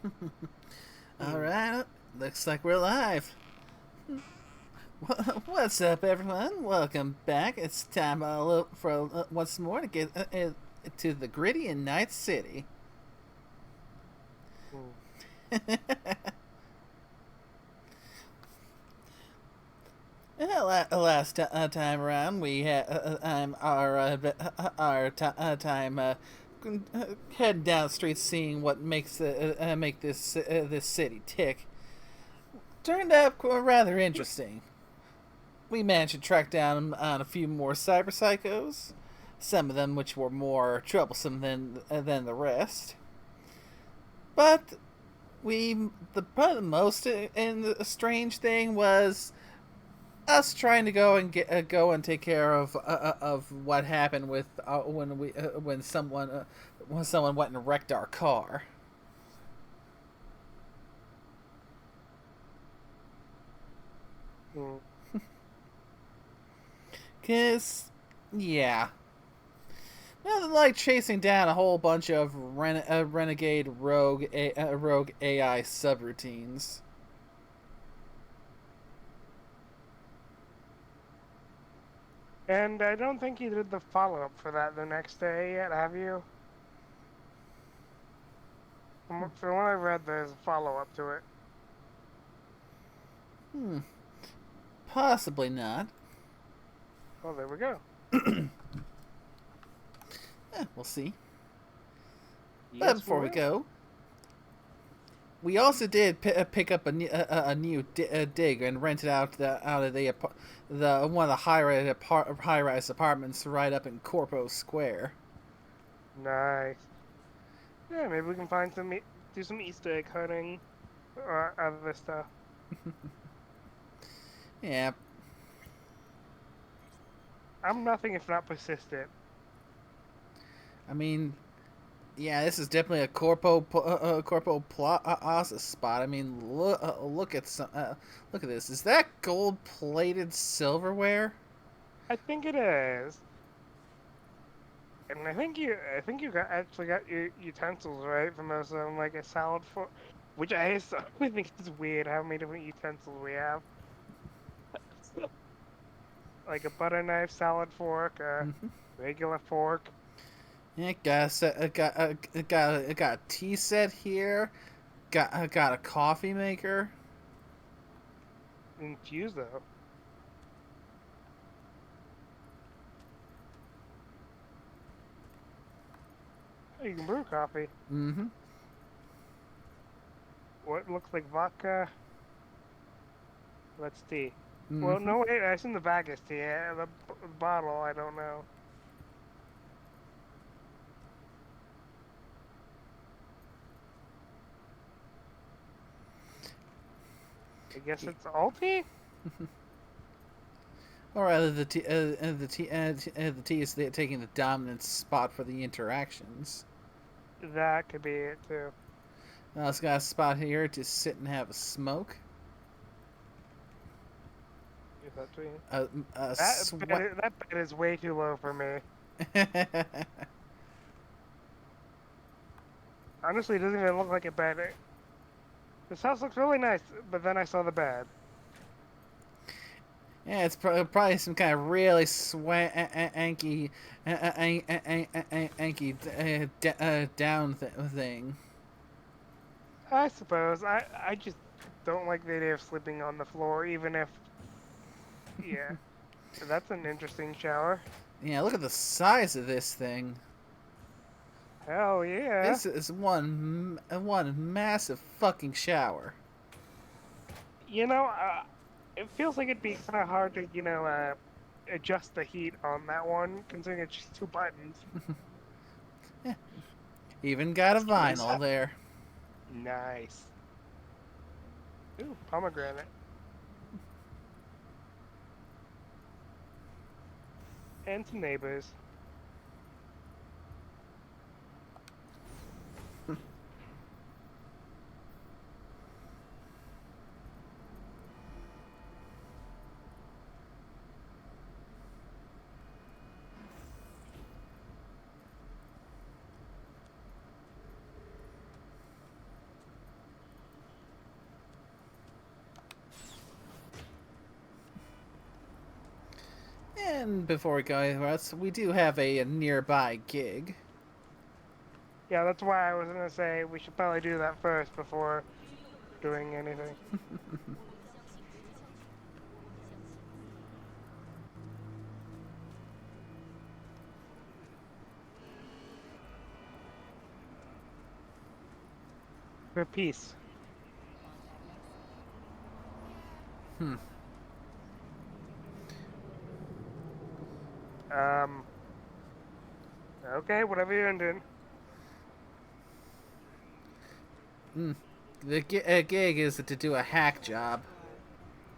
Hmm. Alright, looks like we're live. What's up, everyone? Welcome back. It's time for once more to get to the gritty in Night City. Hmm. Last time around, we had time heading down the street, seeing what makes make this city tick. Turned out rather interesting. We managed to track down on a few more cyber psychos, some of them which were more troublesome than the rest. But probably the most and the strange thing was us trying to go and take care of what happened with when someone went and wrecked our car. Hmm. Cause yeah, nothing like chasing down a whole bunch of renegade rogue AI subroutines. And I don't think you did the follow-up for that the next day yet, have you? From what I read, there's a follow-up to it. Hmm, possibly not. Oh, there we go. We'll see. But Yes, we before we will. go, we also did pick up a new dig and rented out out of the one of the high rise apartments right up in Corpo Square. Nice. Yeah, maybe we can find do some Easter egg hunting or other stuff. Yeah, I'm nothing if not persistent. I mean, yeah, this is definitely a Corpo Plaza spot. I mean, look at this. Is that gold plated silverware? I think it is. And I think you actually got your utensils right from those like a salad fork, which I certainly think is weird how many different utensils we have. Like a butter knife, salad fork, a Mm-hmm. regular fork, Yeah, got a tea set here. Got a coffee maker. infuser. Oh, you can brew coffee. Mm-hmm. What looks like vodka? That's tea. Well, Mm-hmm. no, wait, I assume the bag is tea. The bottle, I don't know. I guess it's all tea? Or rather, the tea is taking the dominant spot for the interactions. That could be it too. It's got a spot here to sit and have a smoke. Is that tea? A, a That sweat. that bed is way too low for me. Honestly, it doesn't even look like a bed. This house looks really nice, but then I saw the bed. Yeah, it's probably some kind of really swanky, down thing. I suppose. I just don't like the idea of sleeping on the floor, even if, yeah, that's an interesting shower. Yeah, look at the size of this thing. Hell yeah. This is one massive fucking shower. You know, it feels like it'd be kind of hard to, adjust the heat on that one, considering it's just two buttons. Yeah, even got a Excuse vinyl there. Nice. Ooh, pomegranate. And some neighbors. And before we go anywhere else, we do have a nearby gig. Yeah, that's why I was gonna say we should probably do that first before doing anything. For peace. Hmm. Um. Okay, whatever you're doing. The gig is to do a hack job.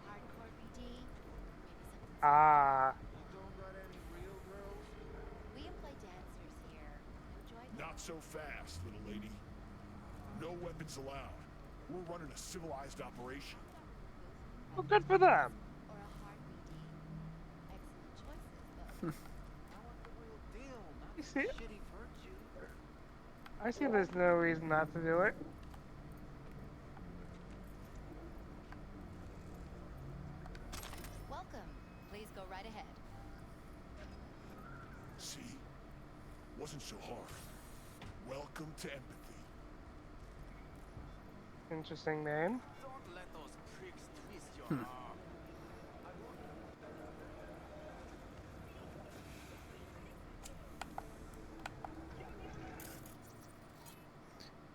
Hardcore BD, maybe something Ah, You don't got any real girls? We employ dancers here. Enjoy them. Not so fast, little lady. No weapons allowed. We're running a civilized operation. well, good for them. Or a hard BD. Excellent choices, but I want the real deal, not You the see, shitty virtue. I see there's no reason not to do it. welcome. Please go right ahead. See? Wasn't so hard. Welcome to empathy. Interesting name. Don't let those pricks twist your arm.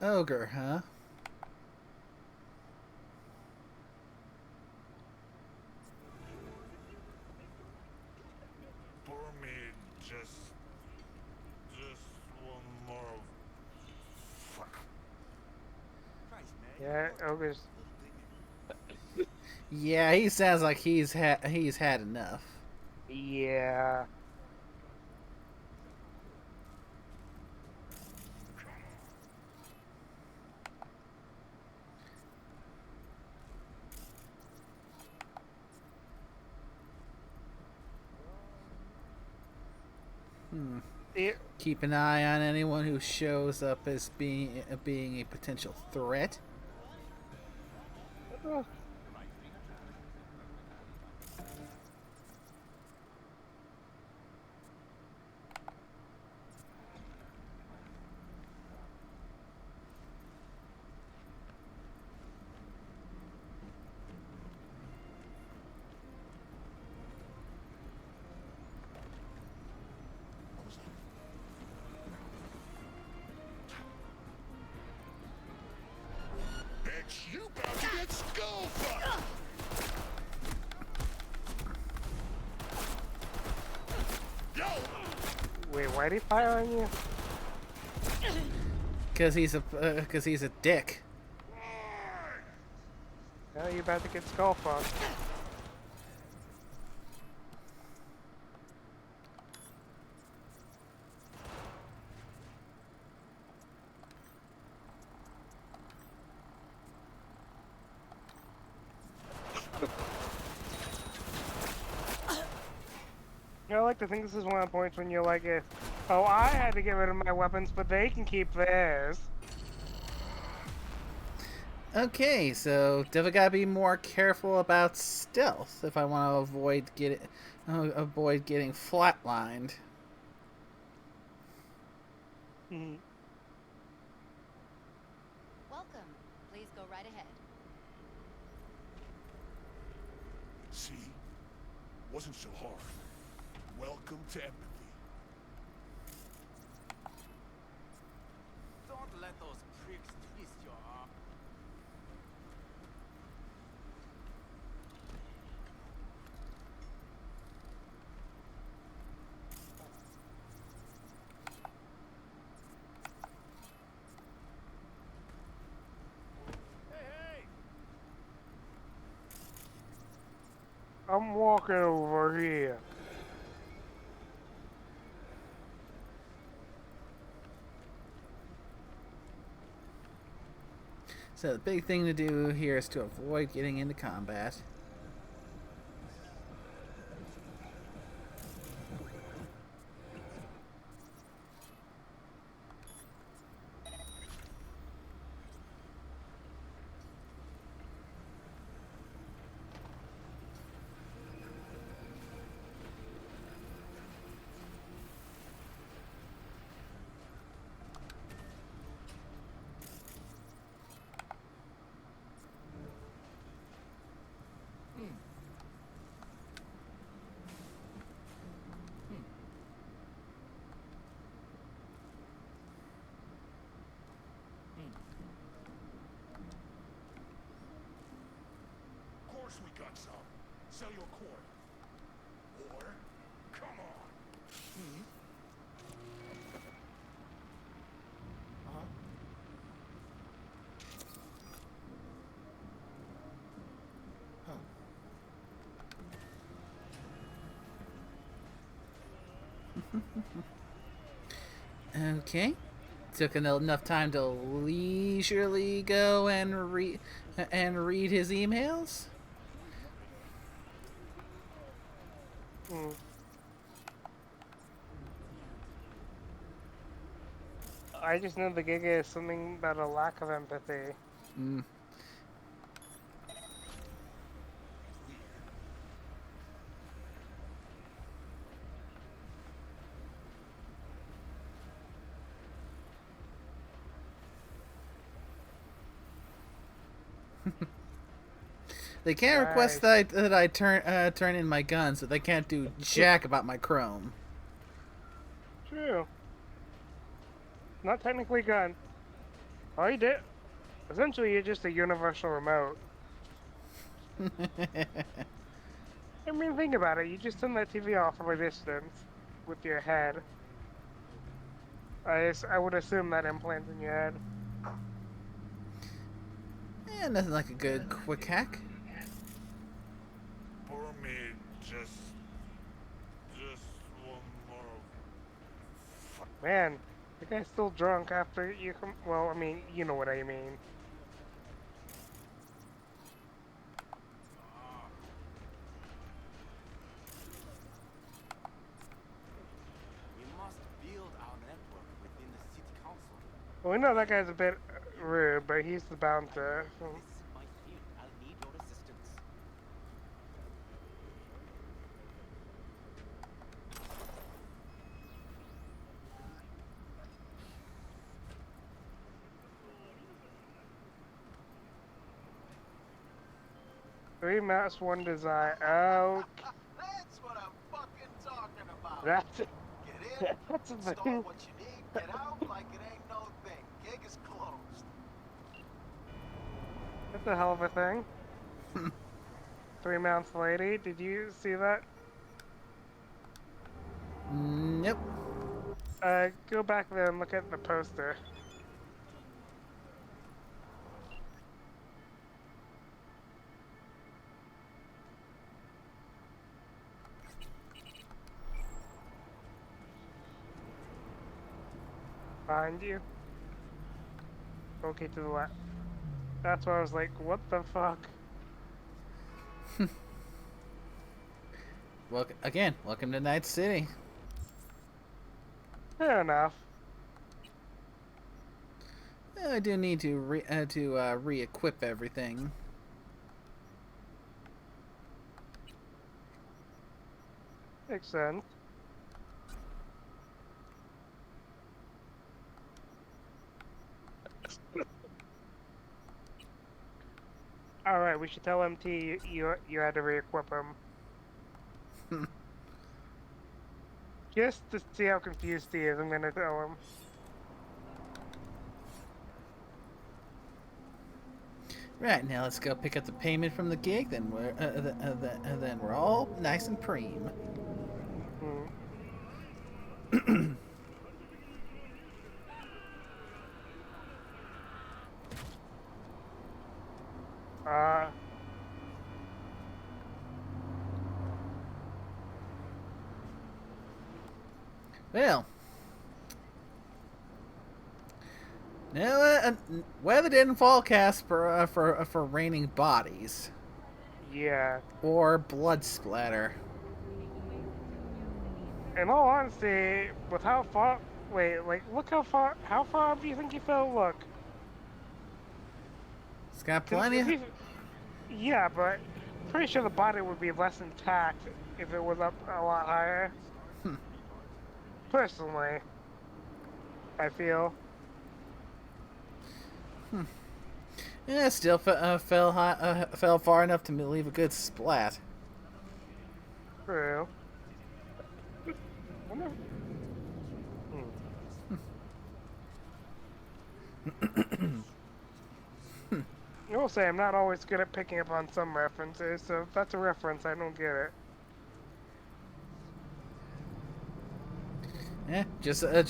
Ogre, huh? Pour me just one more. Fuck. Christ, man. Yeah, ogres. Yeah, he sounds like he's had enough. Yeah. Yeah. Keep an eye on anyone who shows up as being a potential threat. Oh, What was that? Bitch, you about to get skull fucked! Yo! wait, why'd he fire on you? Cause he's a dick. Oh, you about to get skull fucked. You know, I like to think this is one of the points when you're like, oh, I had to get rid of my weapons, but they can keep theirs. Okay, so definitely gotta be more careful about stealth if I want to avoid getting flatlined. Mhm. Welcome. Please go right ahead. See? Wasn't so hard. Welcome to empathy. Don't let those pricks twist your arm. Hey! I'm walking over here. So the big thing to do here is to avoid getting into combat. course we got some. Sell your coin. Or, come on. Uh-huh. Huh. Okay. Took enough time to leisurely go and read his emails. Hmm. I just know the gig is something about a lack of empathy. Mm. They can't request Nice. that I turn in my guns, but they can't do jack about my chrome. True. Not technically gun. All you did, essentially, you're just a universal remote. I mean, think about it. You just turn that TV off from a distance with your head. I would assume that implant's in your head. Nothing like a good quick hack. For me, just one more. Man, the guy's still drunk after you come. Well, I mean, you know what I mean. We must build our network within the city council. Well, we know that guy's a bit rude, but he's the bouncer. So. This is my field. I'll need your assistance. 3 maps, 1 design. Oh, That's what I'm fucking talking about. that's Get in, that's a install thing. what you need, get out like it ain't no thing. Gig is closed. That's a hell of a thing. 3 mounts lady. Did you see that? Nope. Go back there and look at the poster. Behind you. Okay, to the left. That's why I was like, what the fuck? Welcome to Night City. Fair enough. I do need to re-equip everything. Makes sense. Alright, we should tell MT you had to re-equip him. Just to see how confused he is, I'm gonna tell him. Right, now let's go pick up the payment from the gig. Then we're all nice and preem. Hmm. Uh, Well, now weather didn't forecast for raining bodies yeah. or blood splatter. In all honesty, with how far, wait, like, look how far up do you think he fell? Look. It's got 'Cause plenty. yeah, but pretty sure the body would be less intact if it was up a lot higher. Personally, I feel. Yeah, still fell far enough to leave a good splat. True. Wonder. Hmm. I will say I'm not always good at picking up on some references, so if that's a reference, I don't get it. Just someone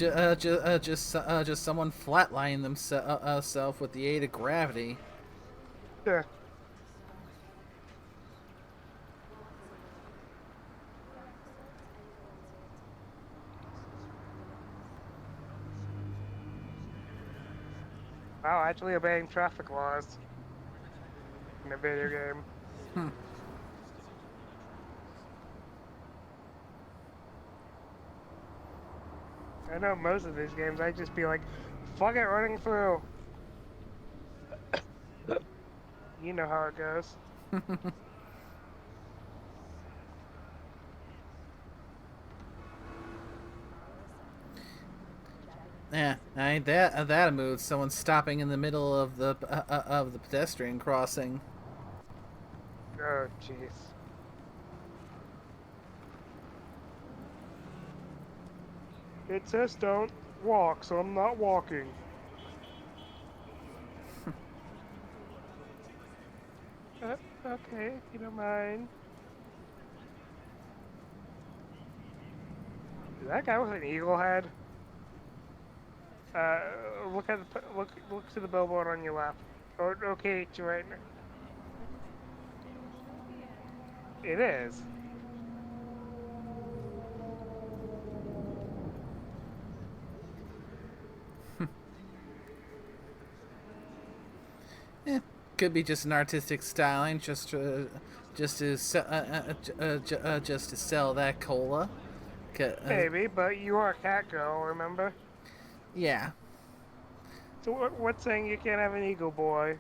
flatlining themselves with the aid of gravity. Yeah. Wow, actually obeying traffic laws in a video game. I know most of these games, I'd just be like, fuck it, running through. You know how it goes. Yeah, I ain't that a mood. Someone stopping in the middle of the pedestrian crossing. Oh, jeez. It says don't walk, so I'm not walking. Okay, if you don't mind. Is that guy with an eagle head? Look at look to the billboard on your left. Or okay, to right now. It is. Eh, could be just an artistic styling, just to sell that cola. Maybe, but you are a cat girl, remember? Yeah. So what's saying you can't have an eagle boy?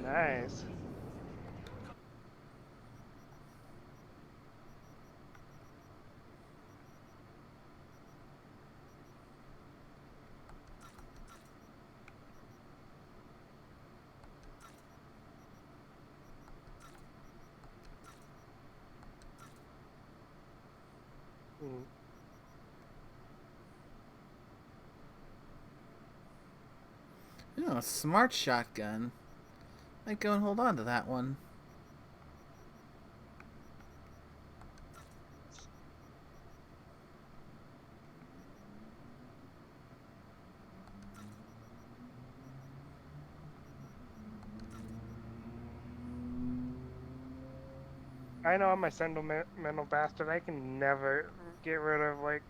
Nice. Hmm. Oh, smart shotgun. Might go and hold on to that one. I know I'm a sentimental bastard. I can never get rid of like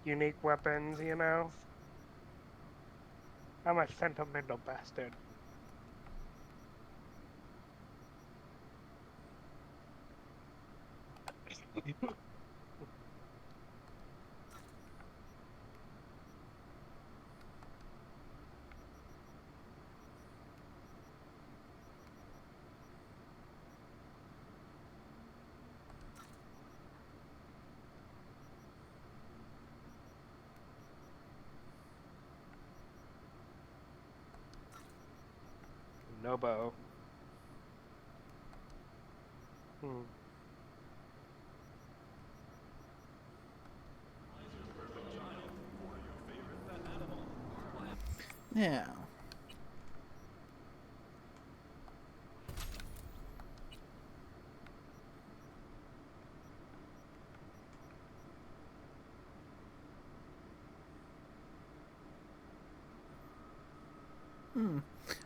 unique weapons, you know? I'm a sentimental bastard. Nobo. Hmm. Yeah.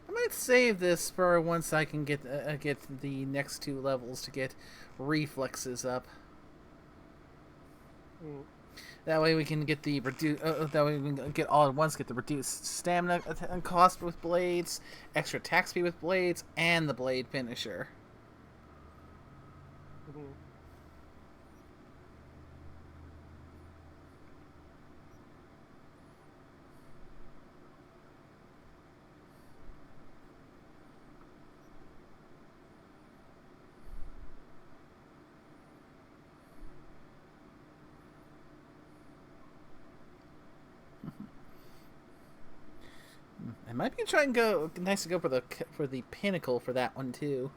I might save this for once I can get the next two levels to get reflexes up. Hmm. That way we can get the that way we can get all at once. Get the reduced stamina cost with blades, extra attack speed with blades, and the blade finisher. Hmm. I might be trying to go nice to go for the pinnacle for that one too.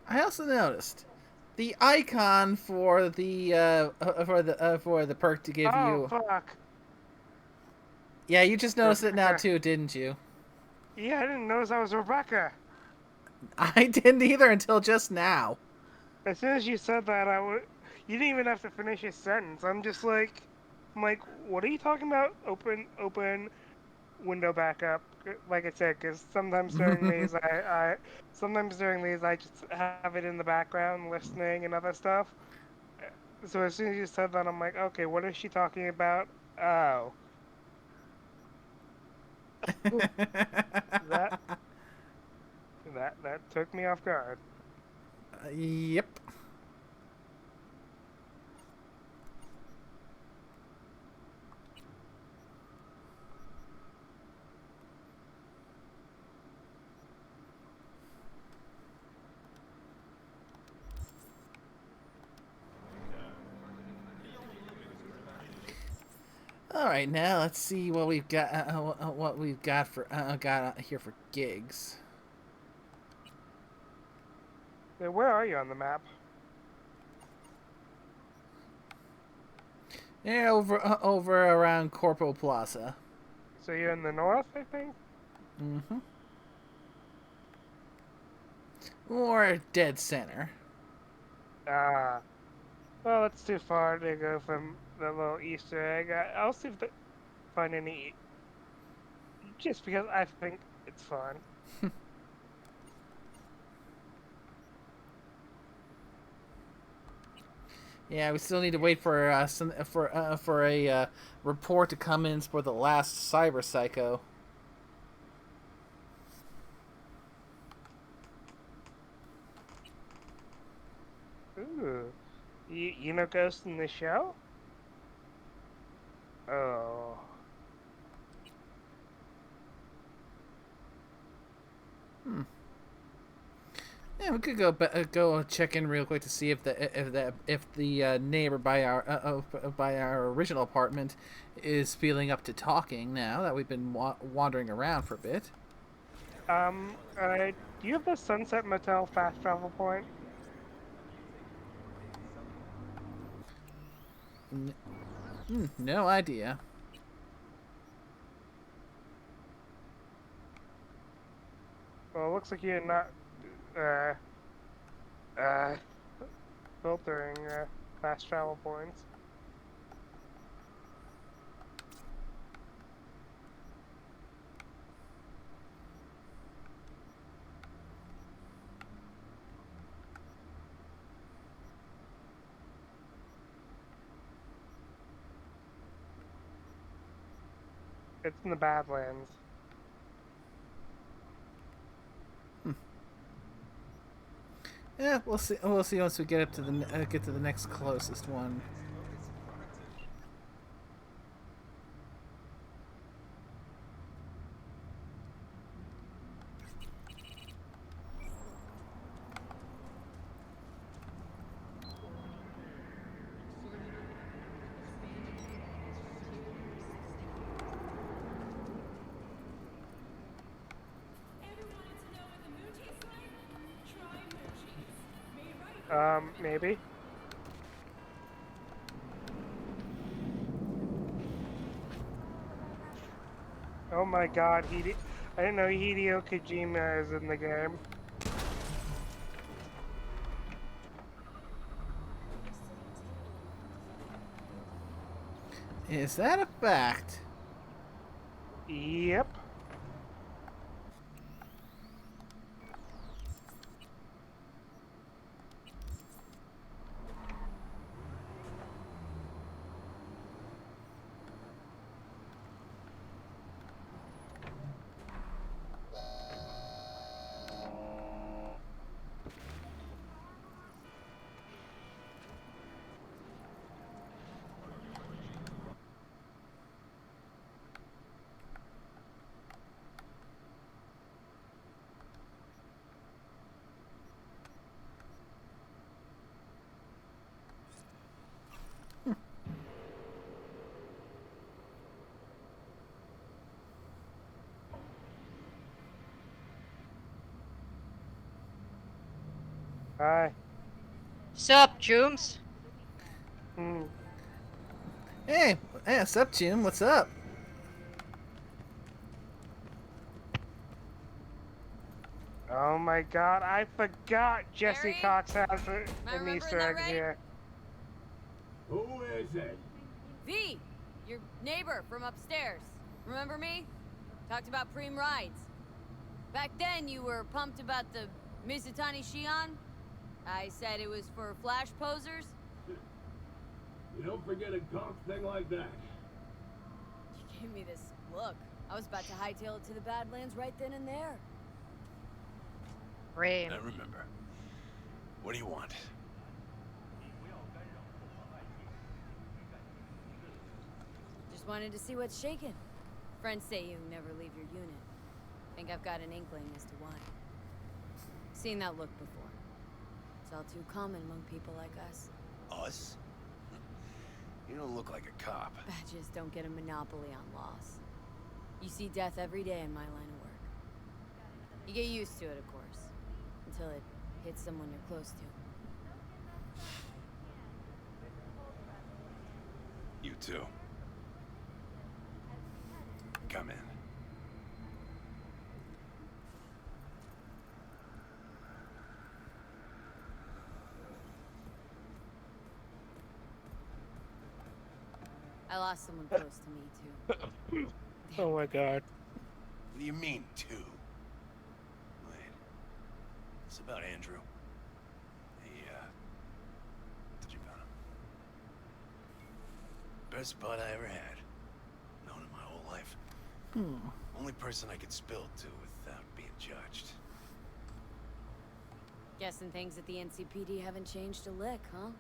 I also noticed the icon for the perk to give Oh, you. fuck. Yeah, you just noticed it now Rebecca. too, didn't you? Yeah, I didn't notice that was Rebecca. I didn't either until just now. As soon as you said that, you didn't even have to finish your sentence. I'm like, what are you talking about? Open, window back up. Like I said, because sometimes during these, I just have it in the background, listening and other stuff. So as soon as you said that, I'm like, okay, what is she talking about? Oh, that that took me off guard. Yep. All right, now let's see what we've got. What we've got for here for gigs. Where are you on the map? Yeah, over around Corporal Plaza. So you're in the north, I think. Mm-hmm. Or dead center. Ah, well, it's too far to go from the little Easter egg. I'll see if they find any, just because I think it's fun. Yeah, we still need to wait for for a report to come in for the last cyber psycho. Ooh, you know Ghost in the Shell? Oh, Yeah, we could go check in real quick to see if the neighbor by our original apartment is feeling up to talking now that we've been wandering around for a bit. do you have the Sunset Motel fast travel point? No idea. Well, it looks like you're not uh uh filtering fast travel points. It's in the Badlands. Yeah, we'll see. We'll see once we get up to the next closest one. Maybe. Oh my God, I didn't know Hideo Kojima is in the game. Is that a fact? Yep. Hi. Sup, Chooms? Hmm. Hey, what's up, Jim? What's up? Oh my god, I forgot Jesse Harry? Cox has Am I an remembering Easter that egg right? here. Who is it? V, your neighbor from upstairs. Remember me? Talked about preem rides. Back then, you were pumped about the Mizutani Shion. I said it was for flash posers. You don't forget a conk thing like that. You gave me this look. I was about to hightail it to the Badlands right then and there. Rain. I remember. What do you want? Just wanted to see what's shaking. Friends say you never leave your unit. Think I've got an inkling as to why. Seen that look before. It's all too common among people like us. Us? You don't look like a cop. Badges don't get a monopoly on loss. You see death every day in my line of work. You get used to it, of course, until it hits someone you're close to. You too. Come in. I lost someone close to me, too. Oh my god. What do you mean, two? Wait. It's about Andrew. Did you found him? Best bud I ever had. Known him my whole life. Only person I could spill to without being judged. Guessing things at the NCPD haven't changed a lick, huh?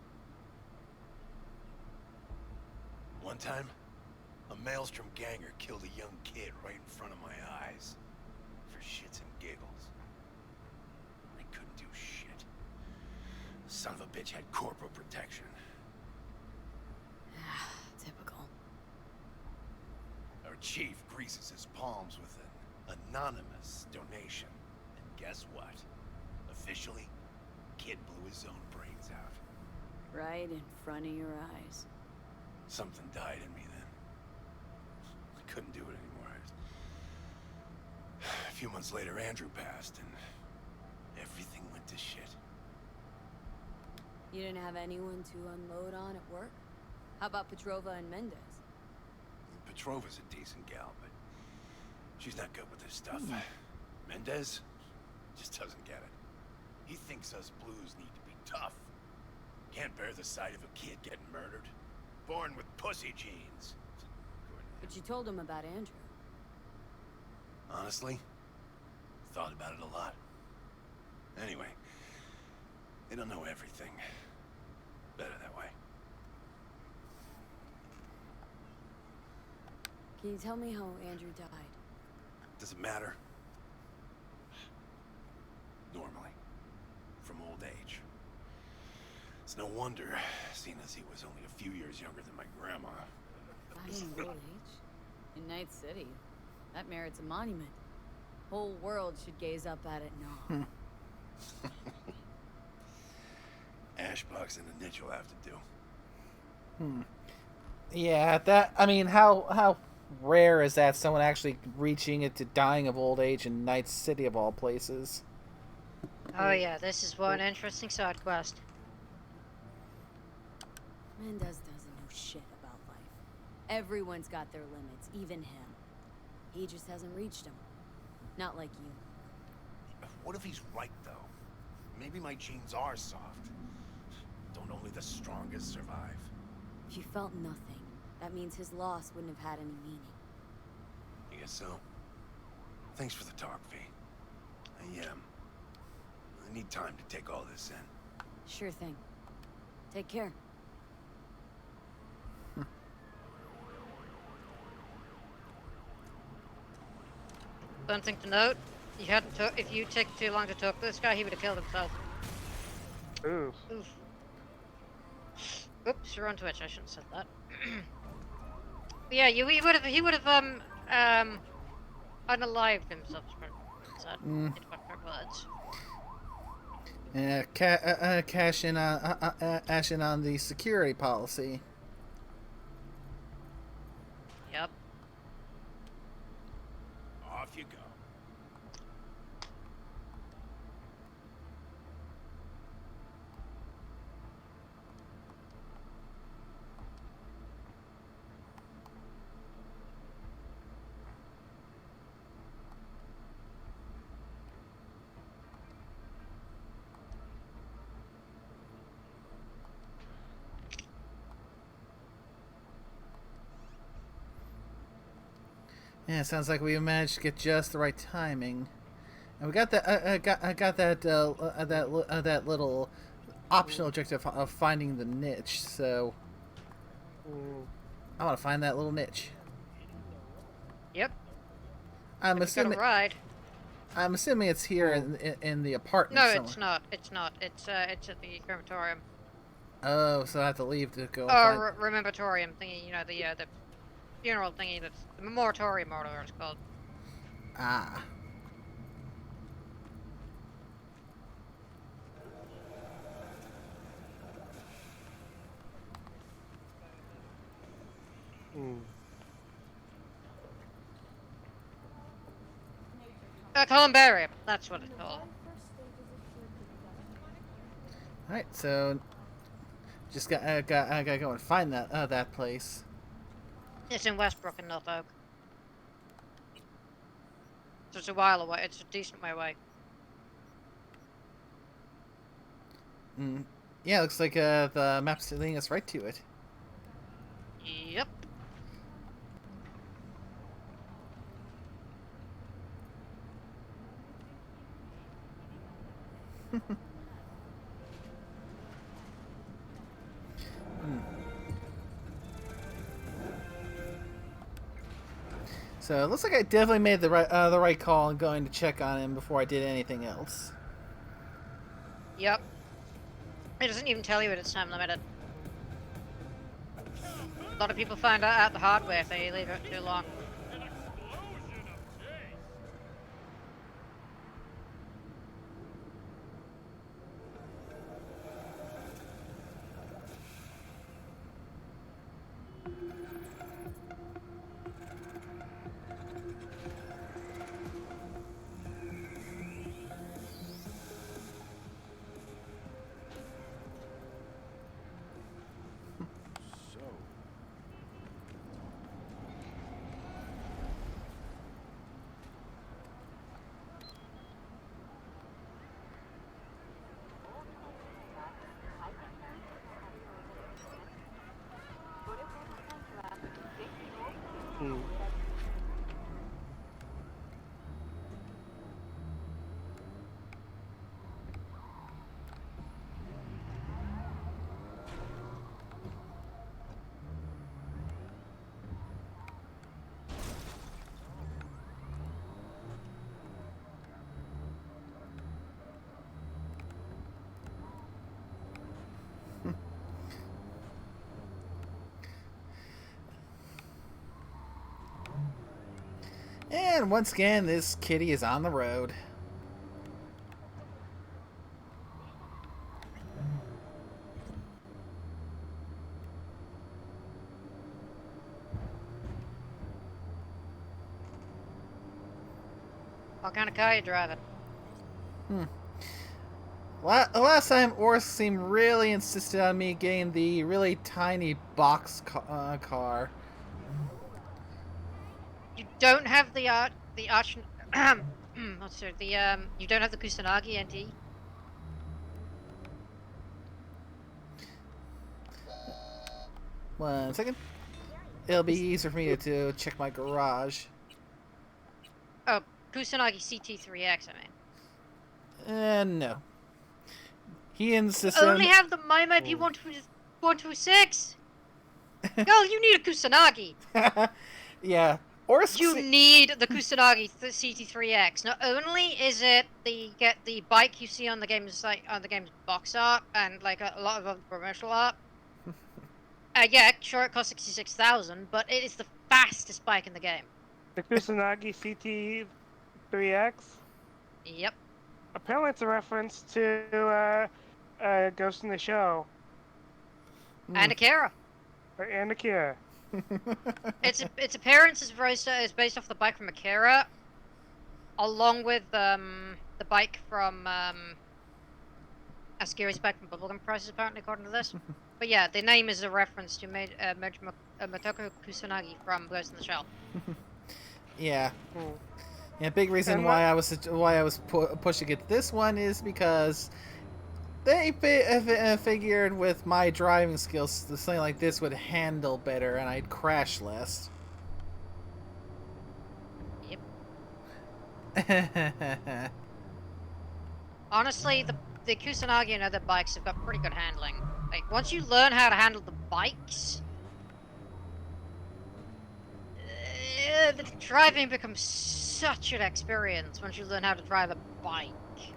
One time, a Maelstrom ganger killed a young kid right in front of my eyes. For shits and giggles. I couldn't do shit. The son of a bitch had corporal protection. Typical. Our chief greases his palms with an anonymous donation. And guess what? Officially, kid blew his own brains out. Right in front of your eyes. Something died in me then. I couldn't do it anymore. A few months later, Andrew passed, and everything went to shit. You didn't have anyone to unload on at work? How about Petrova and Mendez? Petrova's a decent gal, but she's not good with this stuff. Mendez just doesn't get it. He thinks us blues need to be tough. Can't bear the sight of a kid getting murdered. Born with pussy genes. But you told him about Andrew. Honestly, thought about it a lot. Anyway, they don't know everything. Better that way. Can you tell me how Andrew died? Does it matter? Normally. From old age. It's no wonder, seeing as he was only a few years younger than my grandma. Dying in old age? In Night City. That merits a monument. Whole world should gaze up at it now. Ashbox and a niche will have to do. Yeah, that. I mean, how rare is that someone actually reaching it to dying of old age in Night City of all places? Oh yeah, this is one interesting side quest. Mendez doesn't know shit about life. Everyone's got their limits, even him. He just hasn't reached them. Not like you. What if he's right, though? Maybe my genes are soft. Don't only the strongest survive? If you felt nothing, that means his loss wouldn't have had any meaning. I guess so. Thanks for the talk, V. I need time to take all this in. Sure thing. Take care. Something to note: you hadn't if you take too long to talk to this guy, he would have killed himself. Oof. Oof. Oops, you're on Twitch. I shouldn't have said that. Yeah, he would have unalived himself. Said in my words. cash in on the security policy. Yep. Off you go. Yeah, it sounds like we managed to get just the right timing, and we got that. I got that little optional objective of finding the niche. So Mm. I want to find that little niche. Yep. I'm If you assuming. got a ride. I'm assuming it's here in the apartment. No, somewhere. it's not. It's not. It's at the crematorium. Oh, so I have to leave to go. Or remembratorium thingy. You know, the funeral thingy. That's the moratorium, or whatever it's called. Ah. Mm. Columbarium. That's what it's called. All right, so just I gotta go and find that place. It's in Westbrook in North Oak. So it's a while away. It's a decent way away. Yeah, looks like the map's leading us right to it. Yep. So it looks like I definitely made the right call in going to check on him before I did anything else. Yep. It doesn't even tell you that it's time limited. A lot of people find out the hard way if they leave it too long. Mm. And once again, this kitty is on the road. What kind of car you driving? Last time, Ors seemed really insisted on me getting the really tiny box car. You don't have the arch. What's it? You don't have the Kusanagi NT. One second. It'll be easier for me to check my garage. Oh, Kusanagi CT3X. I mean. No. He insisted. Only have the MyMap P126. Girl, you need a Kusanagi. Yeah. Ors. You need the Kusanagi CT3X. Not only is it the bike you see on the game's box art and like a lot of other promotional art. Yeah, sure it costs 66,000, but it is the fastest bike in the game. The Kusanagi CT3X? Yep. Apparently, it's a reference to Ghost in the Shell And Akira. and Akira. Its appearance is is based off the bike from Akira, along with the bike from Askiri's bike from Bubblegum Prices, apparently, according to this. But yeah, the name is a reference to Motoko Kusanagi from Ghost in the Shell. Yeah. Hmm. Yeah, big reason And why I was pushing it this one is because they figured with my driving skills, something like this would handle better and I'd crash less. Yep. Honestly, the Kusanagi and other bikes have got pretty good handling. Like, once you learn how to handle the bikes, the driving becomes such an experience once you learn how to drive a bike.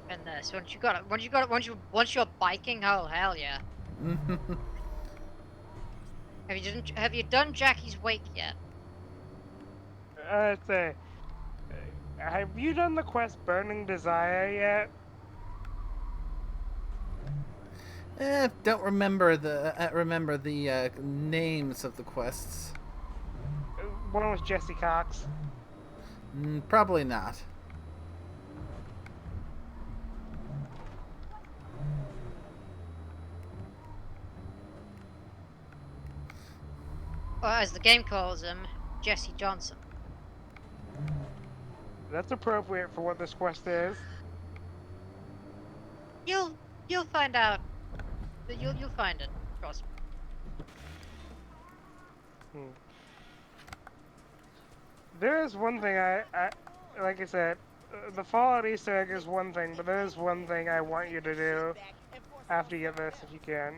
And this, once you're biking, oh hell yeah! Have you done Jackie's Wake yet? say, have you done the quest Burning Desire yet? Don't remember the names of the quests. One was Jesse Cox. Probably not. Or as the game calls him, Jesse Johnson. That's appropriate for what this quest is. You'll find out. You'll find it. Trust me. There is one thing I like I said, the Fallout Easter egg is one thing, but there is one thing I want you to do after you get this, if you can.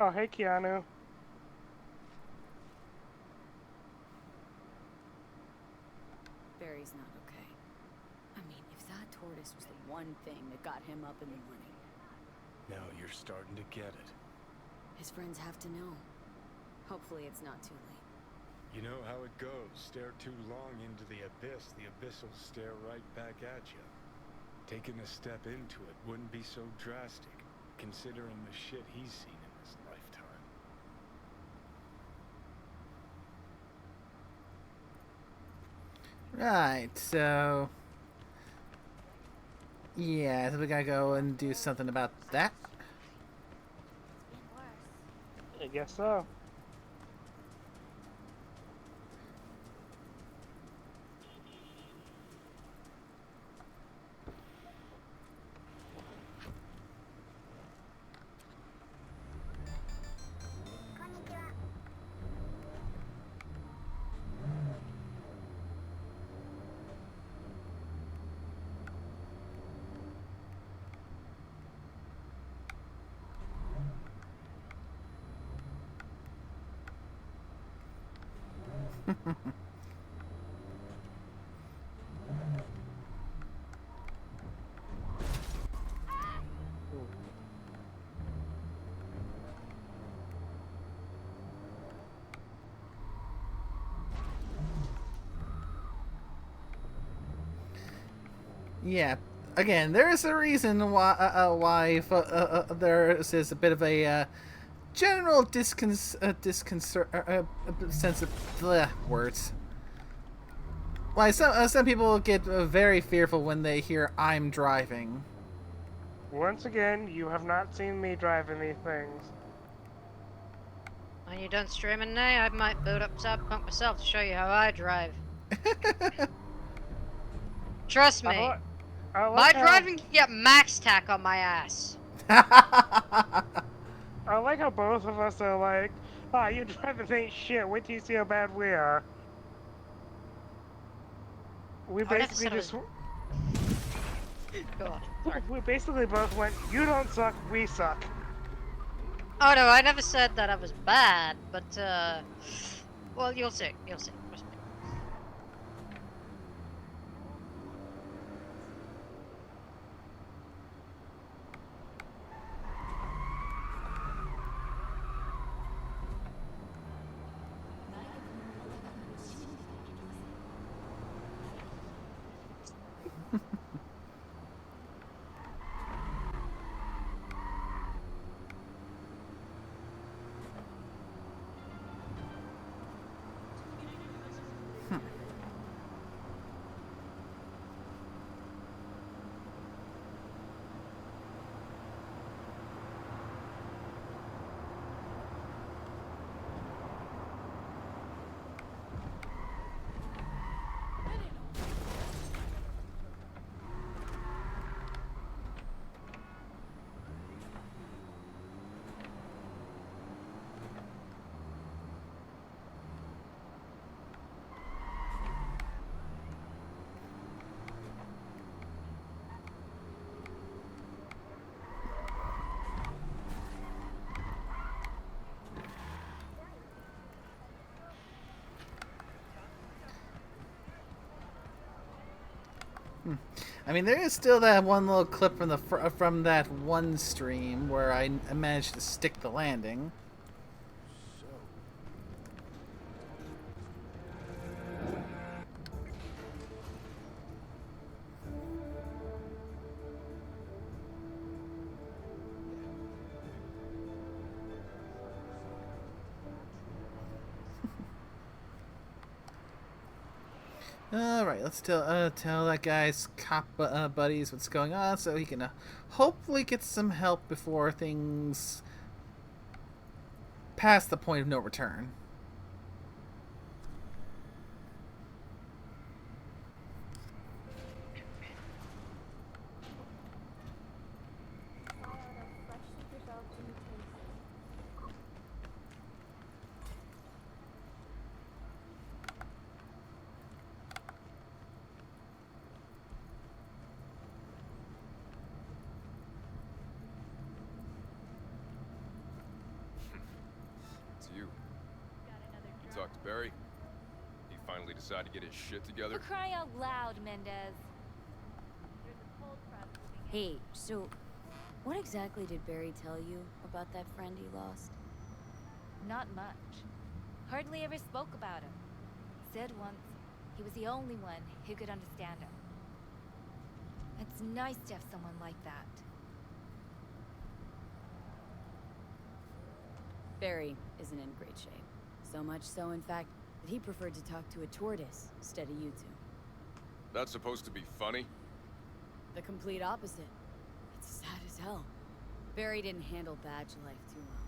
Oh, hey, Keanu. Barry's not okay. I mean, if that tortoise was the one thing that got him up in the morning. Now you're starting to get it. His friends have to know. Hopefully it's not too late. You know how it goes. Stare too long into the abyss will stare right back at you. Taking a step into it wouldn't be so drastic, considering the shit he's seen in his lifetime. Right, so... yeah, so we gotta go and do something about that. I guess so. Yeah, again, there is a reason why there is a bit of a general sense of words. Why some people get very fearful when they hear I'm driving. Once again, you have not seen me driving these things. When you're done streaming now, I might boot up Cyberpunk myself to show you how I drive. Trust me, my driving can get max tack on my ass. I like how both of us are like, ah, you driving ain't shit, wait till you see how bad we are. We basically just... Go on. Sorry. We basically both went, you don't suck, we suck. Oh no, I never said that I was bad, but well, you'll see. You'll see. Trust me. I mean, there is still that one little clip from from that one stream where I managed to stick the landing. All right, let's tell that guy's cop buddies what's going on, so he can hopefully get some help before things pass the point of no return. You talked to Barry? He finally decided to get his shit together? For crying out loud, Mendez. Hey, so what exactly did Barry tell you about that friend he lost? Not much. Hardly ever spoke about him. Said once he was the only one who could understand him. It's nice to have someone like that. Barry isn't in great shape. So much so, in fact, that he preferred to talk to a tortoise instead of you two. That's supposed to be funny? The complete opposite. It's sad as hell. Barry didn't handle badge life too well.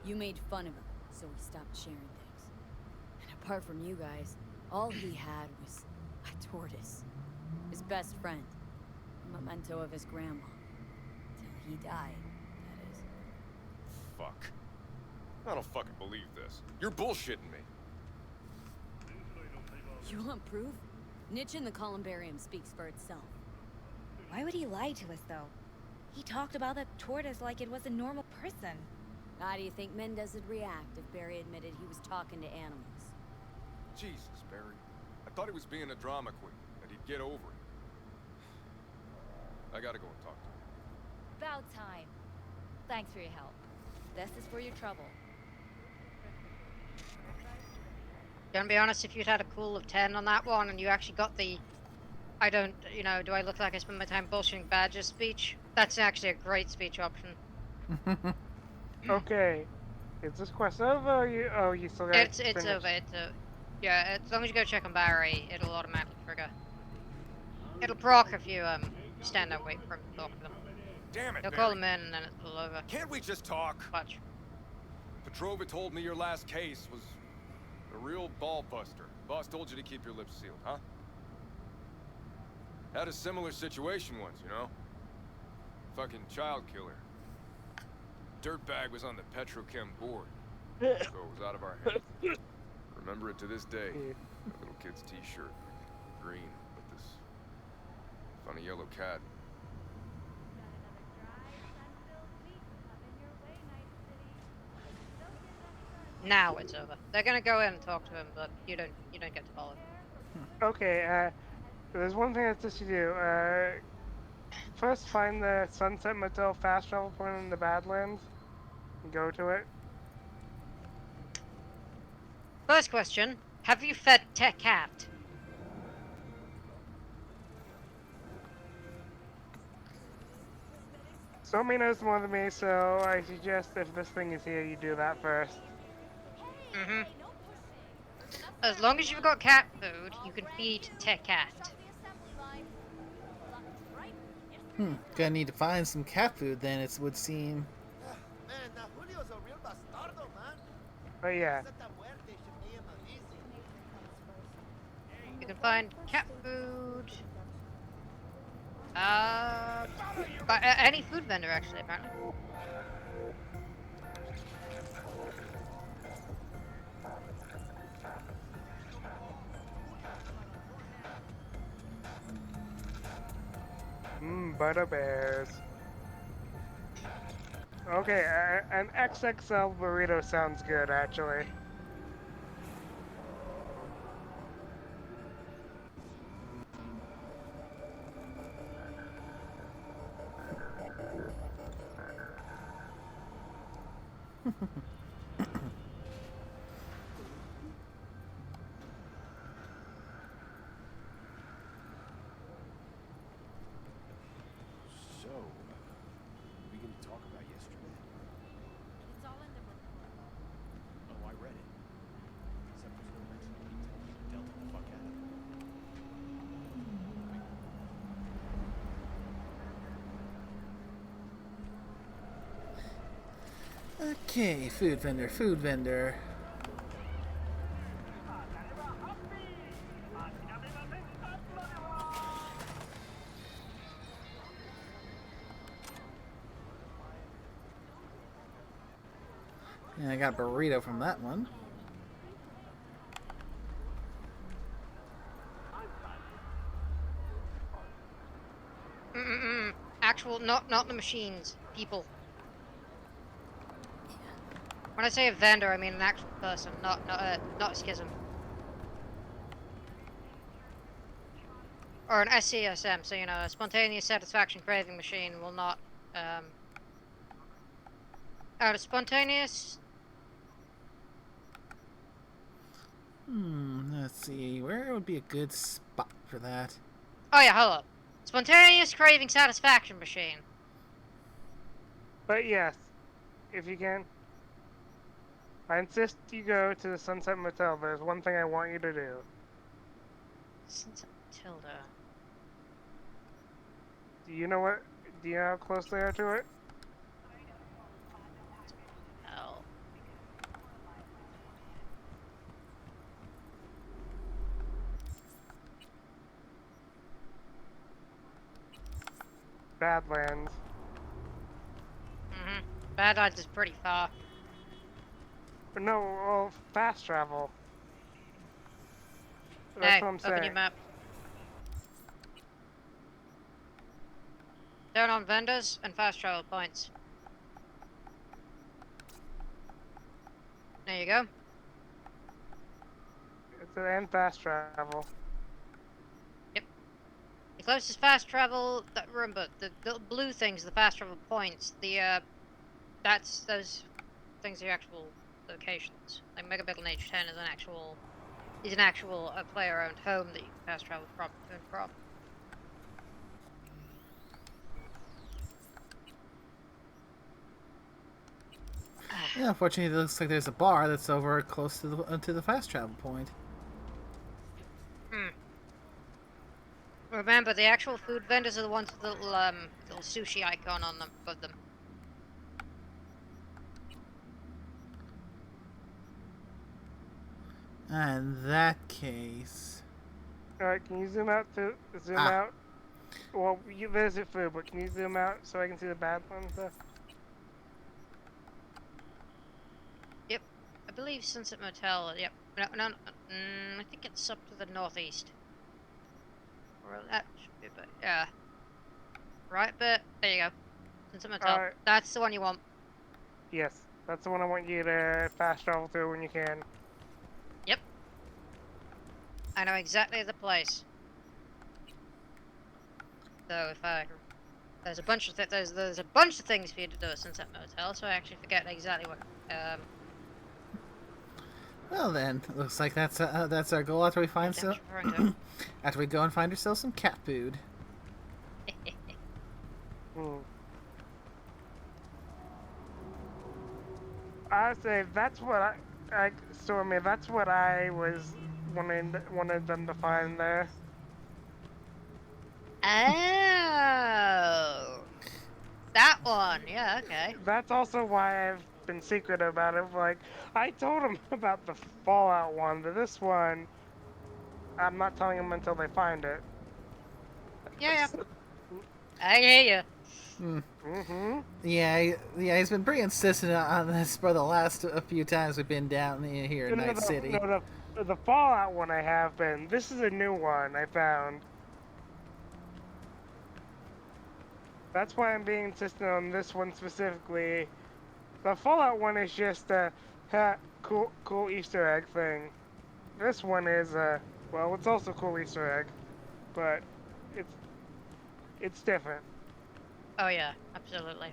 You made fun of him, so he stopped sharing things. And apart from you guys, all he had was a tortoise. His best friend. A memento of his grandma. Till he died, that is. Fuck. I don't fucking believe this. You're bullshitting me. You want proof? Niche in the columbarium speaks for itself. Why would he lie to us, though? He talked about that tortoise like it was a normal person. How do you think Mendez would react if Barry admitted he was talking to animals? Jesus, Barry. I thought he was being a drama queen, and he'd get over it. I gotta go and talk to him. About time. Thanks for your help. This is for your trouble. Gonna be honest, if you'd had a cool of 10 on that one and you actually got the I don't, you know, do I look like I spend my time bullshitting badges speech? That's actually a great speech option. Okay. Is this quest over? Or you still got It's over. Yeah, as long as you go check on Barry, it'll automatically trigger. It'll proc if you stand there, wait for him to talk to them. Damn it, They'll Barry. call him in and then it's all over. Can't we just talk? Watch. Petrova told me your last case was a real ball buster. Boss told you to keep your lips sealed, huh? Had a similar situation once, you know? Fucking child killer. Dirtbag was on the Petrochem board, so it was out of our hands. Remember it to this day. A little kid's t-shirt, green, with this funny yellow cat. now it's over. They're gonna go in and talk to him, but you don't get to follow. Okay, there's one thing that says you do. First find the Sunset Motel fast travel point in the Badlands and go to it. First question: have you fed Tech Cat? Somebody knows more than me, so I suggest if this thing is here, you do that first. Mm-hmm. As long as you've got cat food, you can feed Tech Cat. Gonna need to find some cat food then, it would seem. Man, now Julio's a real bastardo, man. But yeah. Santa Muerte should pay him a visit. You can find cat food. Any food vendor actually, apparently. Butter bears. Okay, an XXL burrito sounds good, actually. So, we can talk about yesterday. It's all in the report. Oh, I read it. Except there's no mention of me telling you to delta the fuck out of it. Okay, food vendor, food vendor. And I got a burrito from that one. Actual, not the machines, people. When I say a vendor, I mean an actual person, not a schism. Or an SCSM, so you know, a spontaneous satisfaction craving machine will not, a spontaneous... Let's see, where would be a good spot for that? Oh yeah, hold up. Spontaneous craving satisfaction machine. But yes, if you can. I insist you go to the Sunset Motel, but there's one thing I want you to do. Sunset Matilda. Do you know how close they are to it? Oh. Badlands. Badlands is pretty far. But no, well, fast travel. That's Hey, what I'm open saying. your map. Down on vendors and fast travel points. There you go. It's an end fast travel. Yep. The closest fast travel, remember, the blue things, the fast travel points, those things are actual locations. Like Megabittle and H10 is an actual player-owned home that you can fast travel from to and from. Yeah, unfortunately, it looks like there's a bar that's over close to the fast travel point. Remember, the actual food vendors are the ones with the little sushi icon on them, above them. In that case... Alright, can you zoom out out? Well, you visit food, but can you zoom out so I can see the Badlands stuff? Yep. I believe Sunset Motel, yep. No, I think it's up to the northeast. Or that should be, but yeah. Right, but there you go. Sunset Motel. Alright. That's the one you want. Yes. That's the one I want you to fast travel through when you can. Yep. I know exactly the place. So if I there's a bunch of there's a bunch of things for you to do at Sunset Motel, so I actually forget exactly what. Well then, looks like that's our goal after we find damn so referring to. after we go and find ourselves some cat food. Hmm. I say that's what Stormy. That's what I was wanted them to find there. Oh, that one. Yeah, okay. That's also why I've been secret about it. Like I told them about the Fallout one, but this one I'm not telling them until they find it. Yeah, I hear you. Mm-hmm. Yeah, he's been pretty insistent on this for the last few times we've been down here in Night City. No, the Fallout one I have been. This is a new one I found. That's why I'm being insistent on this one specifically. The Fallout one is just a cool Easter egg thing. This one is well, it's also cool Easter egg, but it's different. Oh yeah, absolutely.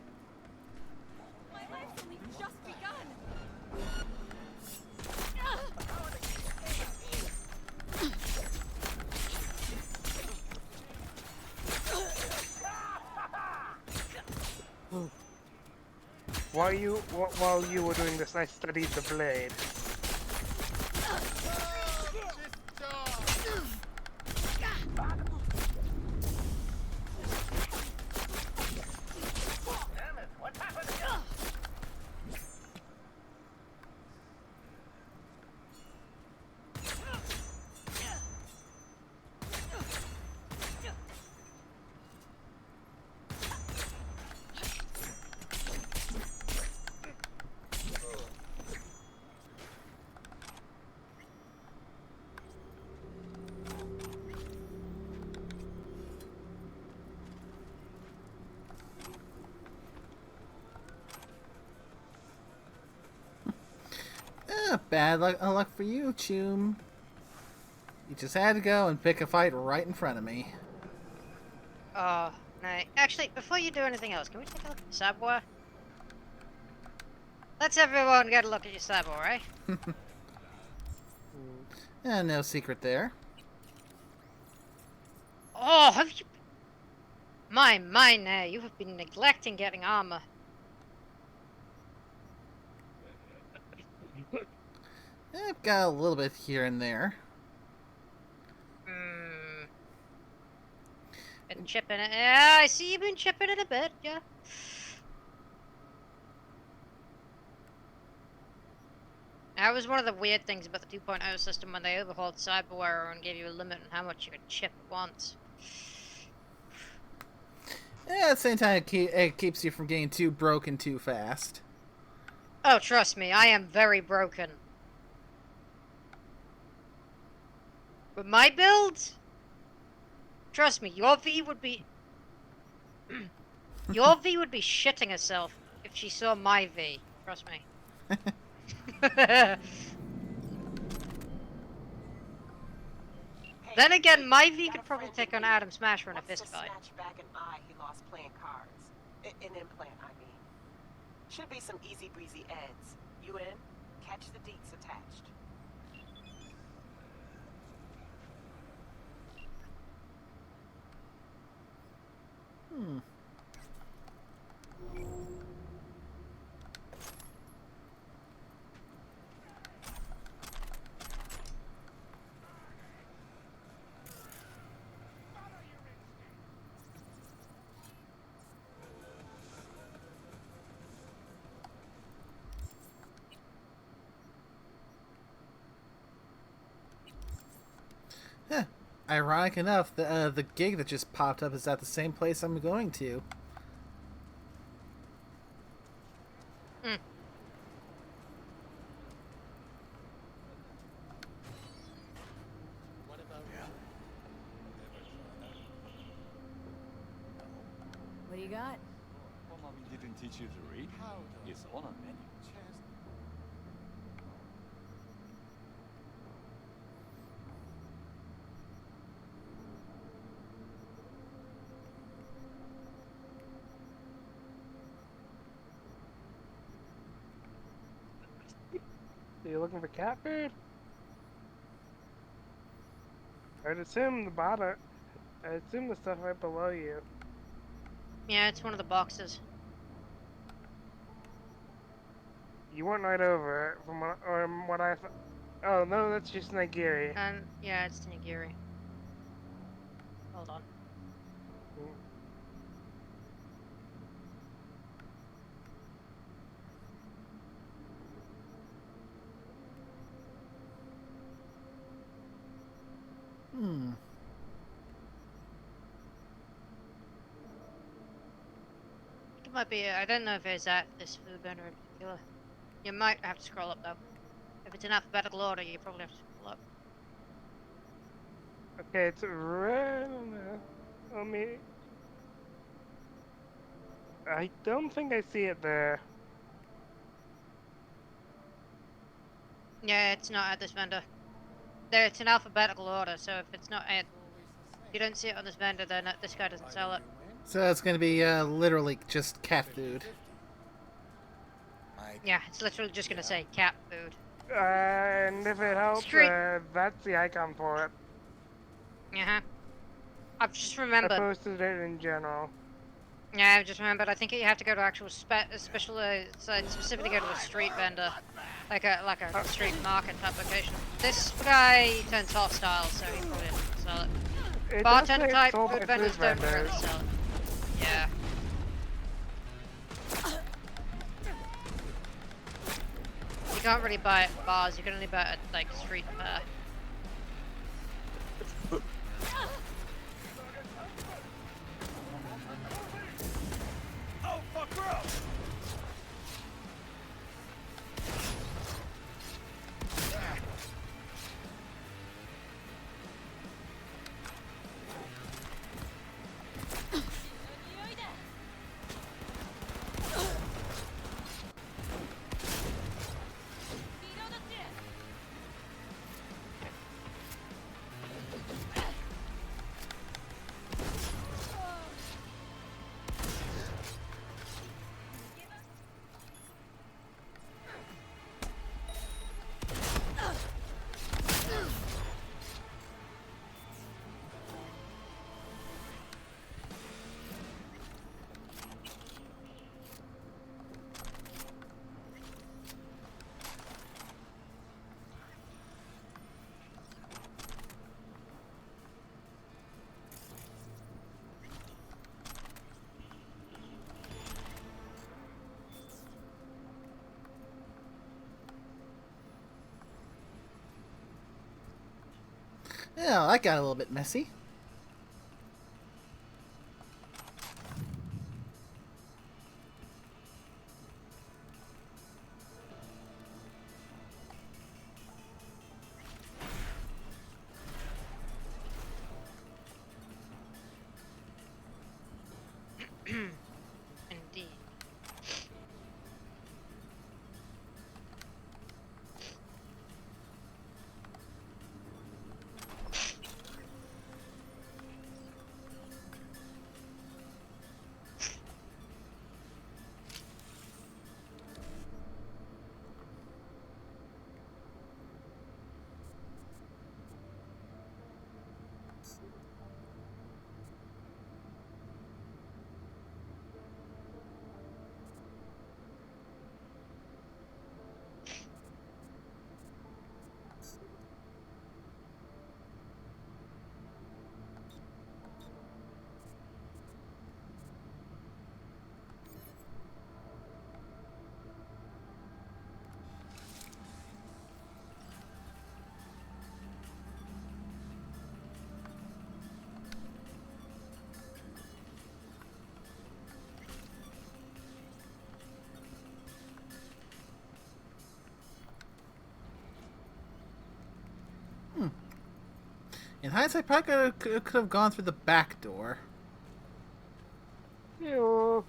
My life's only just begun. While you were doing this, I studied the blade. Bad luck for you, Choom. You just had to go and pick a fight right in front of me. Oh, no. Actually, before you do anything else, can we take a look at the cyber? Let's everyone get a look at your cyber, right? No secret there. Oh, have you... My mind there, you have been neglecting getting armor. I've got a little bit here and there. Been chipping it. Yeah, I see you've been chipping it a bit, yeah. That was one of the weird things about the 2.0 system when they overhauled cyberware and gave you a limit on how much you could chip at once. Yeah, at the same time, it keeps you from getting too broken too fast. Oh, trust me, I am very broken. With my build, trust me, your V would be... your V would be shitting herself if she saw my V. Trust me. Then again, my V could probably take on Adam Smasher in a fist fight. Snatch back an eye he lost playing cards. An implant, I mean. Should be some easy breezy eds. You in? Catch the deets attached. Huh. Ironic enough, the gig that just popped up is at the same place I'm going to. What do you got? mommy didn't teach you to read? It's on a menu. So you're looking for cat food? I'd assume the bottom. I assume the stuff right below you. Yeah, it's one of the boxes. You went right over it from what I thought. Oh no, that's just nigiri. And yeah, it's nigiri. Hold on. Hmm. It might be. I don't know if it's at this food vendor in particular. You might have to scroll up though. If it's in alphabetical order, you probably have to scroll up. Okay, it's right on there. Let me. I don't think I see it there. Yeah, it's not at this vendor. There, it's in alphabetical order. So if it's not at, if you don't see it on this vendor, then this guy doesn't sell it. So it's gonna be literally just cat food. Yeah, it's literally just gonna say cat food. And if it helps, Street. that's the icon for it. Uh-huh. I've just I remembered. posted it in general. Yeah, I just remembered. I think you have to go to actual special site, specifically go to a street vendor, like a street market type location. This guy turns hostile, so he probably doesn't sell it. It Bartender does say type sold by food vendors don't really vendors. sell it. Yeah. You can't really buy it at bars. You can only buy it at like street fair. Oh, fuck her up! Yeah, that got a little bit messy. Indeed. In hindsight, probably could have gone through the back door. Ew.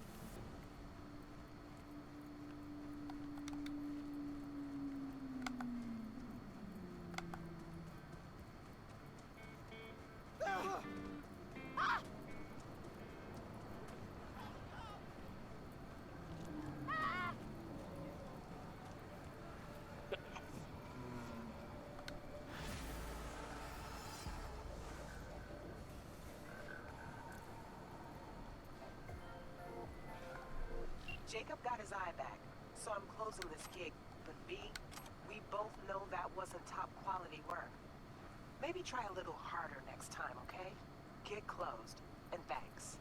Jacob got his eye back, so I'm closing this gig. But B, we both know that wasn't top quality work. Maybe try a little harder next time, okay? Gig closed, and thanks.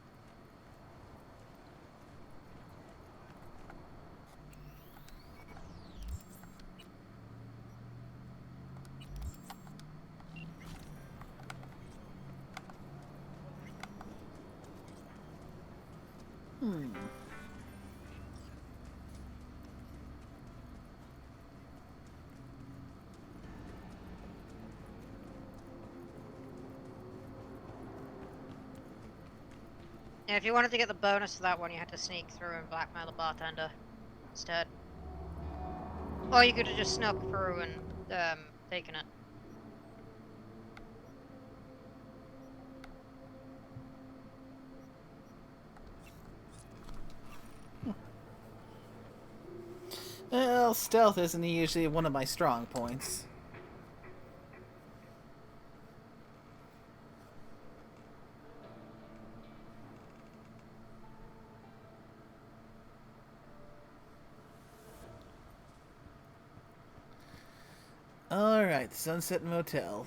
Yeah, if you wanted to get the bonus for that one, you had to sneak through and blackmail the bartender instead. Or you could have just snuck through and taken it. Well, stealth isn't usually one of my strong points. Alright, the Sunset Motel.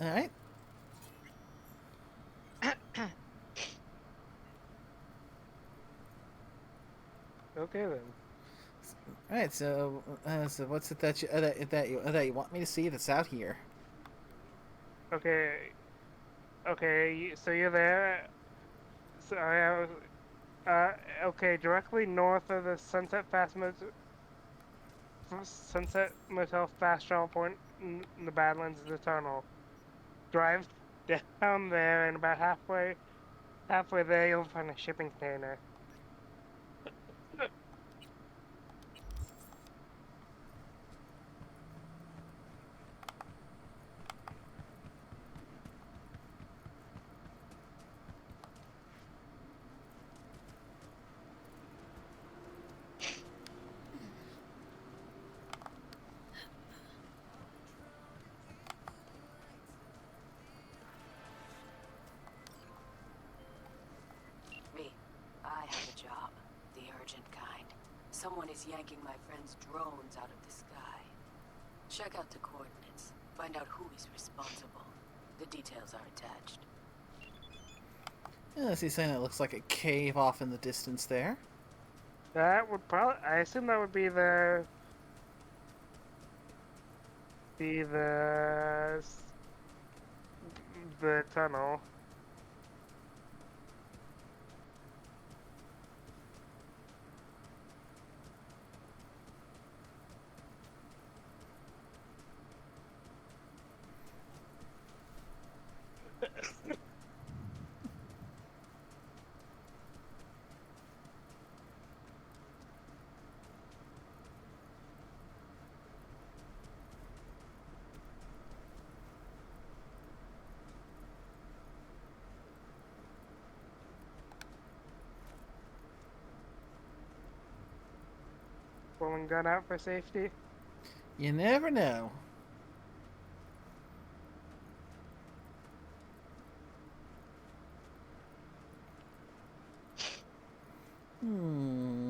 Alright. Okay then. Alright, so what's it that you want me to see that's out here? Okay. Okay, so you're there. So I was, okay, directly north of the Sunset Motel fast travel point in the Badlands is the tunnel. Drive down there, and about halfway there, you'll find a shipping container. Me, I have a job. The urgent kind. Someone is yanking my friend's drones out of the sky. Check out the coordinates. Find out who is responsible. The details are attached. I see something that looks like a cave off in the distance there. That would probably, I assume that would be the tunnel. Pulling gun out for safety. You never know. Hmm.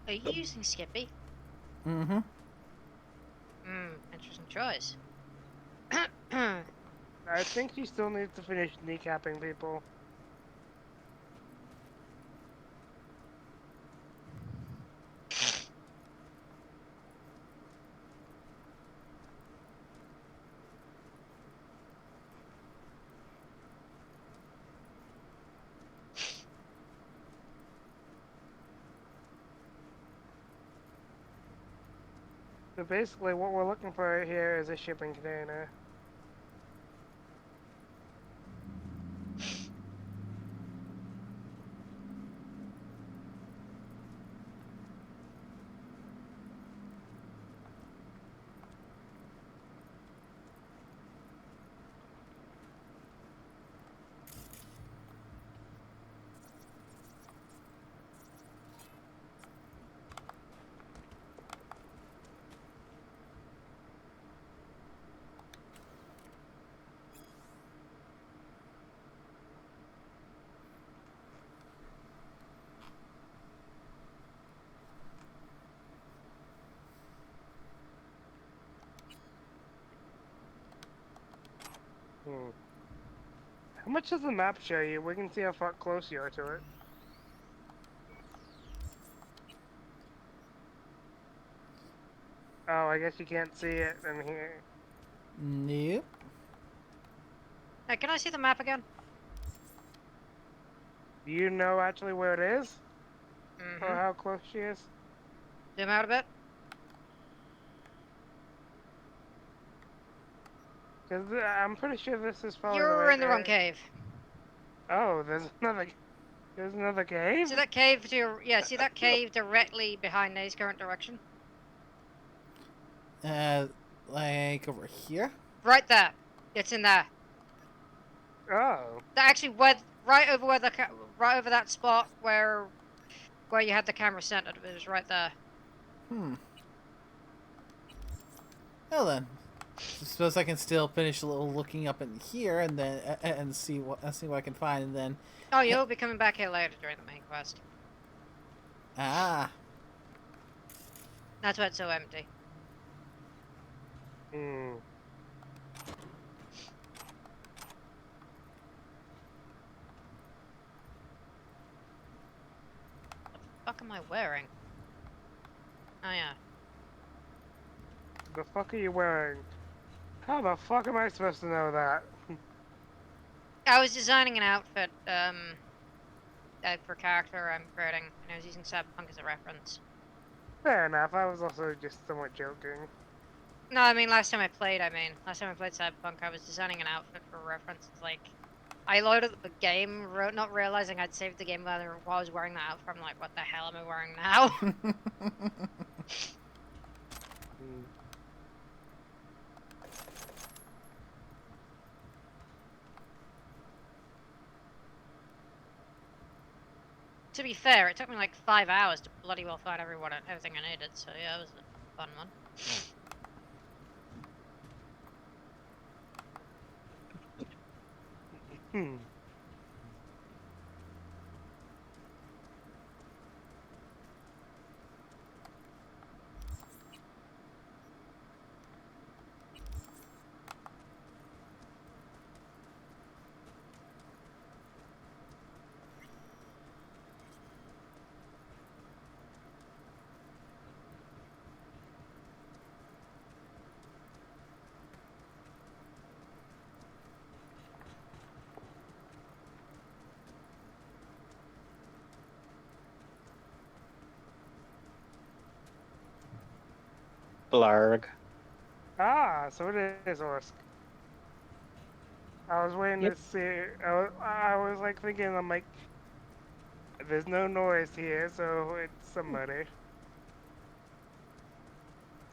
Are you using Skippy? Mm-hmm. Interesting choice. I think she still needs to finish kneecapping people. So basically, what we're looking for here is a shipping container. Hmm. How much does the map show you? We can see how far close you are to it. Oh, I guess you can't see it in here. Nope. Hey, can I see the map again? Do you know actually where it is? Or Mm-hmm. how close she is? Zoom out a bit. Because I'm pretty sure this is probably the You're right in the wrong area. cave. Oh, there's another cave? See that cave to your, yeah, see that cave directly behind Nay's current direction? Like over here? Right there. It's in there. Oh. That actually where right over where right over that spot where you had the camera centered. It was right there. Well then, I suppose I can still finish a little looking up in here and then and see what I can find and then. Oh, you'll be coming back here later during the main quest. Ah. That's why it's so empty. Hmm. What the fuck am I wearing? Oh yeah. The fuck are you wearing? How the fuck am I supposed to know that? I was designing an outfit, for character I'm creating, and I was using Cyberpunk as a reference. Fair enough, I was also just somewhat joking. No, I mean, last time I played Cyberpunk, I was designing an outfit for reference. It's like, I loaded the game, not realizing I'd saved the game while I was wearing that outfit. I'm like, what the hell am I wearing now? To be fair, it took me like 5 hours to bloody well find everything I needed, so yeah, it was a fun one. Hmm. Blarg. Ah, so it is Orsk. I was waiting to see. I was like thinking, I'm like, there's no noise here, so it's somebody.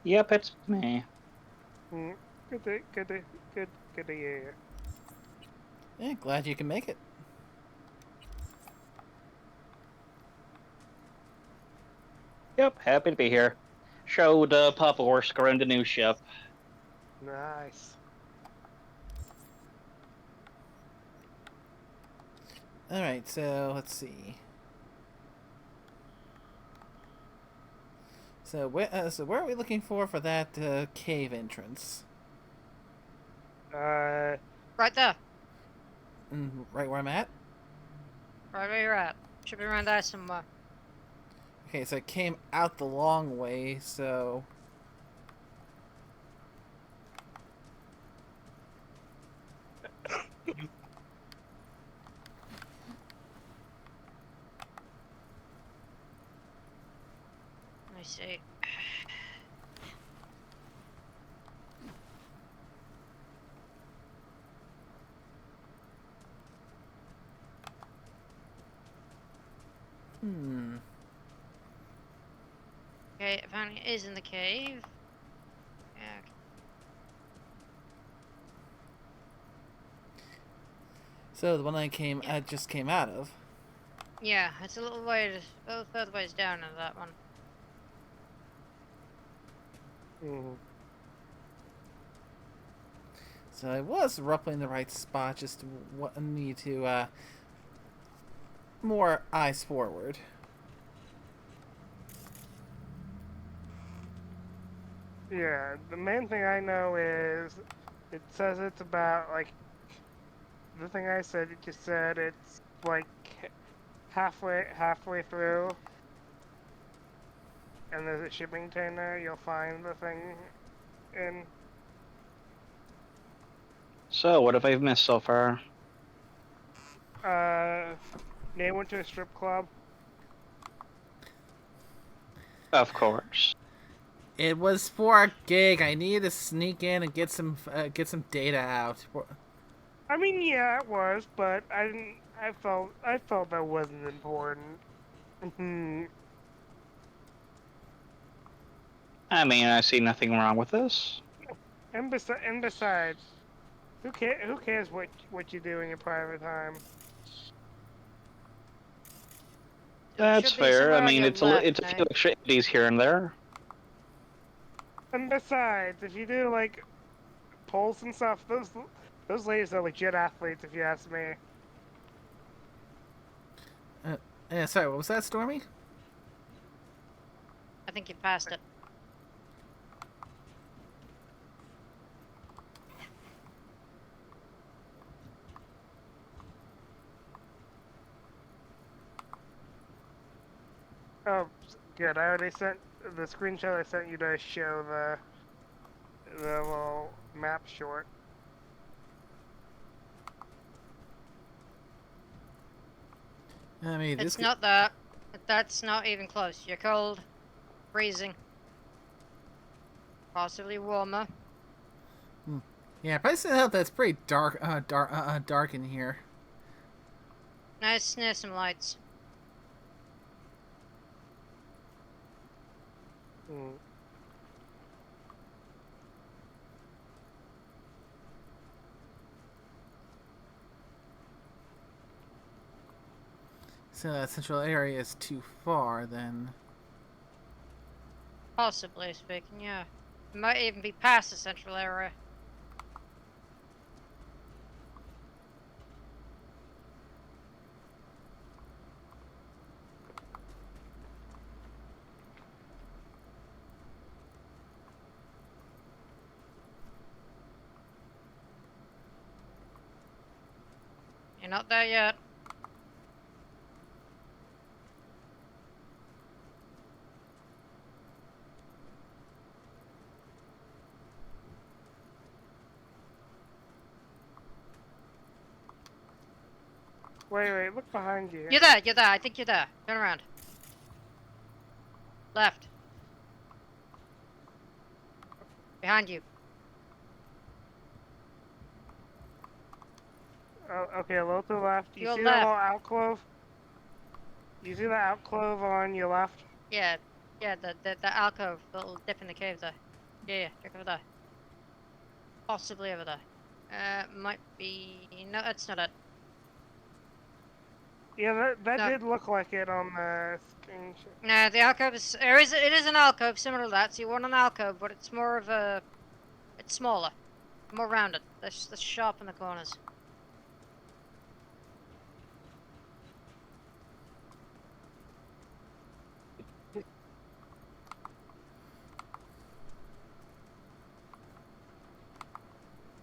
Yep, it's me. Good to hear. Yeah, glad you can make it. Yep, happy to be here. Showed Papa Orsk around the new ship. Nice. Alright, so let's see. So where are we looking for that cave entrance? Right there. Right where I'm at? Right where you're at. Should be around there somewhere. Okay, so I came out the long way, so... Let me see. Hmm. Okay, apparently it is in the cave. Yeah. So the one I just came out of. Yeah, it's a little further ways down than that one. Mm. So I was roughly in the right spot, just need to more eyes forward. Yeah, the main thing I know is it says it's about like the thing I said. It just said it's like halfway through, and there's a shipping container. You'll find the thing in. So, what have I missed so far? They went to a strip club. Of course. It was for a gig. I needed to sneak in and get some data out. I mean, yeah, it was, but I didn't. I felt that wasn't important. I mean, I see nothing wrong with this. And besides, who cares what you do in your private time? That's Should be fair. I somewhere on mean, your left, it's a few Nate. extra indies here and there. And besides, if you do like polls and stuff, those ladies are legit athletes, if you ask me. Yeah, sorry, what was that, Stormy? I think you passed it. Oh, good. I already sent the screenshot I sent you to show the little map short. I mean, It's not that. That's not even close. You're cold, freezing, possibly warmer. Yeah, probably said out that's pretty dark in here. Nice near some lights. Mm. So that central area is too far, then. Possibly speaking, yeah. It might even be past the central area. You're not there yet. Wait, look behind you. You're there, I think you're there. Turn around. Left. Behind you. Oh, okay, a little to the left. You Your see that left. little alcove? You see that alcove on your left? Yeah, the alcove, the little dip in the cave there. Yeah, check over there. Possibly over there. Might be... No, that's not it. Yeah, that No. did look like it on the screenshot. No, the alcove is... It is an alcove similar to that, so you want an alcove, but it's more of a... It's smaller. More rounded. That's sharp in the corners.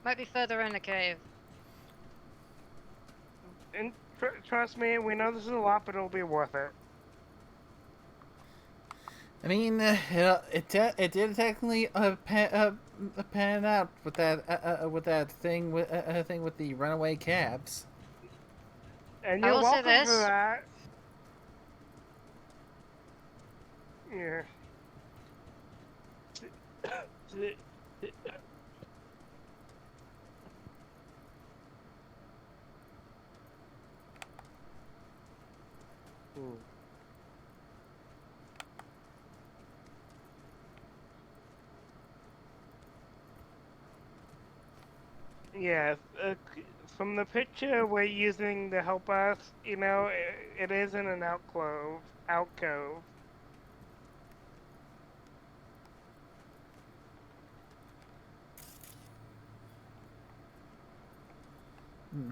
Might be further in the cave. And trust me, we know this is a lot, but it'll be worth it. I mean, it did technically pan out with that thing with the runaway cabs. And I you're will say welcome for this. that. Yeah. Yeah, from the picture we're using to help us, you know, it is in an alcove. Hmm.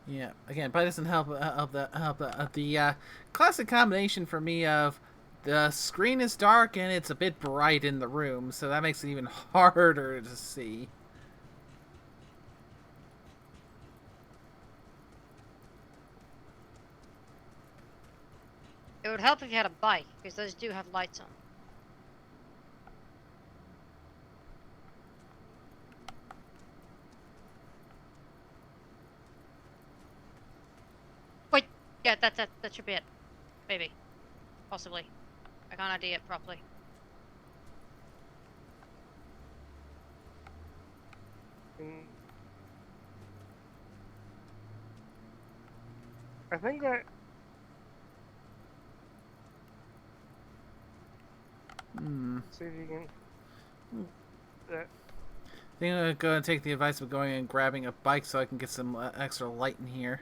Yeah. Again, probably doesn't help the classic combination for me of the screen is dark and it's a bit bright in the room, so that makes it even harder to see. It would help if you had a bike, because those do have lights on. Wait, yeah, that should be it. Maybe. Possibly. I can't ID it properly. I think that. See if you can. I think I'm gonna go and take the advice of going and grabbing a bike so I can get some extra light in here.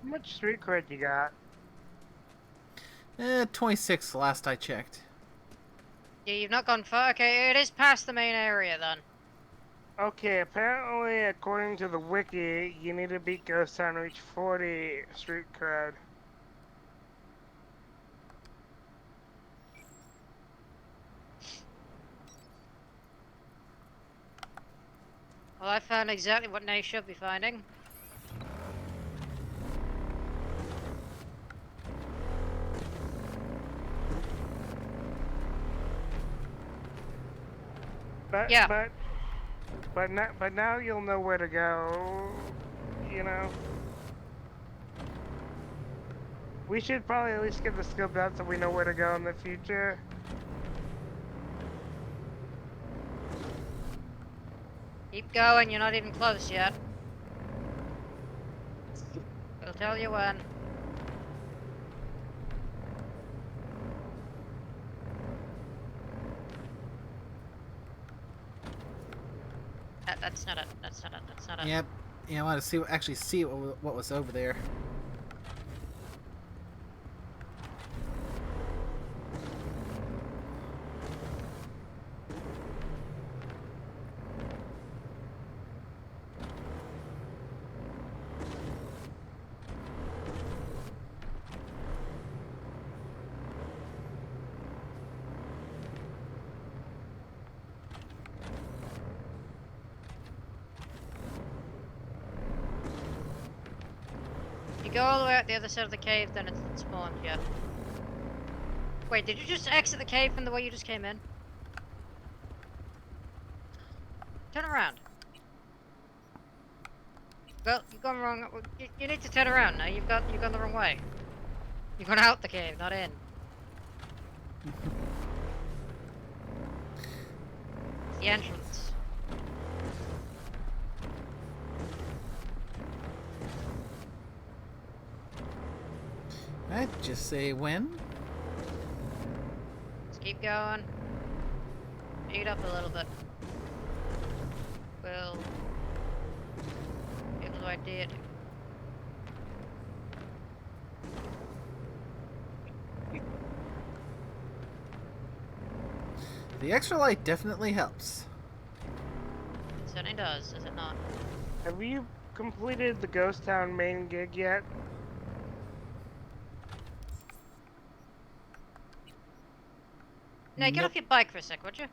How much street cred you got? 26 last I checked. Yeah, you've not gone far. Okay, it is past the main area then. Okay, apparently, according to the wiki, you need to beat Ghost Town to reach 40 street cred. Well, I found exactly what Nay should be finding. But, yeah. But now you'll know where to go, you know? We should probably at least get the scope out so we know where to go in the future. Keep going, you're not even close yet. We'll tell you when. That's not it. That's not it. That's not it. Yep. Yeah, I want to see what was over there. Go all the way out the other side of the cave, then it's spawned yet. Wait, did you just exit the cave from the way you just came in? Turn around. Well, you've gone wrong. You need to turn around now. You've gone the wrong way. You've gone out the cave, not in. It's the entrance. I'd just say when. Let's keep going. Speed up a little bit. We'll get what I did. The extra light definitely helps. It certainly does it not? Have you completed the Ghost Town main gig yet? No, get off your bike for a sec, would you?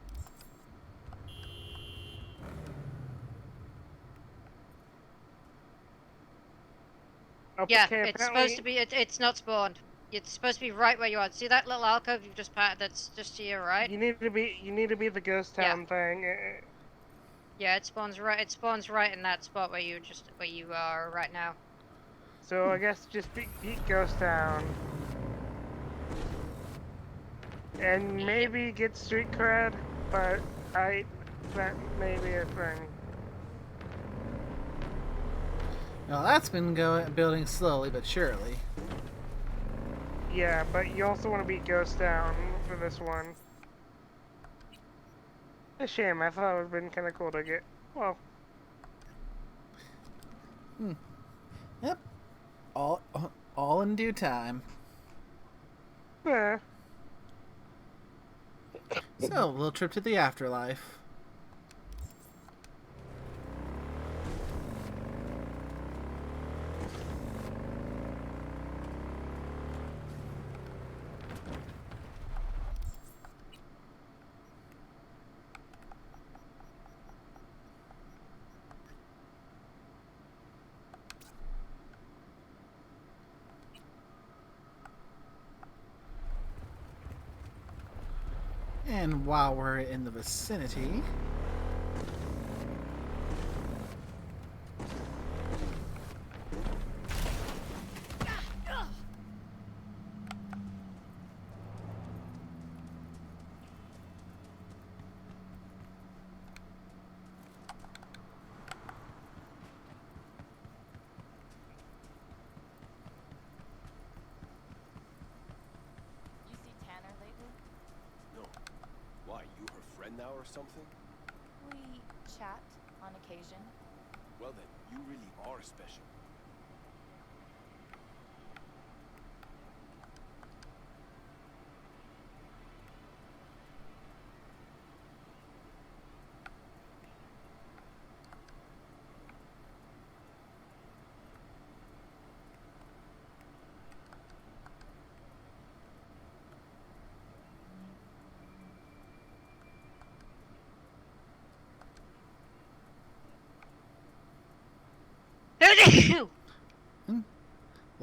Yeah, it's supposed to be. It's not spawned. It's supposed to be right where you are. See that little alcove you've just passed? That's just to your right. You need to be the Ghost Town thing. Yeah, it spawns right. It spawns right in that spot where you are right now. So I guess just beat Ghost Town. and maybe get street cred, but that may be a thing. Well, that's been building slowly but surely. Yeah, but you also want to beat Ghost Town for this one. A shame. I thought it would have been kind of cool to get. Well, Yep. All in due time. eh. So, a little trip to the afterlife. And while we're in the vicinity, You see Tanner lately? No. Why, you her friend now or something? We chat on occasion. Well then, you really are special.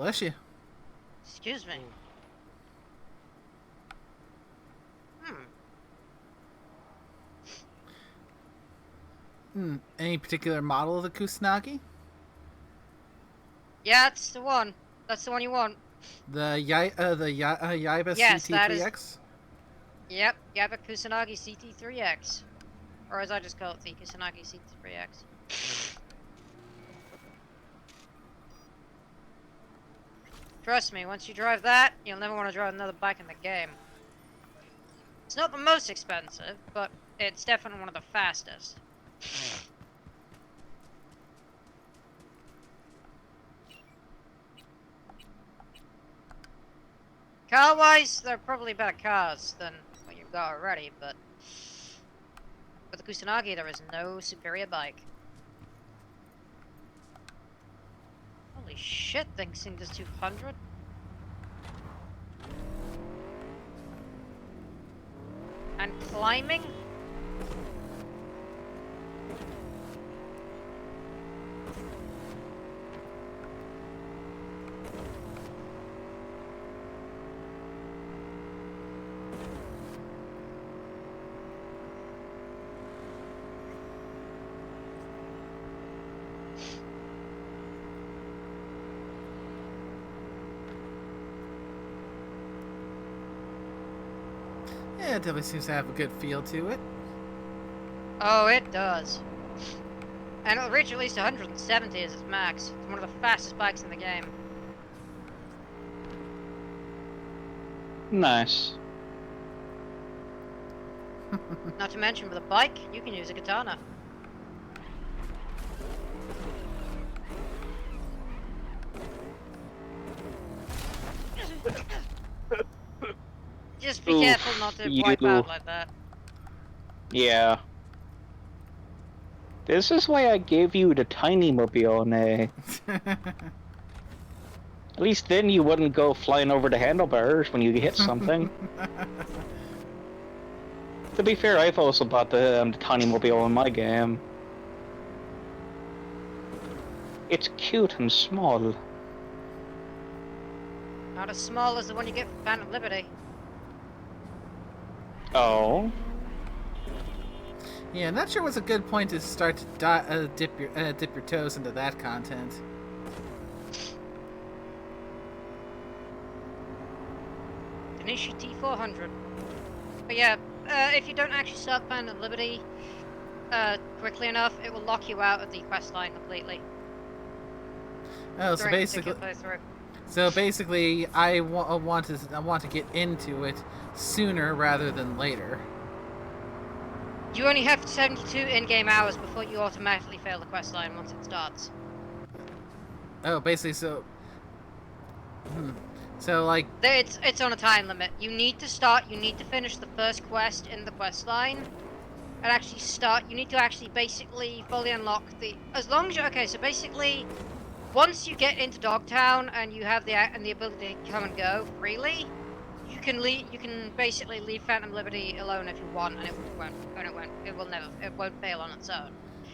bless you. Excuse me. Any particular model of the Kusanagi? Yeah, that's the one. That's the one you want. The Yaiba Yes, that is- CT3X? Yep, Yaba Kusanagi CT3X. Or as I just call it, the Kusanagi CT3X. Trust me, once you drive that, you'll never want to drive another bike in the game. It's not the most expensive, but it's definitely one of the fastest. Car-wise, they're probably better cars than what you've got already, but with the Kusanagi, there is no superior bike. Holy shit, things seem just 200. And climbing? Yeah, it definitely seems to have a good feel to it. Oh, it does. And it'll reach at least 170 as its max. It's one of the fastest bikes in the game. Nice. Not to mention, with a bike, you can use a katana. Just be careful not to wipe out like that. Yeah. This is why I gave you the tiny mobile, Nay. At least then you wouldn't go flying over the handlebars when you hit something. To be fair, I've also bought the tiny mobile in my game. It's cute and small. Not as small as the one you get from Planet Liberty. Oh. Yeah, not sure what's a good point to start to dip your toes into that content. Kanishi T400. But yeah, if you don't actually start Phantom Liberty quickly enough, it will lock you out of the quest line completely. Oh, so During a basically, particular playthrough. I want to get into it sooner rather than later. You only have 72 in-game hours before you automatically fail the quest line once it starts. Oh, basically, so. So, like. It's on a time limit. You need to finish the first quest in the quest line. And actually start, you need to actually basically fully unlock okay, so basically, once you get into Dogtown and you have the ability to come and go freely, you can basically leave Phantom Liberty alone if you want, and it won't fail on its own.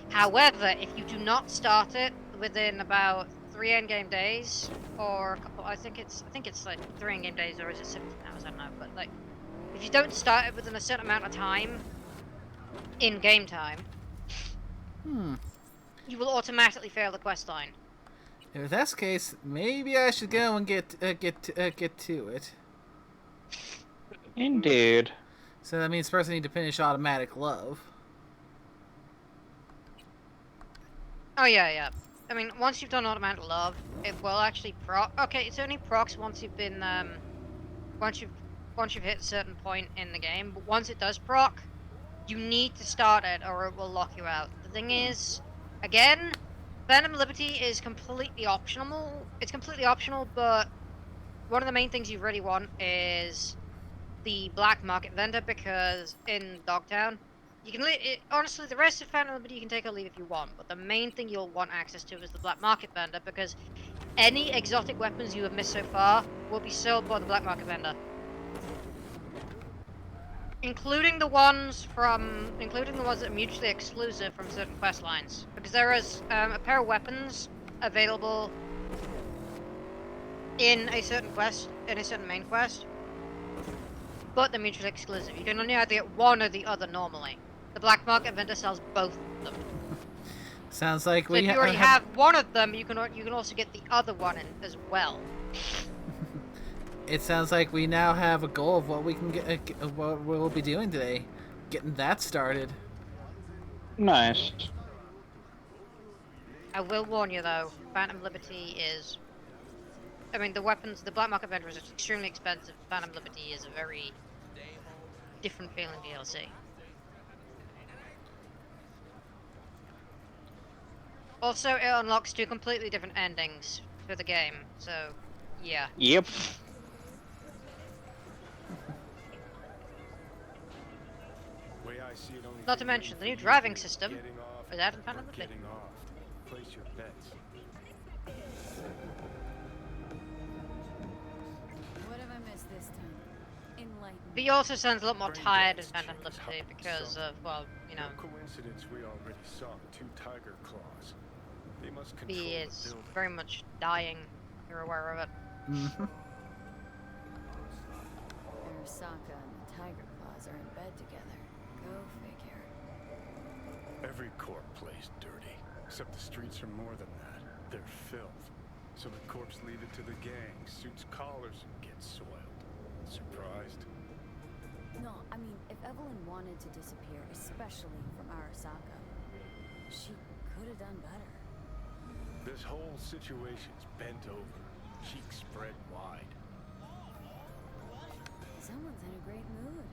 However, if you do not start it within about 3 endgame days, or a couple, I think it's like 3 endgame days, or is it 17 hours? I don't know, but like, if you don't start it within a certain amount of time, in game time, you will automatically fail the quest line. If that's the case, maybe I should go and get to it. Indeed. So that means first I need to finish Automatic Love. Oh yeah. I mean, once you've done Automatic Love, it will actually proc. Okay, it's only procs once you've been once you've hit a certain point in the game. But once it does proc, you need to start it or it will lock you out. The thing is, again, Phantom Liberty is completely optional. It's completely optional, but one of the main things you really want is the black market vendor, because in Dogtown, you can honestly, the rest of Phantom Liberty you can take or leave if you want, but the main thing you'll want access to is the black market vendor, because any exotic weapons you have missed so far will be sold by the black market vendor. Including the ones that are mutually exclusive from certain quest lines, because there is a pair of weapons available in a certain main quest, but they're mutually exclusive. You can only either get one or the other normally. The black market vendor sells both of them. Sounds like so if you already have one of them, you can also get the other one as well. It sounds like we now have a goal of what we can get, what we'll be doing today. Getting that started. Nice. I will warn you though, Phantom Liberty is... I mean, the black market vendor is extremely expensive. Phantom Liberty is a very different feeling DLC. Also, it unlocks 2 completely different endings for the game, so yeah. Yep. Not to mention, the new driving system is out in Phantom Liberty. Place your bets. What have I missed this time? Enlighten. But he also sounds a lot more tired in Phantom Liberty because of, well, you know. No coincidence we already saw 2 tiger claws. They must control He is very much dying. You're aware of it. Arasaka and the tiger claws are in bed together. Go figure. Every corp plays dirty, except the streets are more than that. They're filth. So the corps leave it to the gang, suits collars, and gets soiled. Surprised? No, I mean, if Evelyn wanted to disappear, especially from Arasaka, she could have done better. This whole situation's bent over, cheeks spread wide. Someone's in a great mood.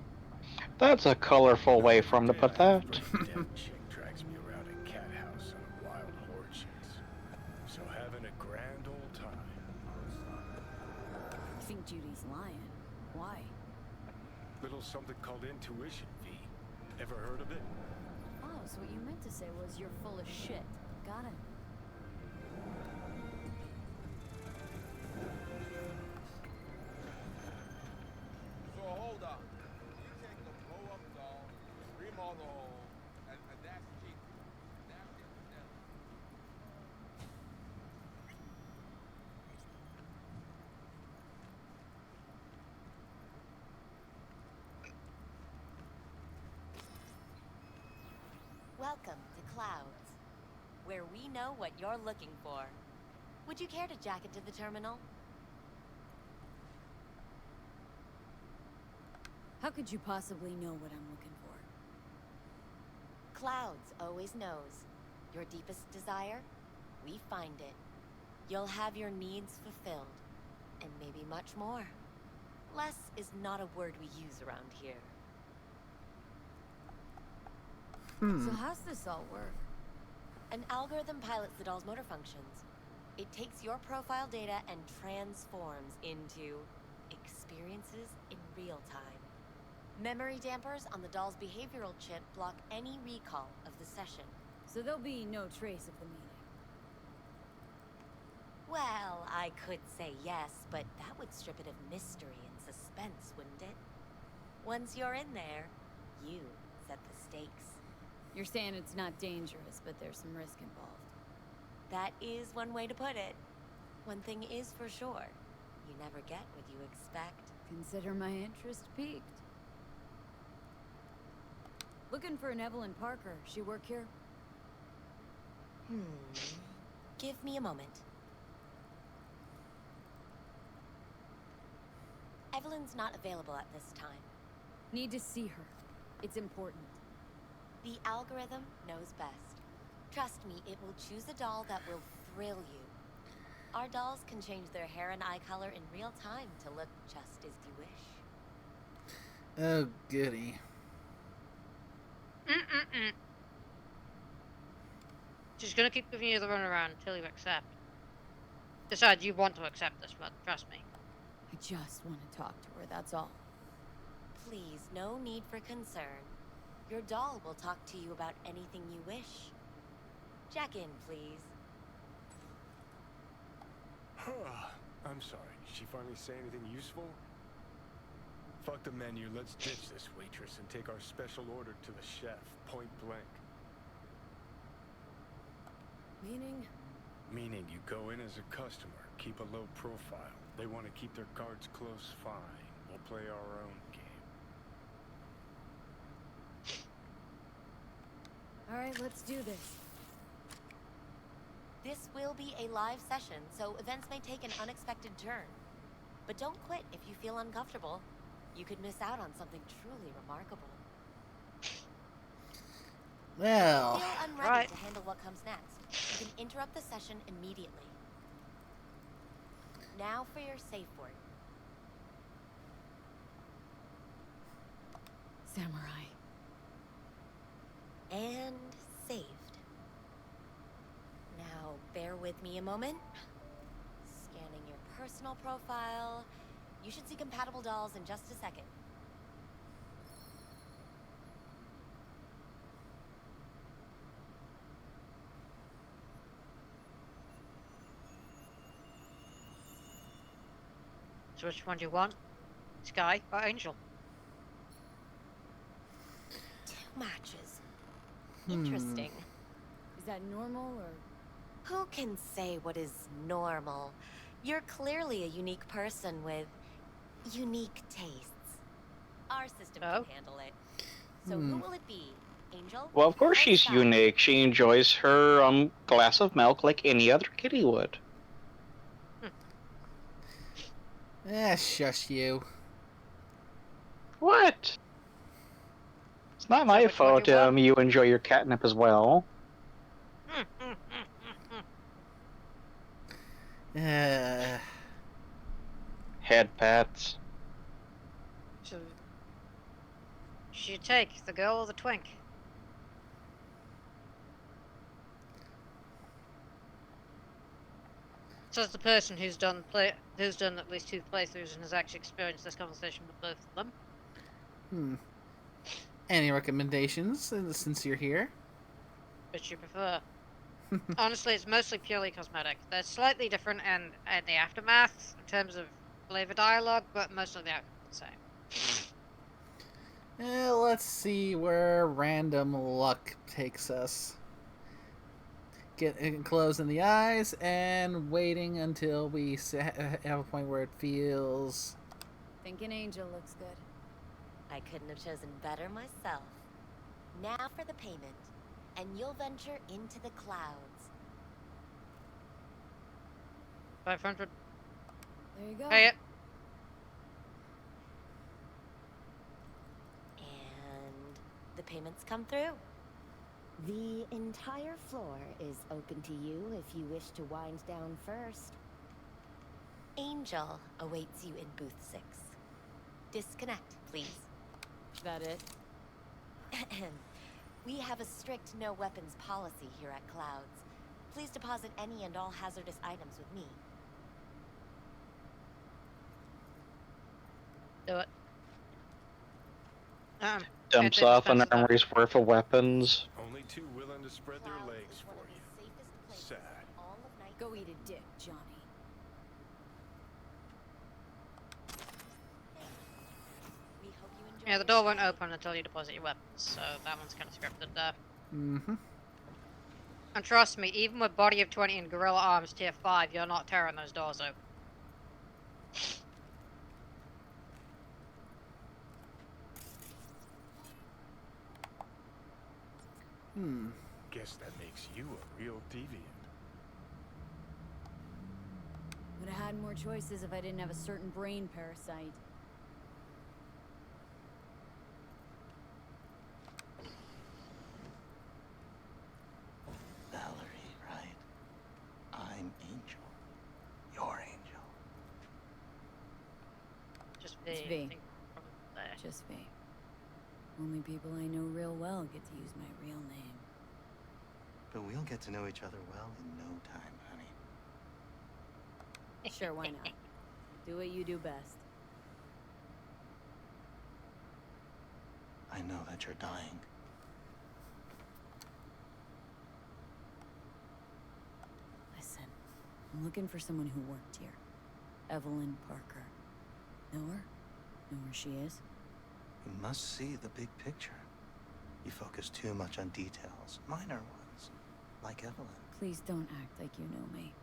That's a colorful way for him to put that. Dead chick drags me around a cat house on a wild horde chase. So having a grand old time. I think Judy's lying. Why? Little something called intuition, V. Ever heard of it? Oh, so what you meant to say was you're full of shit. Got it. So hold on. You take the blow-up doll, remodel the hole, and that's cheap. That's it. Welcome to Clouds, where we know what you're looking for. Would you care to jack into the terminal? How could you possibly know what I'm looking for? Clouds always knows. Your deepest desire, we find it. You'll have your needs fulfilled, and maybe much more. Less is not a word we use around here. So how's this all work? An algorithm pilots the doll's motor functions. It takes your profile data and transforms into experiences in real time. Memory dampers on the doll's behavioral chip block any recall of the session. So there'll be no trace of the meeting. Well, I could say yes, but that would strip it of mystery and suspense, wouldn't it? Once you're in there, you set the stakes. You're saying it's not dangerous, but there's some risk involved. That is one way to put it. One thing is for sure. You never get what you expect. Consider my interest piqued. Looking for an Evelyn Parker. She work here? Give me a moment. Evelyn's not available at this time. Need to see her. It's important. The algorithm knows best. Trust me, it will choose a doll that will thrill you. Our dolls can change their hair and eye color in real time to look just as you wish. Oh, goody. She's gonna keep giving you the runaround until you accept. Decide you want to accept this one, trust me. I just want to talk to her, that's all. Please, no need for concern. Your doll will talk to you about anything you wish. Jack in, please. I'm sorry. Did she finally say anything useful? Fuck the menu. Let's ditch this waitress and take our special order to the chef, point blank. Meaning? Meaning you go in as a customer, keep a low profile. They want to keep their cards close, fine. We'll play our own game. Alright, let's do this. This will be a live session, so events may take an unexpected turn. But don't quit if you feel uncomfortable. You could miss out on something truly remarkable. Well, Feel unready to handle what comes next. You can interrupt the session immediately. Now for your safe word. Samurai. And saved. Now, bear with me a moment. Scanning your personal profile. You should see compatible dolls in just a second. So which one do you want? Sky or Angel? Two matches. Interesting. Is that normal, or...? Who can say what is normal? You're clearly a unique person with unique tastes. Our system can handle it. So who will it be? Angel? Well, of course or she's Sky? unique. She enjoys her glass of milk like any other kitty would. Shush you. What? It's not my fault you enjoy your catnip as well. Head pats. So, should take the girl or the twink? Says the person who's done at least 2 playthroughs and has actually experienced this conversation with both of them. Any recommendations since you're here? Which you prefer? Honestly, it's mostly purely cosmetic. They're slightly different in the aftermath in terms of flavor dialogue, but most of the outcome's the same. Let's see where random luck takes us. Closing the eyes and waiting until we have a point where it feels... Thinking Angel looks good. I couldn't have chosen better myself. Now for the payment, and you'll venture into the clouds. 500. There you go. Pay it. the payments come through. The entire floor is open to you if you wish to wind down first. Angel awaits you in booth 6. Disconnect, please. That it? We have a strict no weapons policy here at Clouds. Please deposit any and all hazardous items with me. Do it. Dumps off an armory's worth of weapons. Only two willing to spread their legs for you. Sad. Go eat a dick, Johnny. Yeah, the door won't open until you deposit your weapons, so that one's kind of scripted there. Mm-hmm. And trust me, even with body of 20 and gorilla arms tier 5, you're not tearing those doors open. Guess that makes you a real deviant. Would have had more choices if I didn't have a certain brain parasite. Valerie, right? I'm Angel. You're Angel. Just It's V. V. I think from there. Just V. Only people I know real well get to use my real name. But we'll get to know each other well in no time, honey. Sure, why not? Do what you do best. I know that you're dying. Listen, I'm looking for someone who worked here. Evelyn Parker. Know her? Know where she is? You must see the big picture. You focus too much on details, minor ones, like Evelyn. Please don't act like you know me.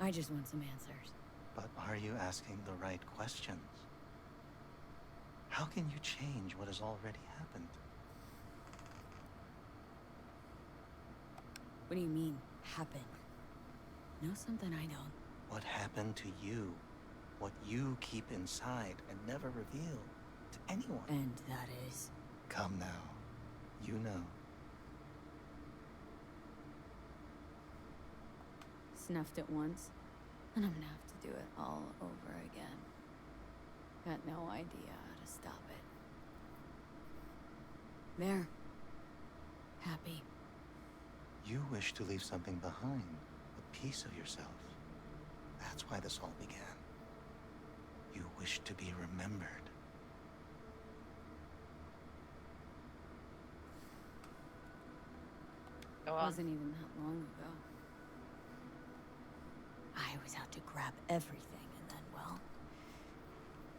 I just want some answers. But are you asking the right questions? How can you change what has already happened? What do you mean, happened? Know something I don't? What happened to you? What you keep inside and never reveal to anyone? And that is? Come now. You know. Snuffed it once, and I'm gonna have to do it all over again. Got no idea how to stop it. There. Happy. You wish to leave something behind, a piece of yourself. That's why this all began. You wish to be remembered. It wasn't even that long ago. I was out to grab everything, and then, well,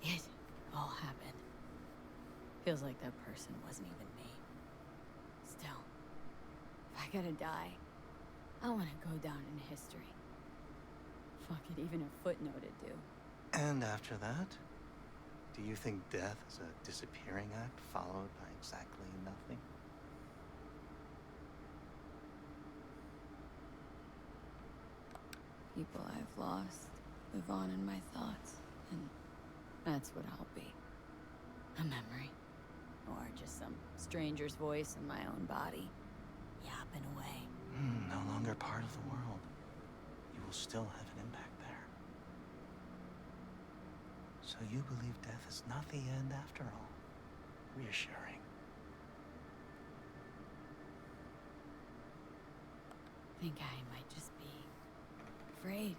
it all happened. Feels like that person wasn't even me. Still, if I gotta die, I want to go down in history. Fuck it, even a footnote would do. And after that, do you think death is a disappearing act followed by exactly nothing? People I've lost live on in my thoughts, and that's what I'll be. A memory. Or just some stranger's voice in my own body, yapping away. No longer part of the world. You will still have an impact there. So you believe death is not the end after all. Reassuring. Think I might just be afraid.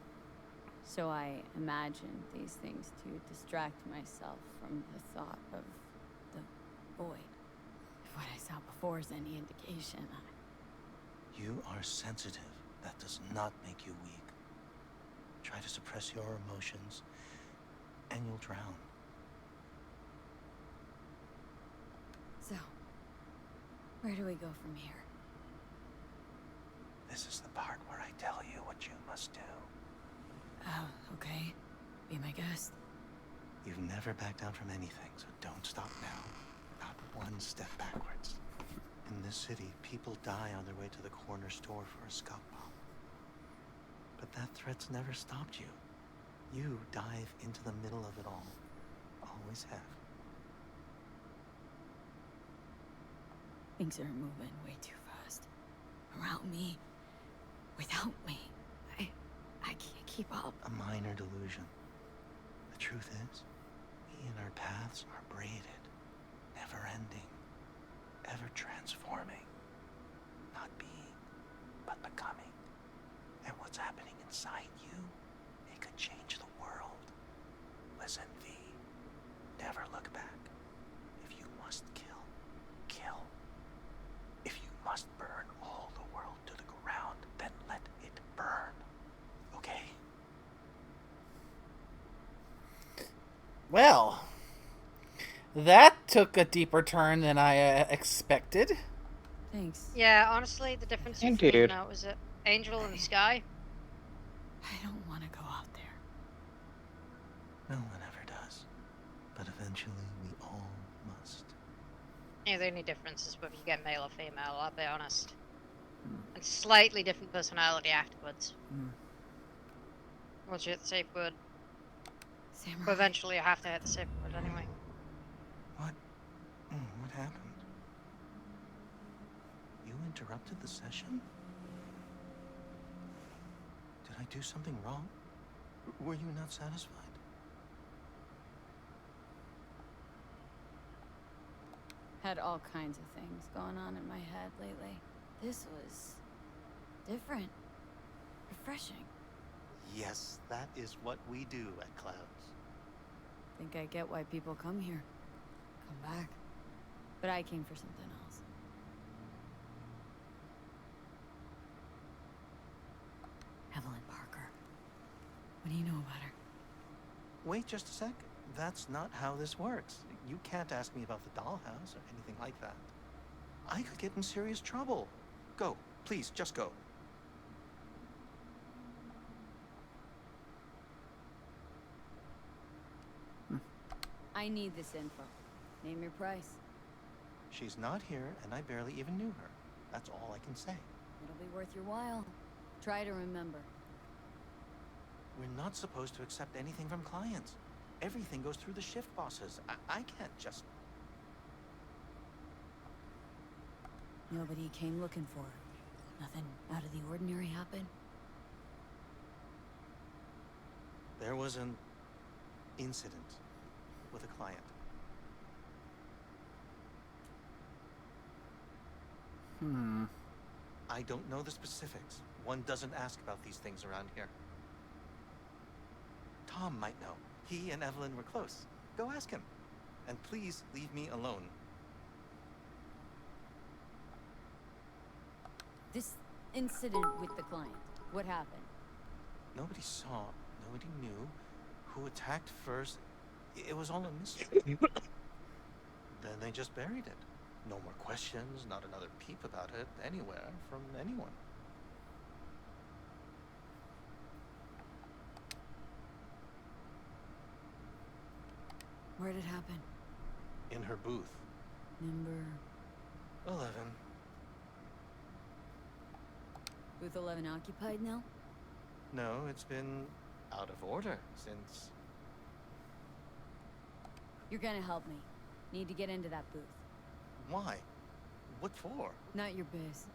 So I imagined these things to distract myself from the thought of the void. If what I saw before is any indication, You are sensitive. That does not make you weak. Try to suppress your emotions, and you'll drown. So, where do we go from here? This is the part where I tell you what you must do. Oh, okay. Be my guest. You've never backed down from anything, so don't stop now. Not one step backwards. In this city, people die on their way to the corner store for a scalp pop. But that threat's never stopped you. You dive into the middle of it all. Always have. Things are moving way too fast. Around me. Without me. I can't keep up. A minor delusion. The truth is, we and our paths are braided, never-ending, ever transforming. Not being, but becoming. And what's happening inside you, it could change the world. Listen, V. Never look back. If you must kill, kill. If you must burn all the world to the ground, then let it burn. Okay? Well, that took a deeper turn than I expected. Thanks. Yeah, honestly, the difference between Indeed. now was it Angel in the sky. I don't want to go out there. No one ever does. But eventually we all must. Yeah, the only difference is whether you get male or female, I'll be honest. And slightly different personality afterwards. Once you hit the safe word. Samurai. But eventually you have to hit the safe word anyway. What happened? You interrupted the session? Did I do something wrong? Were you not satisfied? Had all kinds of things going on in my head lately. This was different. Refreshing. Yes, that is what we do at Clouds. Think I get why people come here. Come back. But I came for something else. Evelyn Parker. What do you know about her? Wait just a sec. That's not how this works. You can't ask me about the dollhouse or anything like that. I could get in serious trouble. Go. Please, just go. I need this info. Name your price. She's not here, and I barely even knew her. That's all I can say. It'll be worth your while. Try to remember. We're not supposed to accept anything from clients. Everything goes through the shift bosses. I can't just... Nobody came looking for her. Nothing out of the ordinary happened. There was an incident with a client. I don't know the specifics. One doesn't ask about these things around here. Tom might know. He and Evelyn were close. Go ask him. And please leave me alone. This incident with the client. What happened? Nobody saw, nobody knew who attacked first. It was all a mystery. Then they just buried it. No more questions, not another peep about it anywhere from anyone. Where did it happen? In her booth. Number... 11. Booth 11 occupied now? No, it's been out of order since... You're gonna help me. Need to get into that booth. Why? What for? Not your biz.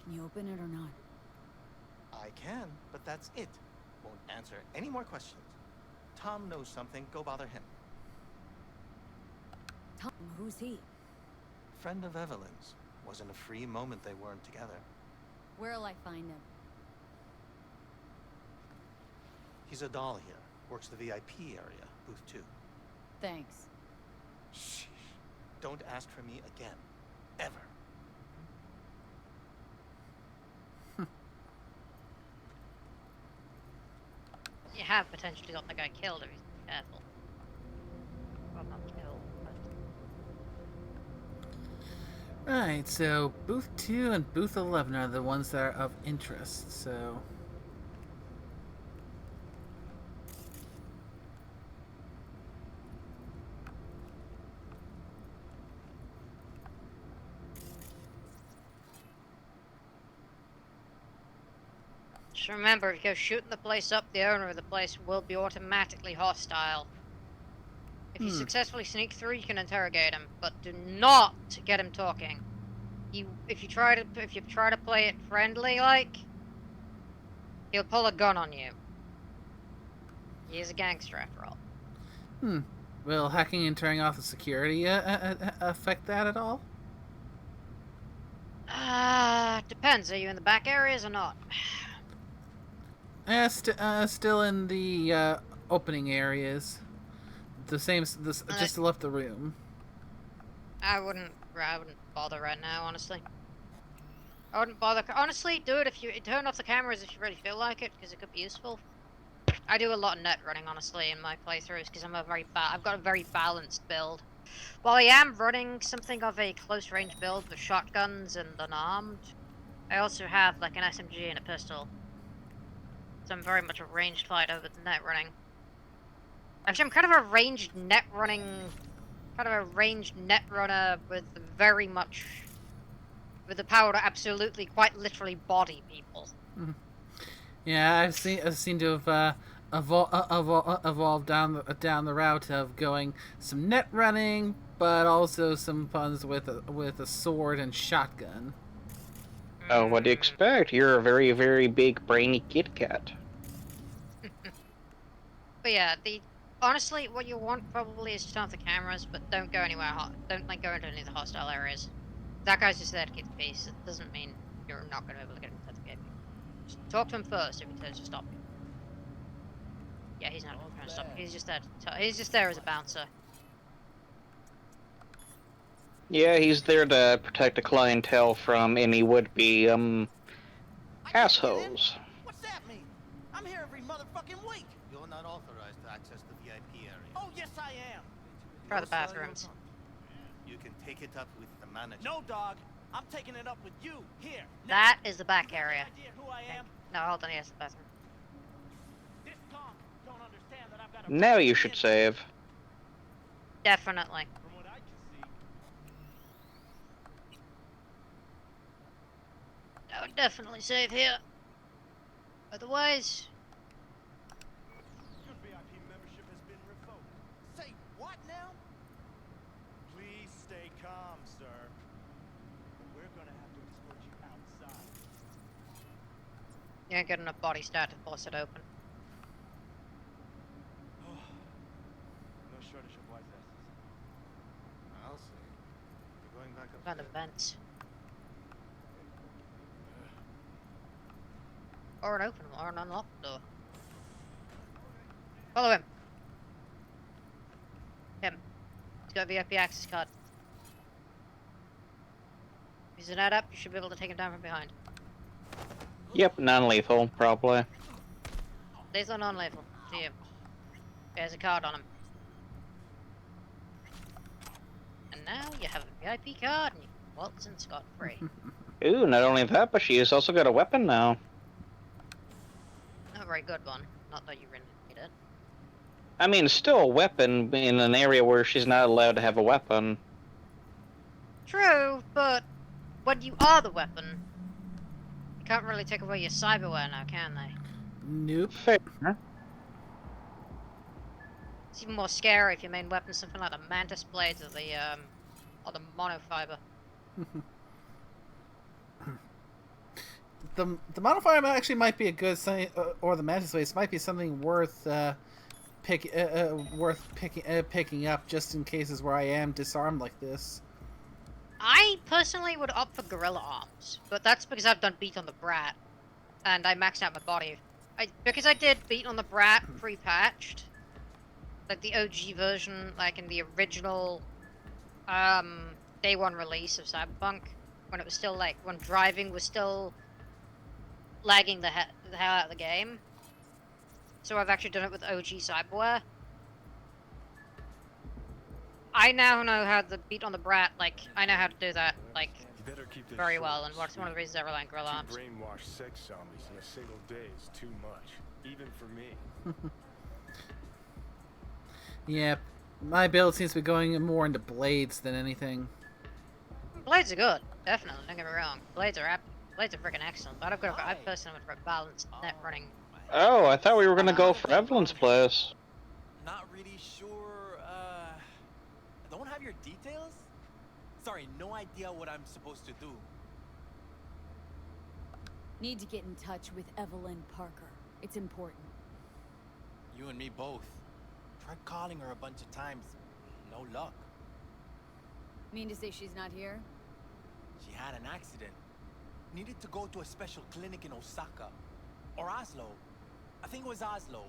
Can you open it or not? I can, but that's it. Won't answer any more questions. Tom knows something, go bother him. Tom, who's he? Friend of Evelyn's. Wasn't a free moment they weren't together. Where'll I find him? He's a doll here. Works the VIP area, booth 2. Thanks. Shh. Don't ask for me again. Ever. You have potentially got the guy killed if you're careful. Well, not killed, but... Right, so booth 2 and booth 11 are the ones that are of interest, so... Just remember, if you go shooting the place up, the owner of the place will be automatically hostile. If you successfully sneak through, you can interrogate him, but do not get him talking. if you try to play it friendly like, he'll pull a gun on you. He is a gangster after all. Will hacking and turning off the security affect that at all? Depends. Are you in the back areas or not? Still in the opening areas. The same. Just left the room. I wouldn't bother right now, honestly. I wouldn't bother. Honestly, do it if you turn off the cameras if you really feel like it, because it could be useful. I do a lot of net running, honestly, in my playthroughs, because I've got a very balanced build. While I am running something of a close-range build with shotguns and unarmed, I also have like an SMG and a pistol. So I'm very much a ranged fighter with net running. Actually, I'm kind of a ranged net runner with very much with the power to absolutely, quite literally body people. Yeah, I've seen to have evolved down the route of going some net running, but also some puns with a sword and shotgun. Oh, what do you expect? You're a very, very big brainy Kit Kat. But yeah, honestly, what you want probably is to turn off the cameras, but don't go anywhere hot. Don't go into any of the hostile areas. That guy's just there to keep the peace. It doesn't mean you're not going to be able to get into the game. Just talk to him first if he tells you to stop. Yeah, he's not trying to stop. He's just there. He's just there as a bouncer. Yeah, he's there to protect the clientele from any would-be assholes. What's that mean? I'm here every motherfucking week. You're not authorized to access the VIP area. Oh, yes, I am. Try the bathrooms. You can take it up with the manager. No, dog. I'm taking it up with you here. That is the back area. Who I am? No, hold on. Yes, the bathroom. This punk don't understand that I've got a Now you should save. Definitely. From what I can see. I would definitely save here. Otherwise, Your VIP membership has been revoked. Say what now? Please stay calm, sir. We're gonna have to escort you outside. you ain't got enough body stat to force it open. No shortage of wise asses. I'll see. You're going back up. Found the vents. Or an open or an unlocked door. Follow him. Him. He's got a VIP access card. If he's an add up, you should be able to take him down from behind. Yep, non-lethal, probably. Lethal or non-lethal? To you. There's a card on him. And now you have a VIP card and you can waltz in scot-free. Ooh, not only that, but she has also got a weapon now. Not a very good one. Not that you really need it. I mean, it's still a weapon in an area where she's not allowed to have a weapon. True, but when you are the weapon, you can't really take away your cyberware now, can they? Nope. Fair. It's even more scary if your main weapon's something like the mantis blades or the monofiber. The modifier actually might be a good thing, or the mantis blades might be something worth picking up just in cases where I am disarmed like this. I personally would opt for gorilla arms, but that's because I've done Beat on the Brat, and I maxed out my body. Because I did Beat on the Brat pre-patched, like the OG version, like in the original day one release of Cyberpunk, when it was still like when driving was still lagging the hell out of the game. So I've actually done it with OG cyberware. I now know how to Beat on the Brat, like, I know how to do that, like, very well, and that's one of the reasons I rely on gorilla arms. Brainwash sex zombies in a single day is too much, even for me. Yeah, my build seems to be going more into blades than anything. Blades are good, definitely, don't get me wrong. Blades are freaking excellent, but I personally would prefer balanced net running. Oh, I thought we were gonna go for Evelyn's place. Not really sure, don't have your details? Sorry, no idea what I'm supposed to do. Need to get in touch with Evelyn Parker. It's important. You and me both. Tried calling her a bunch of times. No luck. Mean to say she's not here? She had an accident. Needed to go to a special clinic in Osaka. Or Oslo. I think it was Oslo.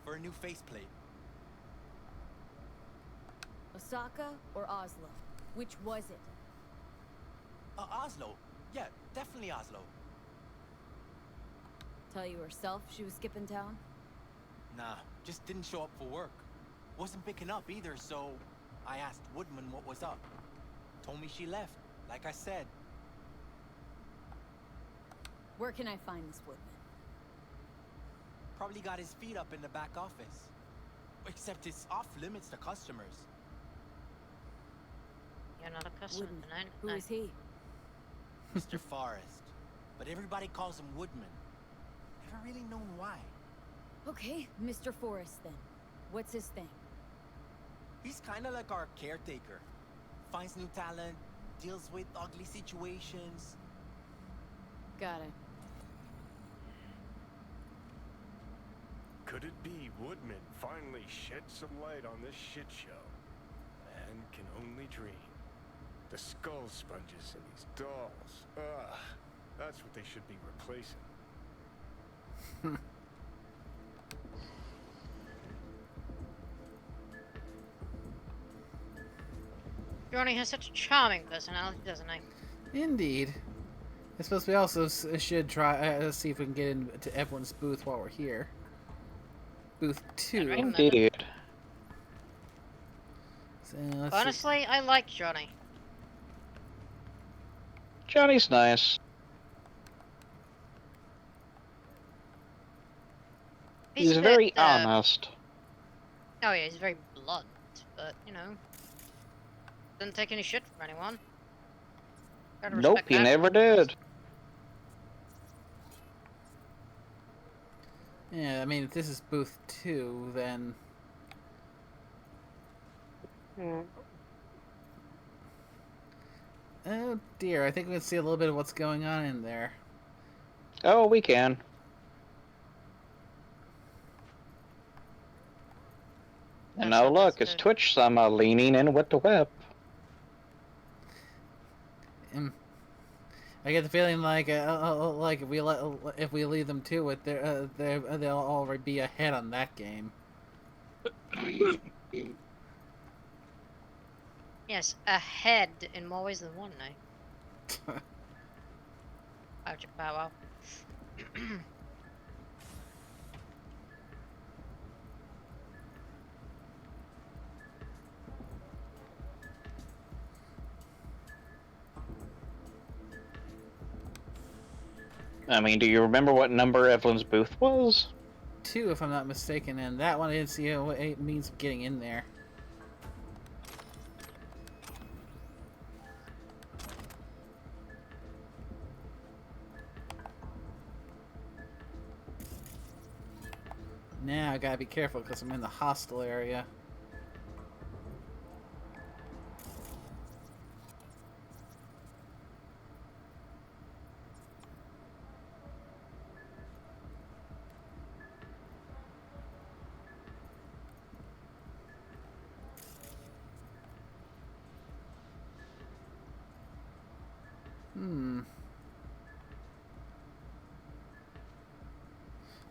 For a new faceplate. Osaka or Oslo? Which was it? Oslo. Yeah, definitely Oslo. Tell you herself she was skipping town? Nah, just didn't show up for work. Wasn't picking up either, so I asked Woodman what was up. Told me she left, like I said. Where can I find this Woodman? Probably got his feet up in the back office. Except it's off limits to customers. You're not a customer Woodman. tonight. Who is he? Mr. Forrest. But everybody calls him Woodman. Never really known why. Okay, Mr. Forrest then. What's his thing? He's kinda like our caretaker. Finds new talent, deals with ugly situations. Got it. Could it be Woodman finally shed some light on this shit show? Man can only dream. The skull sponges in these dolls. Ugh, that's what they should be replacing. Johnny has such a charming personality, doesn't he? Indeed. I suppose we also should try see if we can get into everyone's booth while we're here. Booth 2. Indeed. So, let's Honestly, I like Johnny. Johnny's nice. He's He's a very bit, honest. Oh yeah, he's very blunt, but you know, doesn't take any shit from anyone. Gotta Nope, respect he that. never did. Yeah, I mean, if this is booth 2, then... Oh dear, I think we can see a little bit of what's going on in there. Oh, we can. And now look, it's Twitch somehow leaning in with the web. I get the feeling like if we leave them to it, they'll already be ahead on that game. Yes, ahead in more ways than one, eh? How'd you bow out? I mean, do you remember what number Evelyn's booth was? 2, if I'm not mistaken, and that one I didn't see what it means getting in there. Now I gotta be careful because I'm in the hostel area.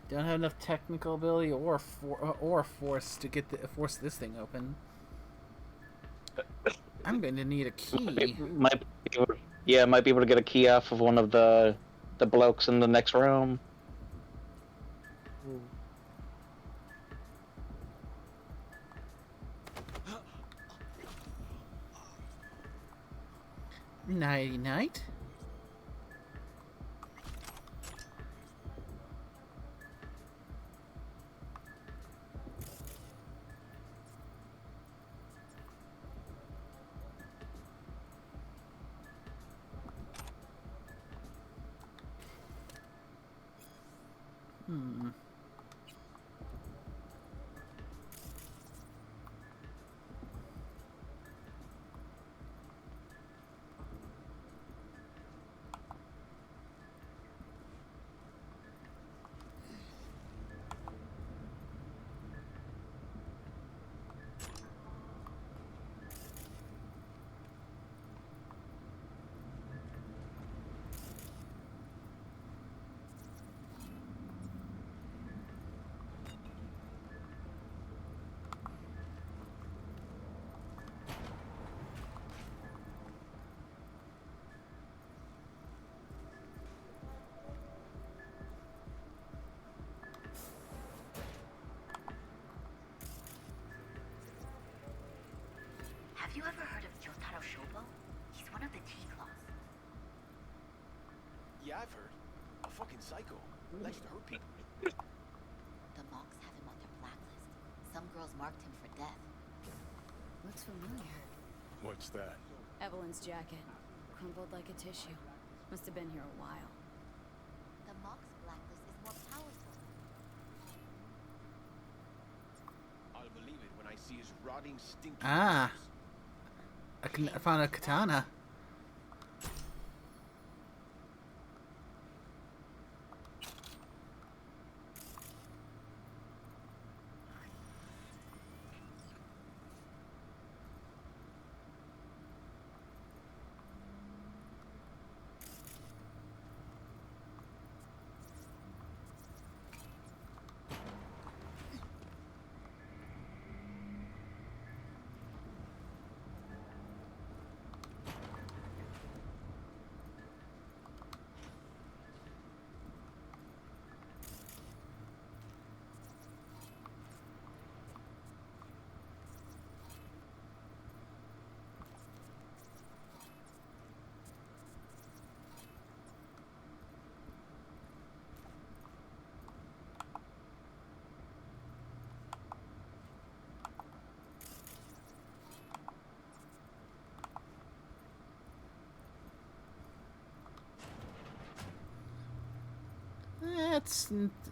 Don't have enough technical ability or force to get force this thing open. I'm going to need a key. Might be able to get a key off of one of the blokes in the next room. Nighty night. Have you ever heard of Jotaro Shobo? He's one of the T-Claws. Yeah, I've heard. A fucking psycho. Likes to hurt people. The monks have him on their blacklist. Some girls marked him for death. Looks familiar. What's that? Evelyn's jacket. Crumpled like a tissue. Must have been here a while. The monk's blacklist is more powerful. I'll believe it when I see his rotting, stinking Ah. I found a katana.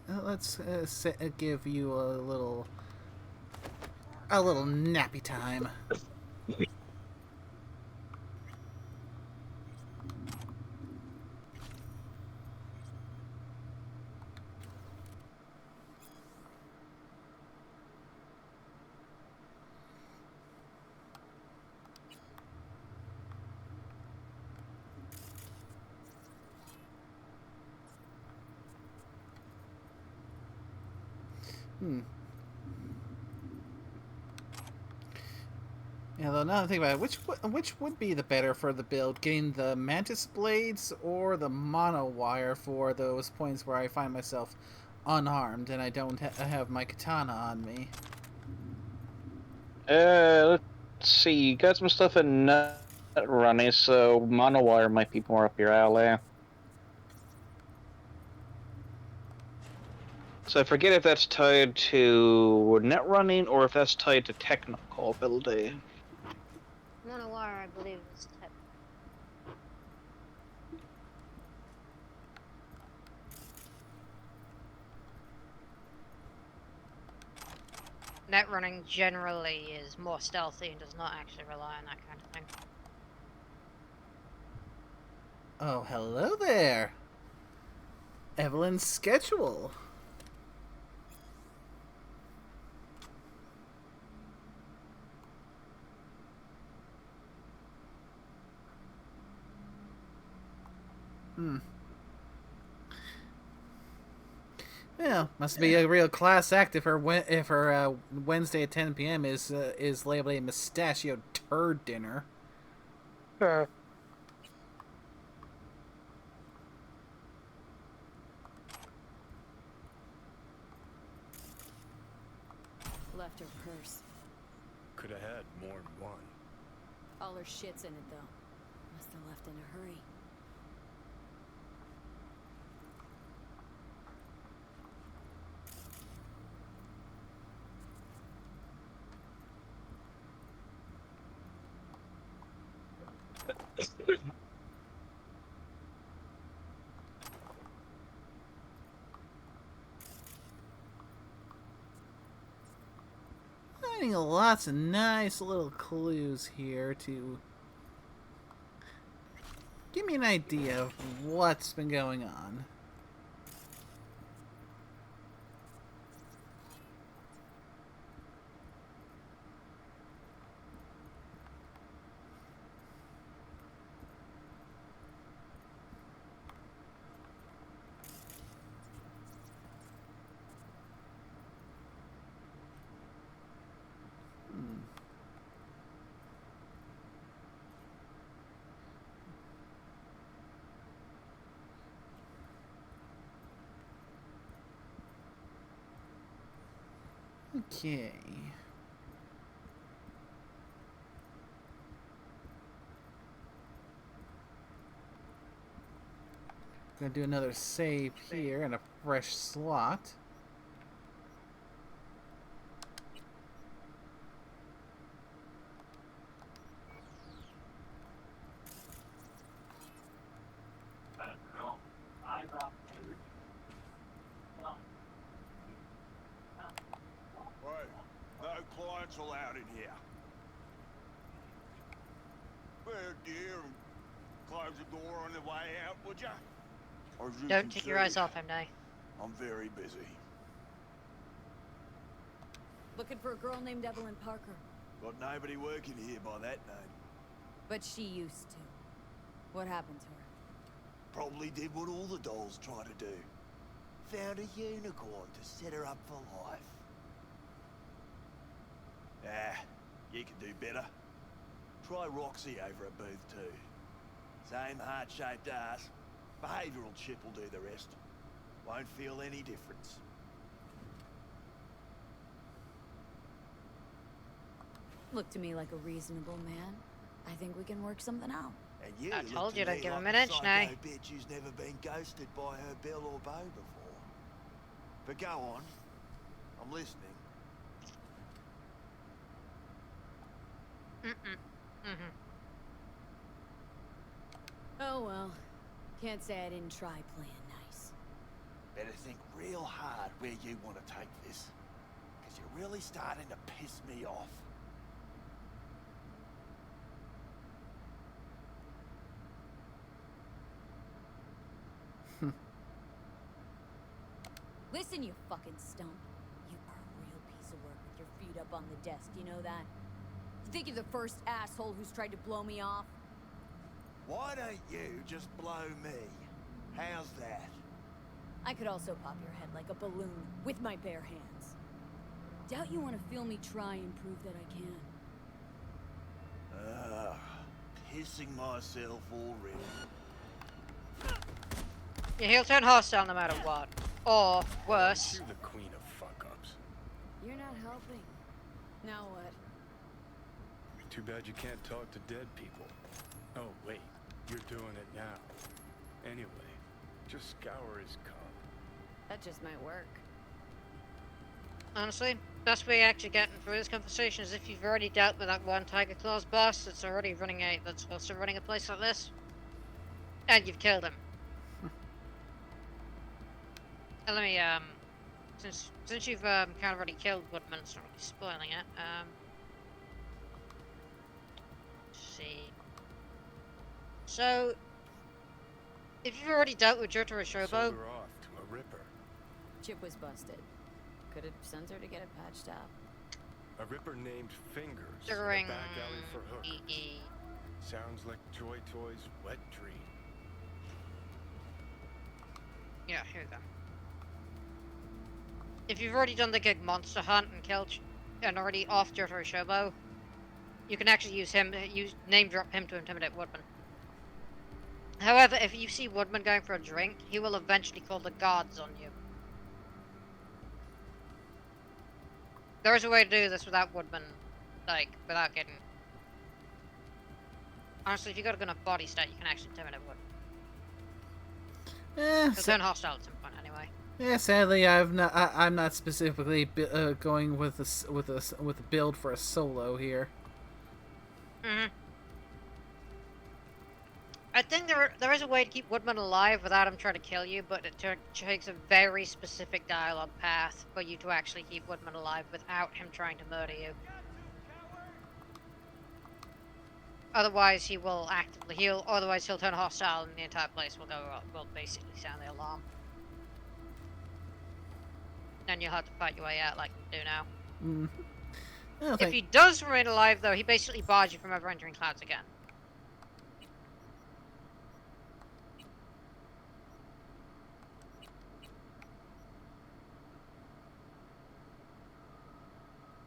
Let's give you a little nappy time. Yeah, though now that I think about it, which would be the better for the build? Getting the mantis blades or the mono wire for those points where I find myself unarmed and I don't have my katana on me? Let's see. You got some stuff in nut running, so mono wire might be more up your alley. So I forget if that's tied to net running or if that's tied to technical ability. Monowire, I believe, is tech. Net running generally is more stealthy and does not actually rely on that kind of thing. Oh, hello there. Evelyn's schedule. Yeah, must be a real class act if her Wednesday at 10 p.m. is labeled a mustachioed turd dinner. Left her purse. Could have had more than one. All her shit's in it, though. Must have left in a hurry. Finding lots of nice little clues here to give me an idea of what's been going on. Okay. Gonna do another save here and a fresh slot. Right, no clients allowed in here. Well, dear, close the door on the way out, would ya? Or as you Don't can take your see, eyes off him now. I'm very busy. Looking for a girl named Evelyn Parker. Got nobody working here by that name. But she used to. What happened to her? Probably did what all the dolls try to do. Found a unicorn to set her up for life. Ah, you can do better. Try Roxy over at booth 2. Same heart-shaped ass. Behavioural chip will do the rest. Won't feel any difference. Looked to me like a reasonable man. I think we can work something out. And you I look told you to me give him like an a inch psycho now. bitch who's never been ghosted by her bill or beau before. But go on. I'm listening. Oh well. Can't say I didn't try playing nice. Better think real hard where you want to take this. Because you're really starting to piss me off. Listen, you fucking stump. You are a real piece of work with your feet up on the desk, you know that? You think you're the first asshole who's tried to blow me off? Why don't you just blow me? How's that? I could also pop your head like a balloon with my bare hands. Doubt you want to feel me try and prove that I can. Pissing myself already. Yeah, he'll turn hostile no matter what. Or worse. You're the queen of fuck-ups. You're not helping. Now what? Too bad you can't talk to dead people. Oh, wait. You're doing it now. Anyway, just scour his cum. That just might work. Honestly, best way actually getting through this conversation is if you've already dealt with that one Tiger Claws boss that's already running that's also running a place like this. And you've killed him. And let me, since you've kind of already killed Woodman, it's not really spoiling it, let's see. So, if you've already dealt with Jotaro Sold Shobo, her off to a ripper. Chip was busted. Could have sent her to get it patched up. A ripper named Fingers during in a back alley for hookers. Sounds like Joy Toy's wet dream. Yeah, here we go. If you've already done the gig Monster Hunt and killed and already off Jotaro Shobo, you can actually use him, name drop him to intimidate Woodman. However, if you see Woodman going for a drink, he will eventually call the guards on you. There is a way to do this without Woodman, like, without getting... Honestly, if you got a good enough body stat, you can actually intimidate Woodman. He'll turn hostile at some point, anyway. Yeah, sadly, I'm not specifically going with a build for a solo here. I think there is a way to keep Woodman alive without him trying to kill you, but it takes a very specific dialogue path for you to actually keep Woodman alive without him trying to murder you. Otherwise, otherwise he'll turn hostile and the entire place will basically sound the alarm. Then you'll have to fight your way out like you do now. If he does remain alive, though, he basically bars you from ever entering clouds again.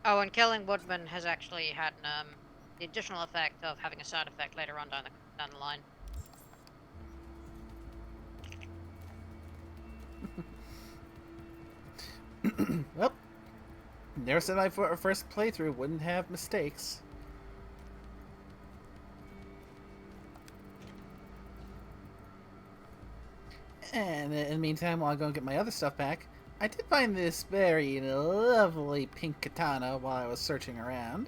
Oh, and killing Woodman has actually had the additional effect of having a side effect later on down the line. Well, never said my first playthrough wouldn't have mistakes. And in the meantime, while I go and get my other stuff back, I did find this very lovely pink katana while I was searching around.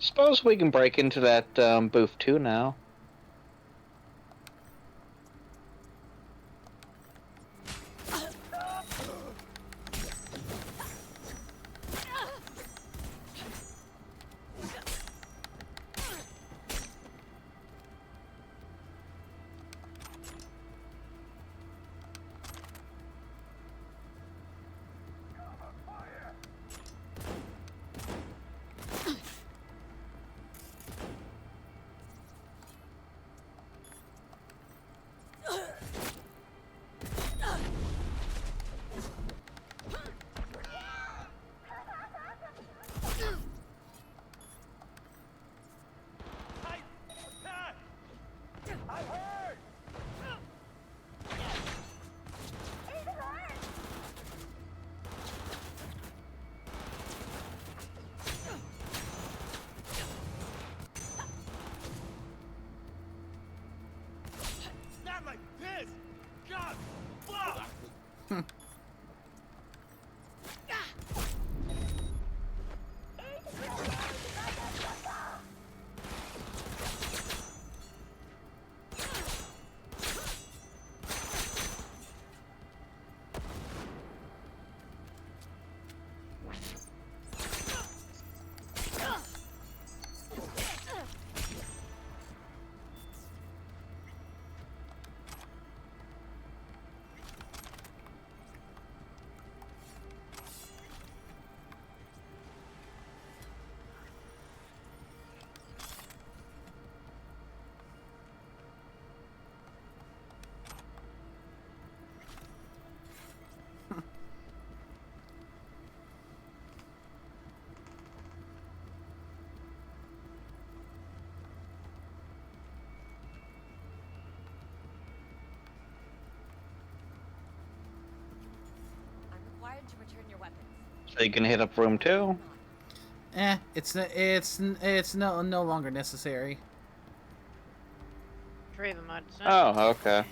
Suppose we can break into that booth too now. Not like this! God, fuck! I'm required to return your weapons. So you can hit up room 2. It's no longer necessary. Retrieve them, I'd say. Oh, okay.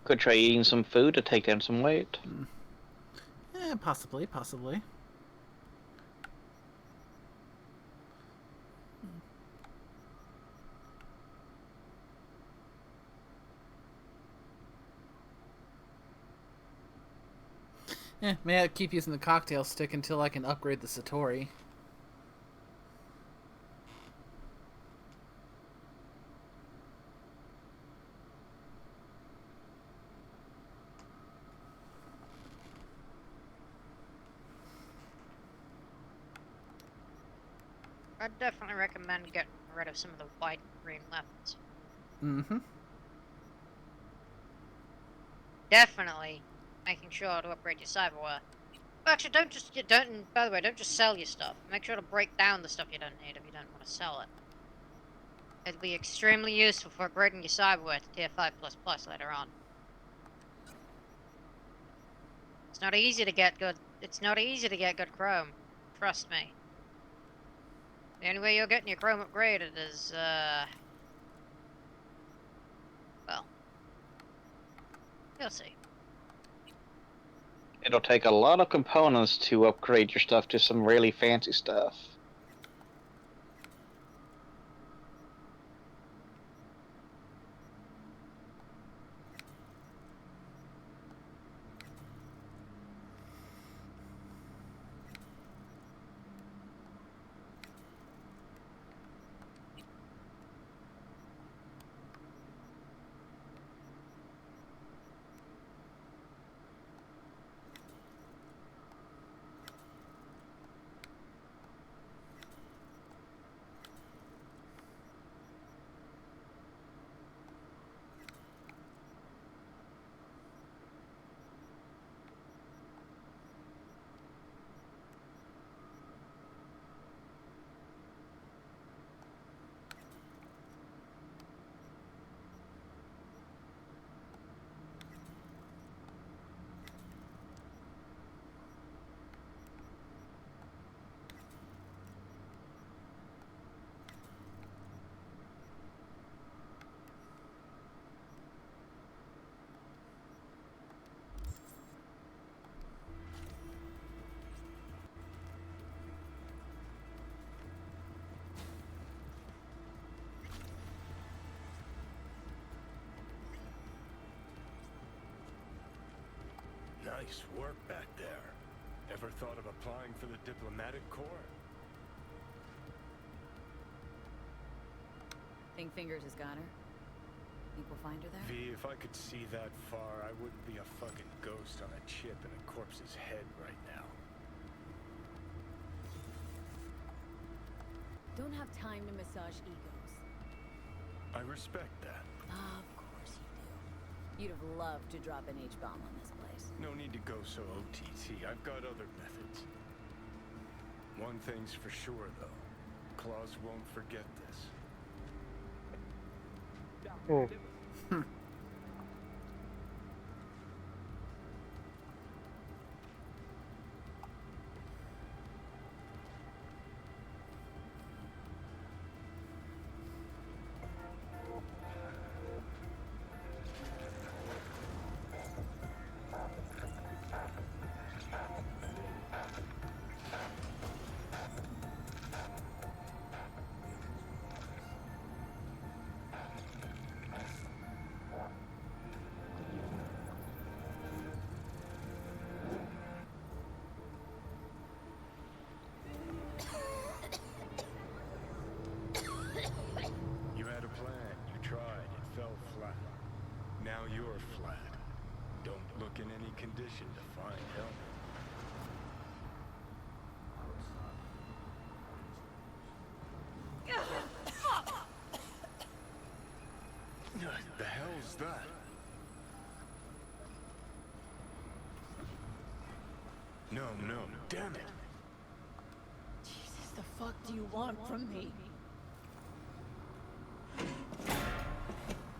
Could try eating some food to take down some weight. Possibly. May I keep using the cocktail stick until I can upgrade the Satori. I'd definitely recommend getting rid of some of the white and green weapons. Mm-hmm. Definitely making sure to upgrade your cyberware. Actually, by the way, don't just sell your stuff. Make sure to break down the stuff you don't need if you don't want to sell it. It'll be extremely useful for upgrading your cyberware to tier 5++ later on. It's not easy to get good chrome. Trust me. The only way you're getting your chrome upgraded is, well, you'll see. It'll take a lot of components to upgrade your stuff to some really fancy stuff. Nice work back there. Ever thought of applying for the diplomatic corps? Think Fingers has got her? Think we'll find her there? V, if I could see that far, I wouldn't be a fucking ghost on a chip in a corpse's head right now. Don't have time to massage egos. I respect that. Of course you do. You'd have loved to drop an H-bomb on this place. No need to go so OTT. I've got other methods. One thing's for sure, though. Claus won't forget this. Oh. You had a plan, you tried, it fell flat. Now you're flat. Don't look in any condition to find help. The hell's that? No, damn it. Jesus, the fuck do you want from me?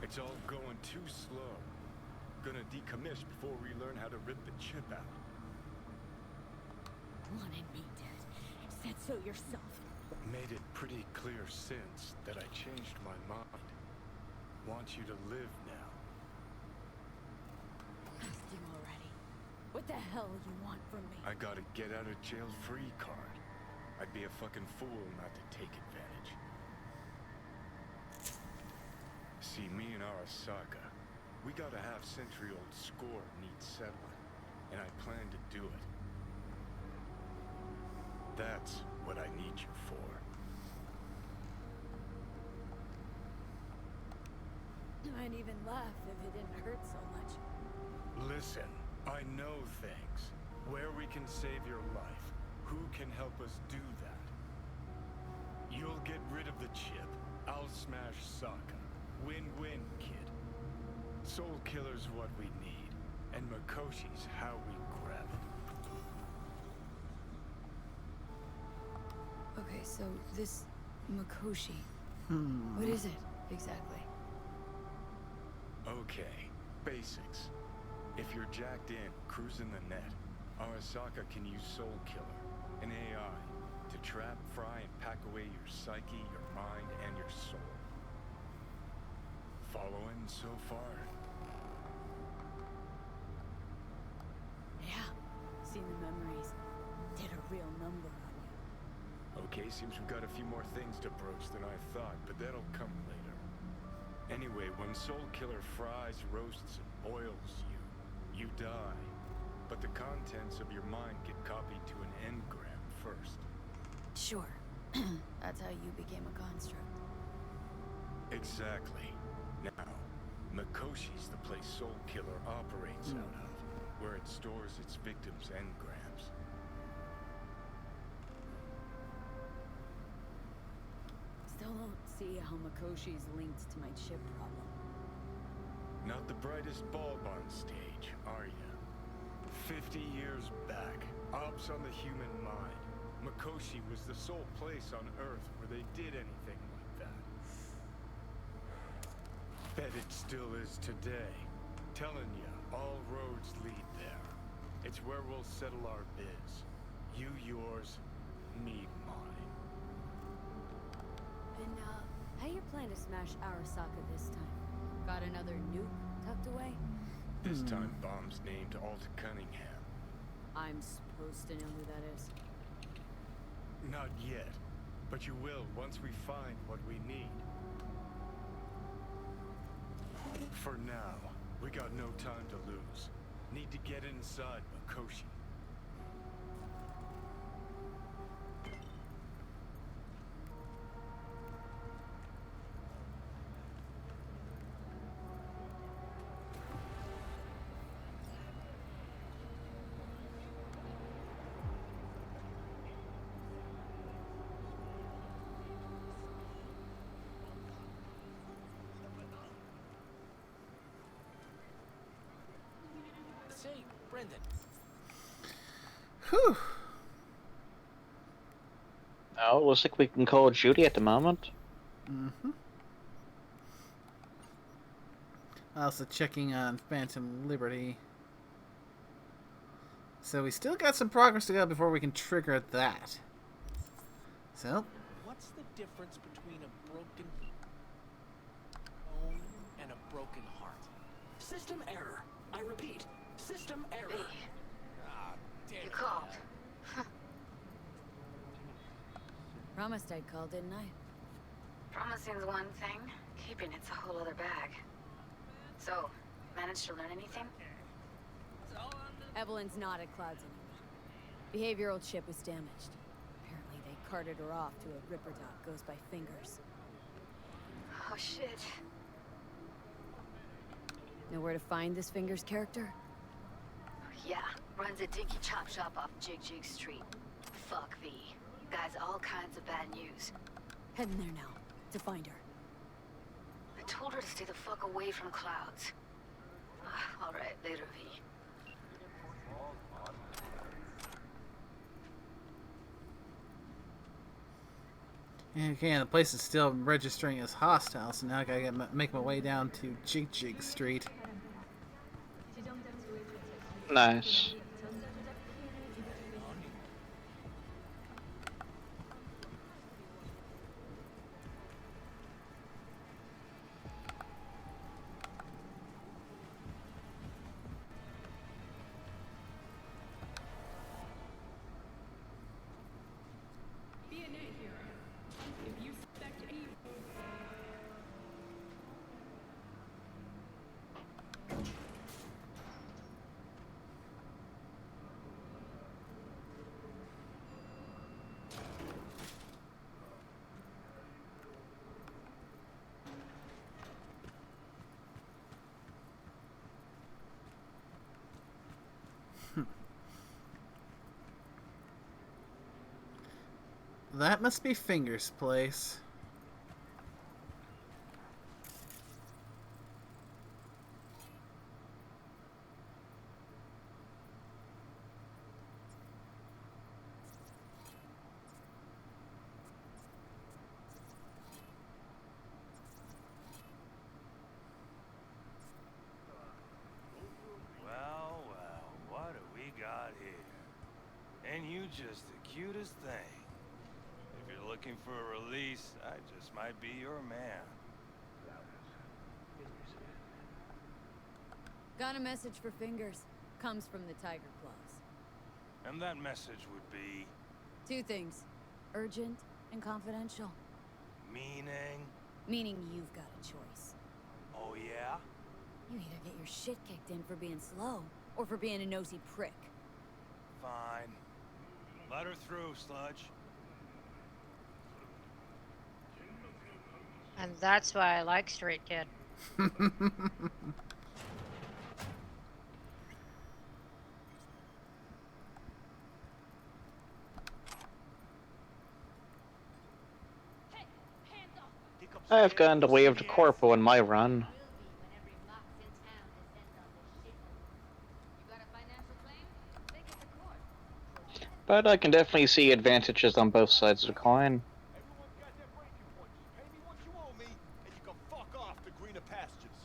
It's all going too slow. Gonna decommission before we learn how to rip the chip out. Wanted me dead. Said so yourself. Made it pretty clear since that I changed my mind. Want you to live now. Asked you already. What the hell you want from me? I got a get out of jail free card. I'd be a fucking fool not to take advantage. See, me and Arasaka, we got a half-century-old score needs settling, and I plan to do it. That's what I need you for. I'd even laugh if it didn't hurt so much. Listen, I know things. Where we can save your life. Who can help us do that? You'll get rid of the chip. I'll smash Sokka. Win-win, kid. Soul Killer's what we need, and Makoshi's how we grab it. Okay, so this Makoshi, what is it exactly? Okay, basics. If you're jacked in, cruising the net, Arasaka can use Soul Killer, an AI, to trap, fry, and pack away your psyche, your mind, and your soul. Following so far? Yeah, seen the memories. Did a real number on you. Okay, seems we've got a few more things to broach than I thought, but that'll come later. Anyway, when Soul Killer fries, roasts, and boils you, you die. But the contents of your mind get copied to an engram first. Sure. That's how you became a construct. Exactly. Now, Mikoshi's the place Soul Killer operates out of, where it stores its victims' engrams. Still don't see how Mikoshi's linked to my chip problem. Not the brightest bulb on stage, are you? 50 years back, ops on the human mind. Mikoshi was the sole place on Earth where they did anything like that. Bet it still is today. Telling ya, all roads lead there. It's where we'll settle our biz. You yours, me mine. And, how you plan to smash Arasaka this time? Got another nuke tucked away? This time bomb's named Alt Cunningham. I'm supposed to know who that is. Not yet, but you will once we find what we need. For now, we got no time to lose. Need to get inside Mikoshi. Say, Brendan. Whew. Oh, it looks like we can call Judy at the moment. Also checking on Phantom Liberty. So we still got some progress to go before we can trigger that. So, What's the difference between a broken bone and a broken heart? System error. I repeat, system error. Ah, damn You it. called. Promised I'd call, didn't I? Promising's one thing, keeping it's a whole other bag. So, managed to learn anything? Evelyn's not at Clouds anymore. Behavioral chip was damaged. Apparently they carted her off to a Ripper Doc goes by Fingers. Oh shit. Know where to find this Fingers character? Yeah, runs a dinky chop shop off Jig Jig Street. Fuck V. Guy's all kinds of bad news. Heading there now, to find her. I told her to stay the fuck away from Clouds. Alright, later V. okay, the place is still registering as hostile, so now I gotta make my way down to Jig Jig Street. Nice. That must be Fingers' place. Well, what do we got here? And you just the cutest thing. you're looking for a release, I just might be your man. Got a message for Fingers. Comes from the Tiger Claws. And that message would be... 2 things. Urgent and confidential. Meaning? Meaning you've got a choice. Oh, yeah? You either get your shit kicked in for being slow, or for being a nosy prick. Fine. Let her through, Sludge. And that's why I like Street Kid. I've gone the way of the corpo in my run. But I can definitely see advantages on both sides of the coin. Everyone's got their breaking point. Just pay me what you owe me, and you can fuck off to greener pastures.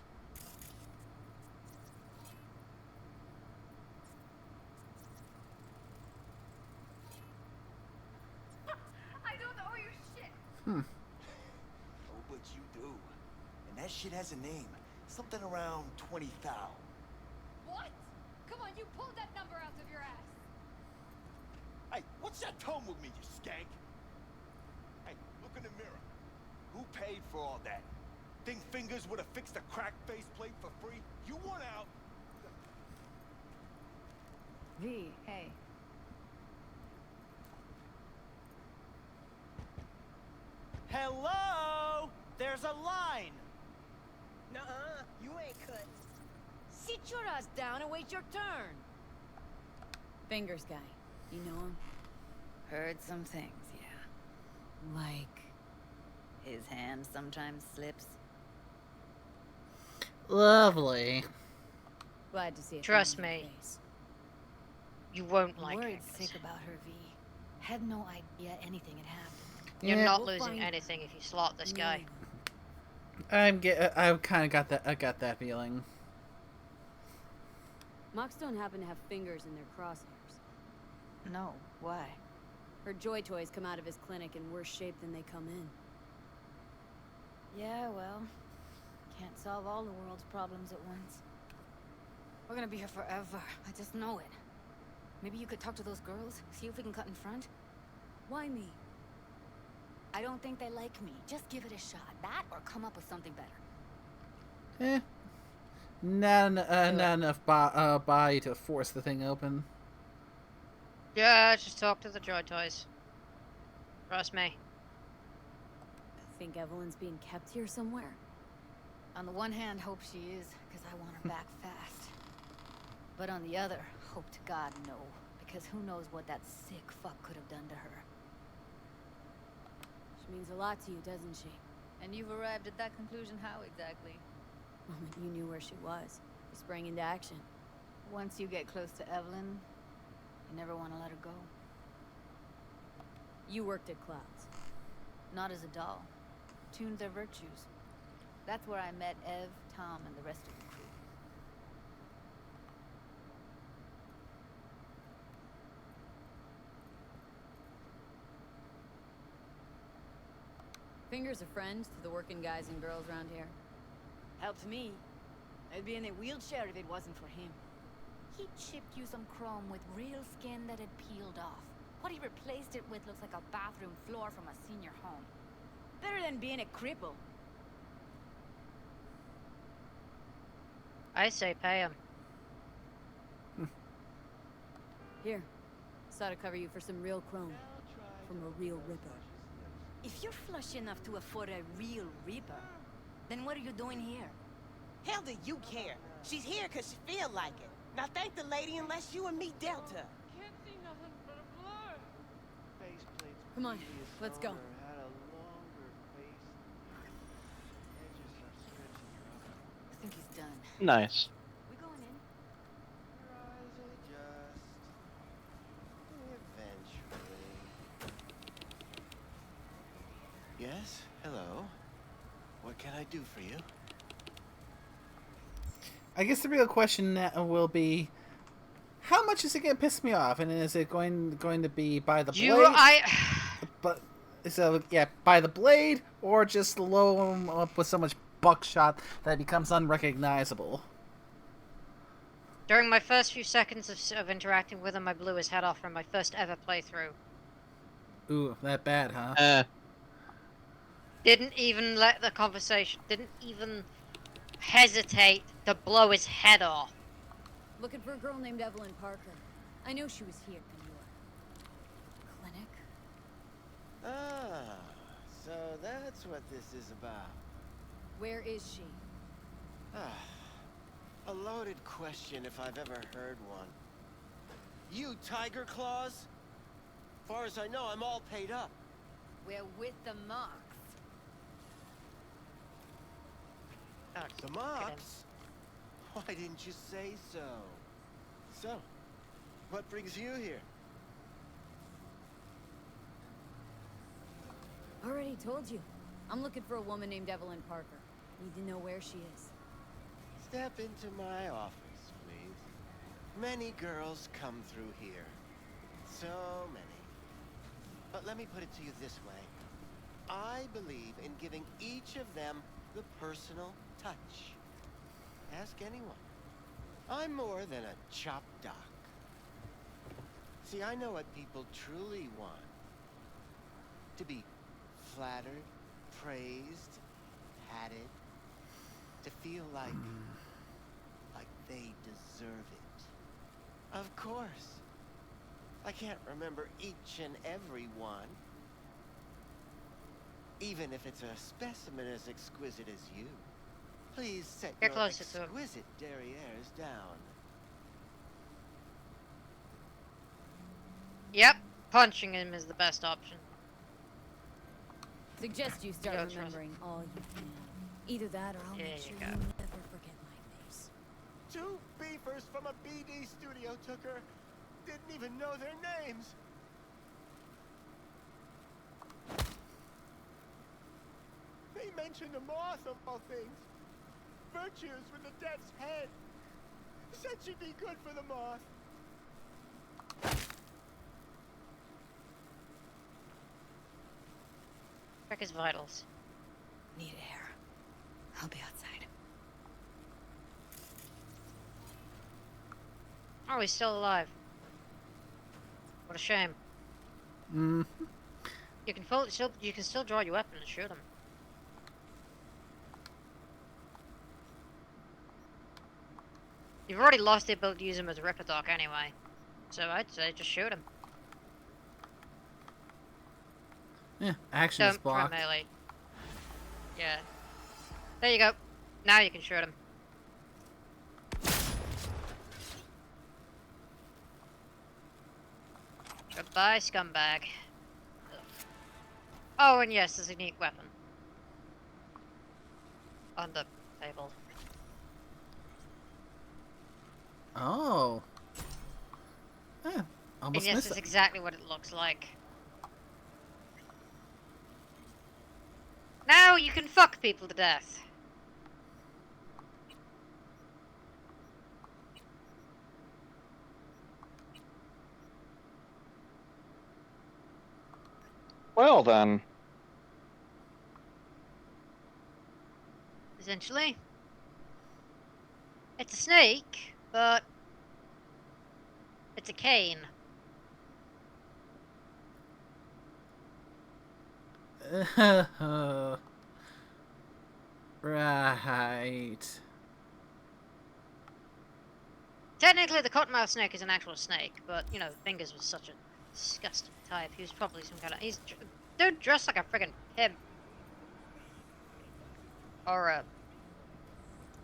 I don't owe you shit. Oh, but you do. And that shit has a name. Something around 20,000. What? Come on, you pulled that number out of your ass. Hey, what's that tone with me, you skank? Hey, look in the mirror. Who paid for all that? Think Fingers would have fixed a cracked faceplate for free? You want out? V, hey. Hello? There's a line. Nuh-uh, you ain't cut. Sit your ass down and wait your turn. Fingers guy. You know him? Heard some things, yeah. Like, his hand sometimes slips. Lovely. Glad to see it. Trust me. You won't like Worried Fingers. sick about her, V. Had no idea anything had happened. You're Yeah. not We'll losing find anything if you slot this guy. I've kind of got that. I got that feeling. Mox don't happen to have Fingers in their crosshairs. No, why? Her Joy Toys come out of his clinic in worse shape than they come in. Yeah, well, can't solve all the world's problems at once. We're gonna be here forever. I just know it. Maybe you could talk to those girls, see if we can cut in front? Why me? I don't think they like me. Just give it a shot. That or come up with something better. Not enough body to force the thing open. Yeah, just talk to the Joy Toys. Trust me. Think Evelyn's being kept here somewhere? On the one hand, hope she is, because I want her back fast. But on the other, hope to God no, because who knows what that sick fuck could have done to her. She means a lot to you, doesn't she? And you've arrived at that conclusion how exactly? The moment you knew where she was, you sprang into action. Once you get close to Evelyn, you never want to let her go. You worked at Clouds. Not as a doll. Tuned their virtues. That's where I met Ev, Tom, and the rest of the crew. Fingers a friend to the working guys and girls around here. Helped me. I'd be in a wheelchair if it wasn't for him. He chipped you some chrome with real skin that had peeled off. What he replaced it with looks like a bathroom floor from a senior home. Better than being a cripple. I say pay him. Here. Saw to cover you for some real chrome. From a real ripper. If you're flush enough to afford a real reaper, then what are you doing here? Hell do you care? She's here because she feel like it. Now thank the lady unless you and me dealt her. Can't see nothing but a blur. Come on, let's go. I think he's done. Nice. We going in? Yes? Hello? What can I do for you? I guess the real question now will be, how much is it going to piss me off, and is it going to be by the blade? But So yeah, by the blade, or just load him up with so much buckshot that it becomes unrecognizable. During my first few seconds of interacting with him, I blew his head off from my first ever playthrough. Ooh, that bad, huh? Didn't even let the conversation, didn't even hesitate to blow his head off. Looking for a girl named Evelyn Parker. I know she was here in your clinic. Ah, so that's what this is about. Where is she? Ah, a loaded question if I've ever heard one. You Tiger Claws? Far as I know, I'm all paid up. We're with the Mox. The Mox? Why didn't you say so? So, what brings you here? Already told you. I'm looking for a woman named Evelyn Parker. Need to know where she is. Step into my office, please. Many girls come through here. So many. But let me put it to you this way. I believe in giving each of them the personal touch. Ask anyone. I'm more than a chop doc. See, I know what people truly want. To be flattered, praised, patted. To feel like they deserve it. Of course. I can't remember each and every one. Even if it's a specimen as exquisite as you. Please set Get your closer to him. exquisite derrieres down. Yep, punching him is the best option. Suggest you start Go, trust. remembering all you can. Either that or I'll There make you sure you go. never forget my face. 2 beefers from a BD studio took her. Didn't even know their names. They mentioned a moth of all things. Virtues with the death's head. Said she'd be good for the moth. Check his vitals. Need air. I'll be outside. Oh, he's still alive. What a shame. Mm. You can still draw your weapon and shoot him. You've already lost the ability to use him as a Ripper Doc anyway. So I'd say just shoot him. Yeah, action is Don't try blocked. melee. Yeah. There you go. Now you can shoot him. Goodbye, scumbag. Oh, and yes, there's a unique weapon. On the table. Oh. Yeah, And almost yes, missed that's it. exactly what it looks like. Now you can fuck people to death. Well then. Essentially. It's a snake, but it's a cane. Right. Technically, the cottonmouth snake is an actual snake, but, you know, Fingers was such a disgusting type. He was probably some kind of... Dude dressed like a friggin' pimp. Or a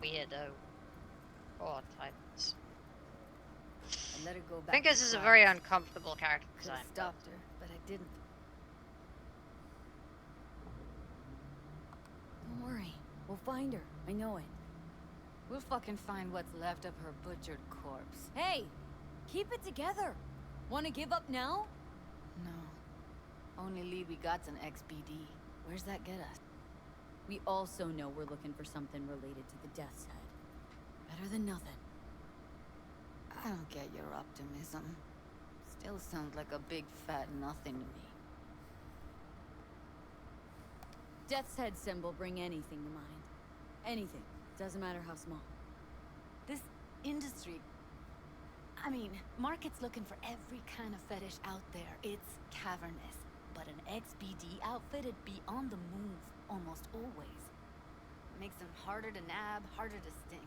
weirdo. Or types. I let her go back. Fingers to is a class. very uncomfortable character Could design. have stopped her, but I didn't. Don't worry. We'll find her. I know it. We'll fucking find what's left of her butchered corpse. Hey! Keep it together! Wanna give up now? No. Only Libby got's an XBD. Where's that get us? We also know we're looking for something related to the Death's Head. Better than nothing. I don't get your optimism. Still sounds like a big fat nothing to me. Death's head symbol bring anything to mind. Anything. Doesn't matter how small. This industry... I mean, market's looking for every kind of fetish out there. It's cavernous. But an XBD outfit would be on the move almost always. Makes them harder to nab, harder to sting.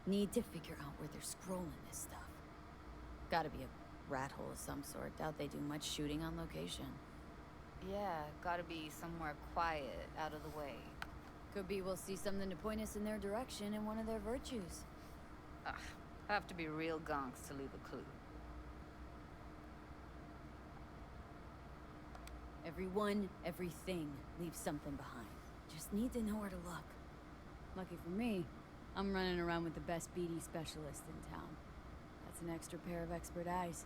Need to figure out where they're scrolling this stuff. Gotta be a rat hole of some sort. Doubt they do much shooting on location. Yeah, gotta be somewhere quiet, out of the way. Could be we'll see something to point us in their direction in one of their virtues. Ugh, have to be real gonks to leave a clue. Everyone, everything leaves something behind. Just need to know where to look. Lucky for me, I'm running around with the best BD specialist in town. That's an extra pair of expert eyes.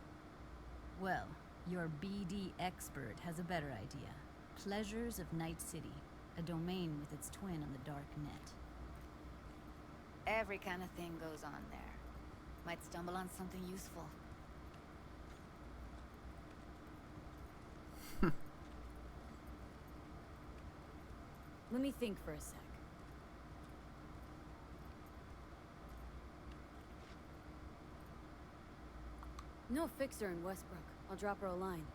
Well, your BD expert has a better idea. Pleasures of Night City, a domain with its twin on the dark net. Every kind of thing goes on there. Might stumble on something useful. Let me think for a sec. No fixer in Westbrook. I'll drop her a line.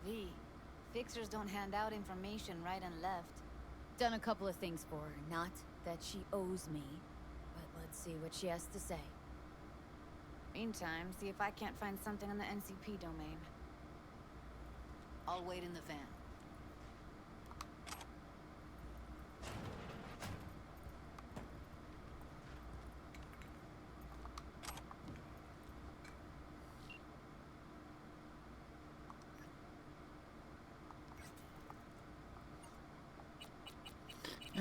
V, fixers don't hand out information right and left. Done a couple of things for her. Not that she owes me, but let's see what she has to say. Meantime, see if I can't find something on the NCP domain. I'll wait in the van.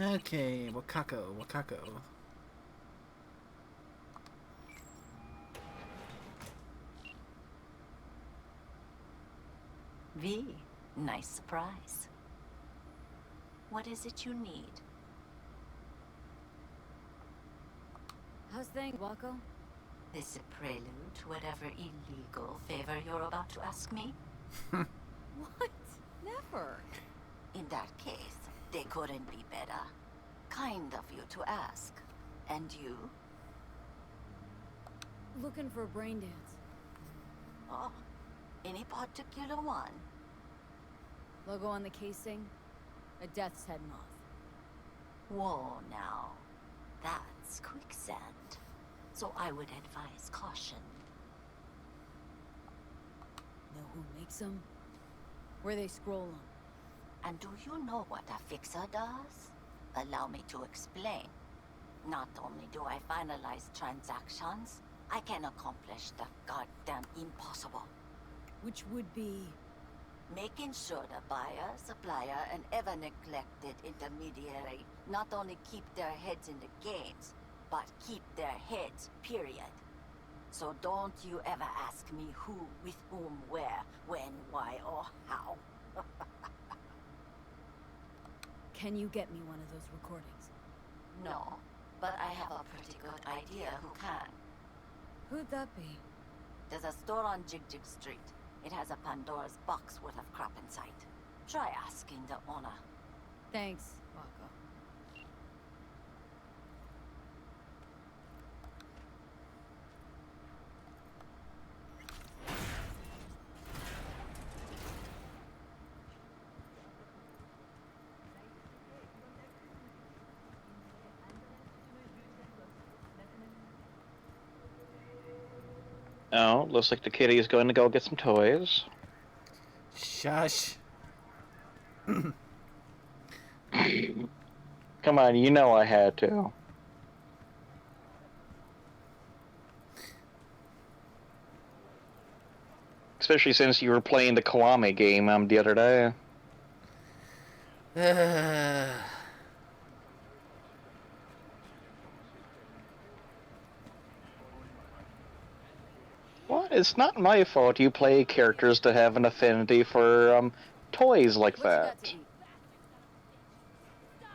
Okay, Wakako. V, nice surprise. What is it you need? How's things, Wako? This a prelude to whatever illegal favor you're about to ask me? What? Never. In that case, they couldn't be better. Kind of you to ask. And you? Looking for a brain dance. Oh, any particular one? Logo on the casing? A death's head moth. Whoa, now. That's quicksand. So I would advise caution. Know who makes them? Where they scroll them? And do you know what a fixer does? Allow me to explain. Not only do I finalize transactions, I can accomplish the goddamn impossible. Which would be? Making sure the buyer, supplier, and ever-neglected intermediary not only keep their heads in the games, but keep their heads, period. So don't you ever ask me who, with whom, where, when, why, or how. Can you get me one of those recordings? No, but I have a pretty good idea who can. Who'd that be? There's a store on Jig Jig Street. It has a Pandora's box worth of crap inside. Try asking the owner. Thanks, Wako. Oh, looks like the kitty is going to go get some toys. Shush. Come on, you know I had to. Especially since you were playing the Kiwami game the other day. Well, it's not my fault you play characters to have an affinity for toys like that.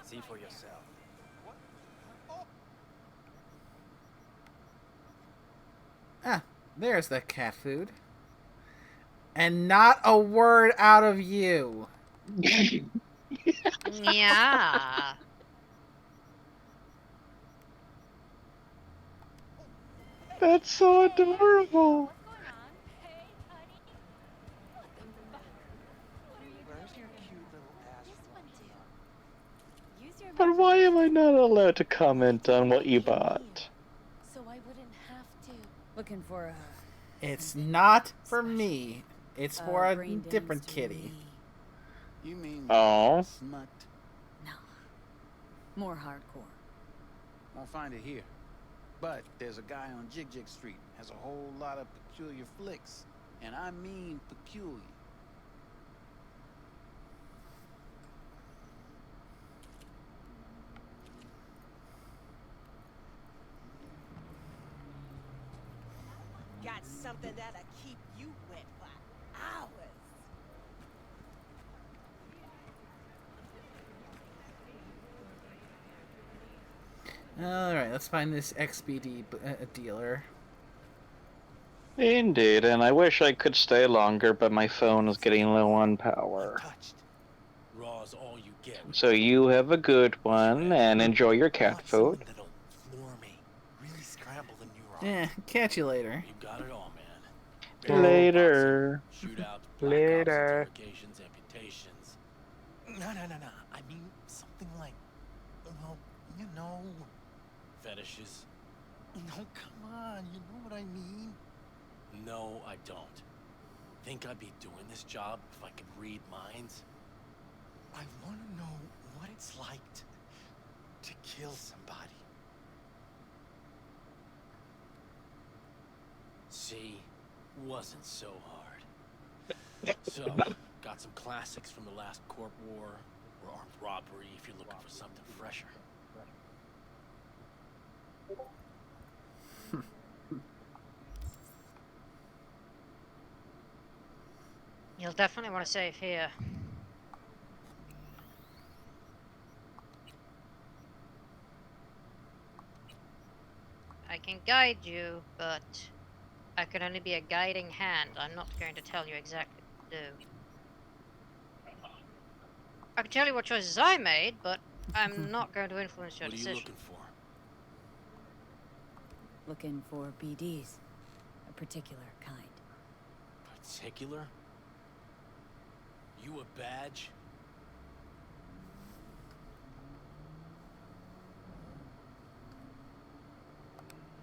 See for yourself. Ah, there's the cat food. And not a word out of you. Yeah. That's so adorable. Where's your cute little ass from, Leon? Use your But why am I imagination. not allowed to comment What on do what you you think I mean? bought? So I wouldn't have to. Looking for It's something not for special. me. It's for a Brain different dance to kitty. You mean Oh. smut? No. More hardcore. Won't find it here. But there's a guy on Jig Jig Street has a whole lot of peculiar flicks, and I mean peculiar. Got something that'll keep you wet for hours. Alright, let's find this XBD dealer. Indeed, and I wish I could stay longer, but my phone is getting low on power. Raw's all you get. So you have a good one, and enjoy your cat food. That'll floor me. Really scramble the neurons. Yeah, catch you later. You got it all, man. Later. Shootouts, black Later. ops, interrogations, amputations. No. I mean something like, well, you know, fetishes. No, come on, you know what I mean? No, I don't. Think I'd be doing this job if I could read minds? I want to know what it's like to kill somebody. See, wasn't so hard. So, got some classics from the last Corp War, or armed robbery if you're looking for something fresher. You'll definitely want to save here. I can guide you, but I can only be a guiding hand. I'm not going to tell you exactly what to do. I can tell you what choices I made, but I'm not going to influence your What are you decision. looking for? Looking for BDs. A particular kind. Particular? You a badge?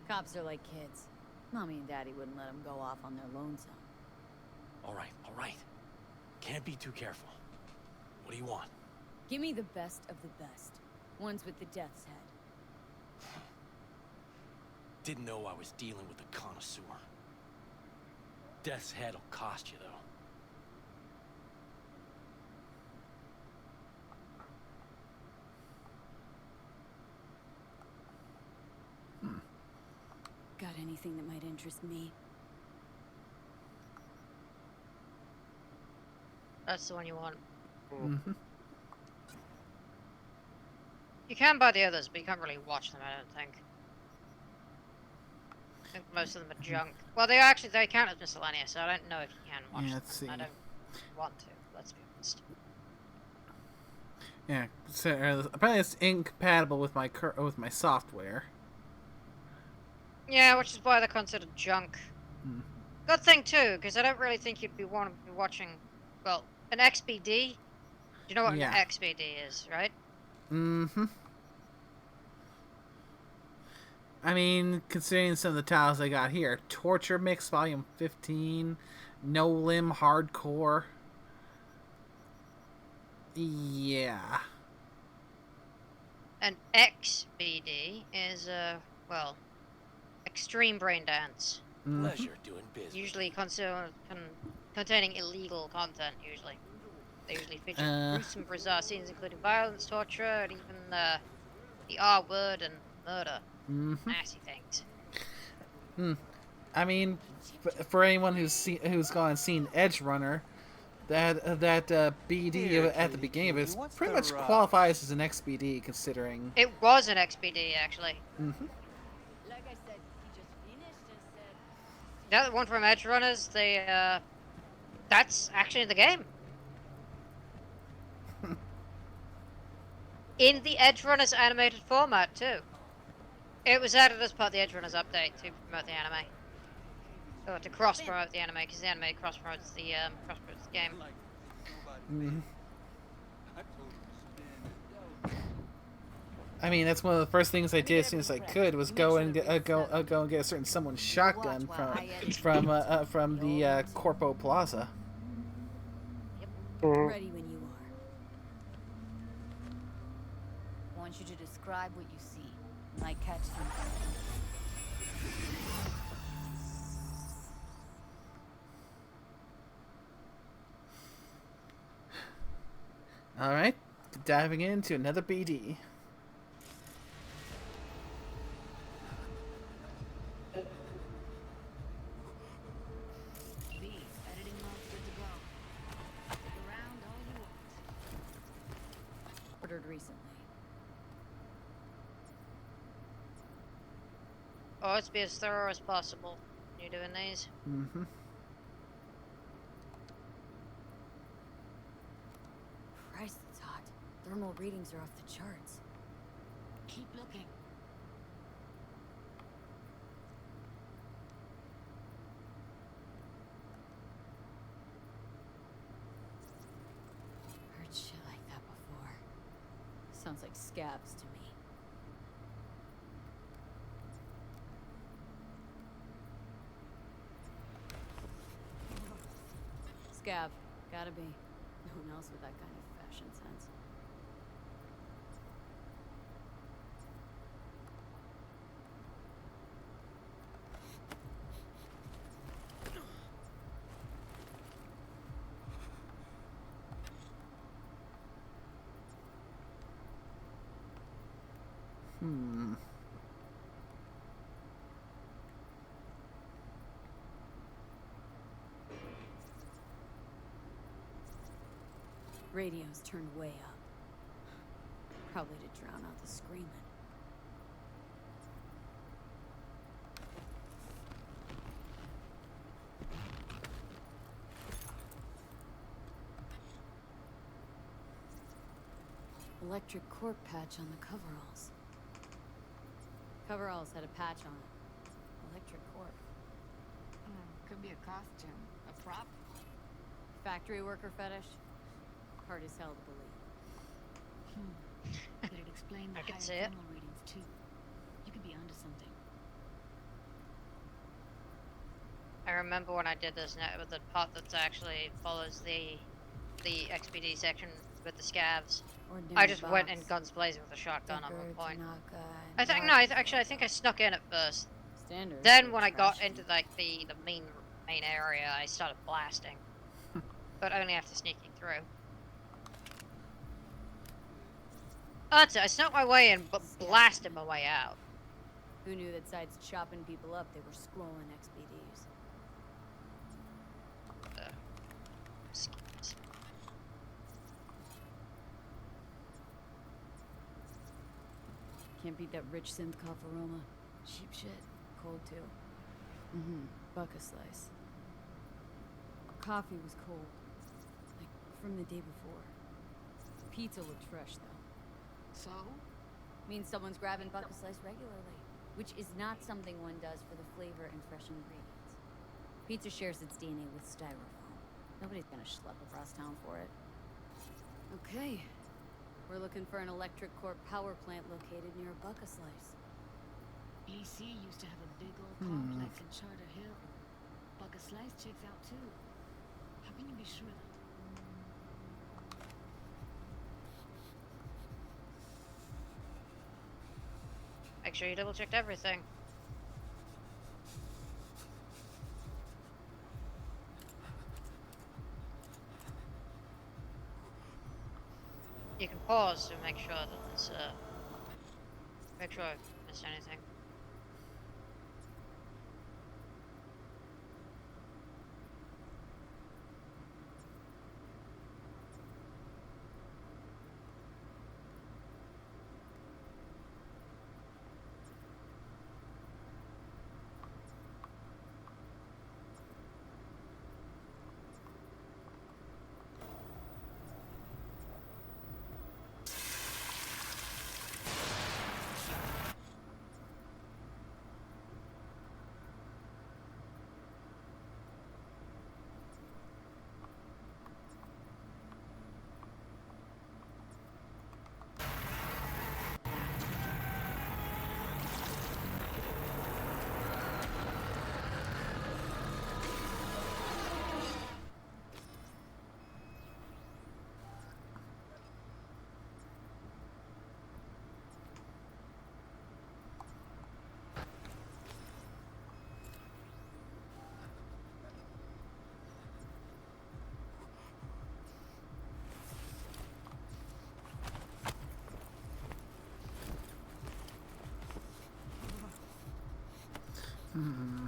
Cops are like kids. Mommy and Daddy wouldn't let them go off on their lonesome. All right. Can't be too careful. What do you want? Give me the best of the best. Ones with the death's head. Didn't know I was dealing with a connoisseur. Death's head'll cost you, though. Got anything that might interest me? That's the one you want. Mm-hmm. You can buy the others, but you can't really watch them, I don't think. I think most of them are junk. Well, they count as miscellaneous, so I don't know if you can watch them. Let's see. I don't want to, let's be honest. Yeah, so, apparently it's incompatible with my software. Yeah, which is why they're considered junk. Good thing too, because I don't really think you'd be want to be watching, well, an XBD. You know what Yeah. an XBD is, right? Mm-hmm. I mean, considering some of the titles I got here, Torture Mix Volume 15, No Limb Hardcore. Yeah. An XBD is, well, extreme brain dance. Pleasure doing business. Usually containing illegal content, usually. They usually feature gruesome, bizarre scenes including violence, torture, and even the R word and murder. Nasty things. I mean, for anyone who's gone and seen Edge Runner, that BD Here, at the beginning of it Katie, what's pretty the much rush? qualifies as an XBD, considering. It was an XBD, actually. Mm-hmm. Like I said, he just finished and said, That one from Edge Runners, that's actually in the game. in the Edge Runners animated format too. It was added as part of the Edge Runners update to promote the anime. Or to cross-promote the anime, because the anime cross-promotes the game. Mm-hmm. I mean, that's one of the first things I did as soon as I could was go and get a certain someone's shotgun from the Corpo Plaza. Ready when you are. I want you to describe what you see. Might catch something. All right, diving into another BD. Ordered recently. Oh, let's be as thorough as possible. You doing these? Mm-hmm. Christ, it's hot. Thermal readings are off the charts. Keep looking. Heard shit like that before. Sounds like scabs to me. Scav. Gotta be. No one else with that kind of fashion sense. Radio's turned way up. Probably to drown out the screaming. Electric cork patch on the coveralls. Coveralls had a patch on it. Electric cork. Could be a costume. A prop? Factory worker fetish? Hard as hell to believe. Could it explain the I can higher see it. thermal readings too? You could be onto something. I remember when I did this net with the part that actually follows the XPD section with the scavs. I just went in guns blazing with a shotgun at one point. I think no, actually I think I snuck in at first. Standard. Then when I got into like the main area, I started blasting, but only after sneaking through. Oh, that's it. I snuck my way in, but blasted my way out. Who knew that sites chopping people up, they were scrolling XPDs? Can't beat that rich synth cough aroma. Cheap shit. Cold too. Buck a slice. Coffee was cold. Like from the day before. Pizza looked fresh though. So? Means someone's grabbing buck a slice regularly. Which is not something one does for the flavor and fresh ingredients. Pizza shares its DNA with styrofoam. Nobody's gonna schlep across town for it. Okay. We're looking for an electric corp power plant located near Buck a Slice. EC used to have a big old complex in Charter Hill. Buck a Slice checks out too. How can you be sure though? Make sure you double checked everything. You can pause to make sure that it's make sure I missed anything. Hmm.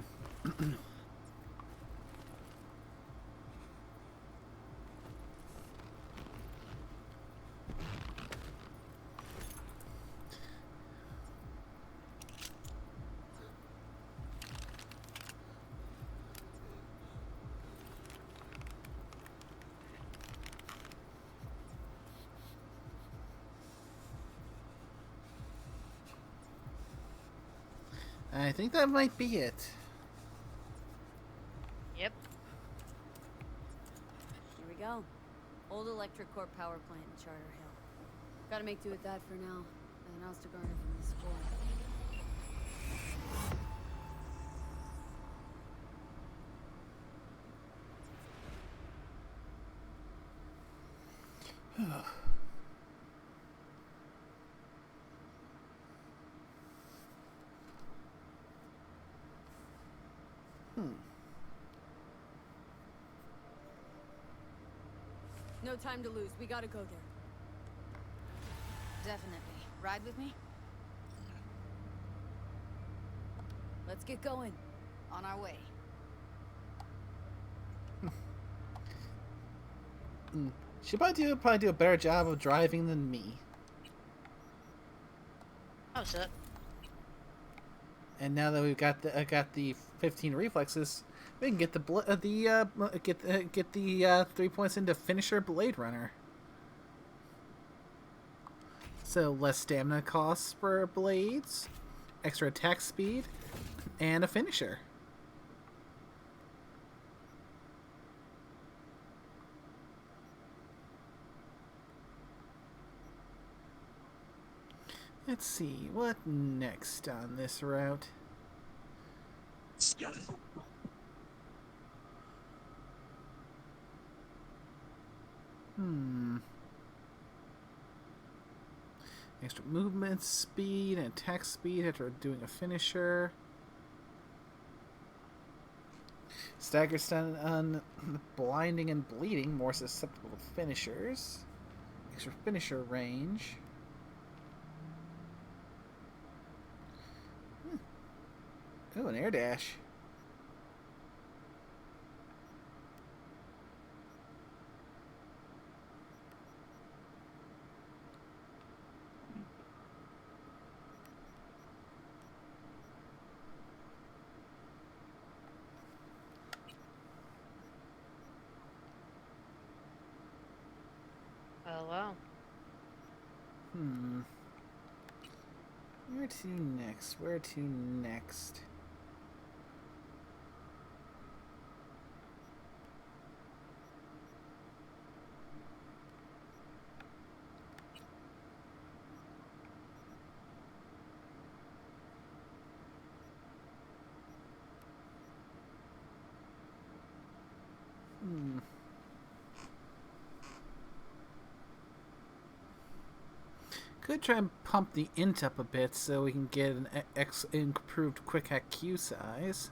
I think that might be it. Yep. Here we go. Old electric core power plant in Charter Hill. Gotta make do with that for now. Nothing else to garner from this school. No time to lose. We gotta go there. Definitely. Ride with me? Let's get going. On our way. She probably do a better job of driving than me. Oh, shit. And now that we've got the 15 reflexes, we can get the 3 points into finisher Blade Runner. So less stamina costs for blades, extra attack speed, and a finisher. Let's see, what next on this route? Extra movement speed and attack speed after doing a finisher. Stagger stun on blinding and bleeding, more susceptible to finishers. Extra finisher range. Oh, an air dash. Oh, wow. Where to next? Where to next? Could try and pump the int up a bit so we can get an improved quick hack queue size.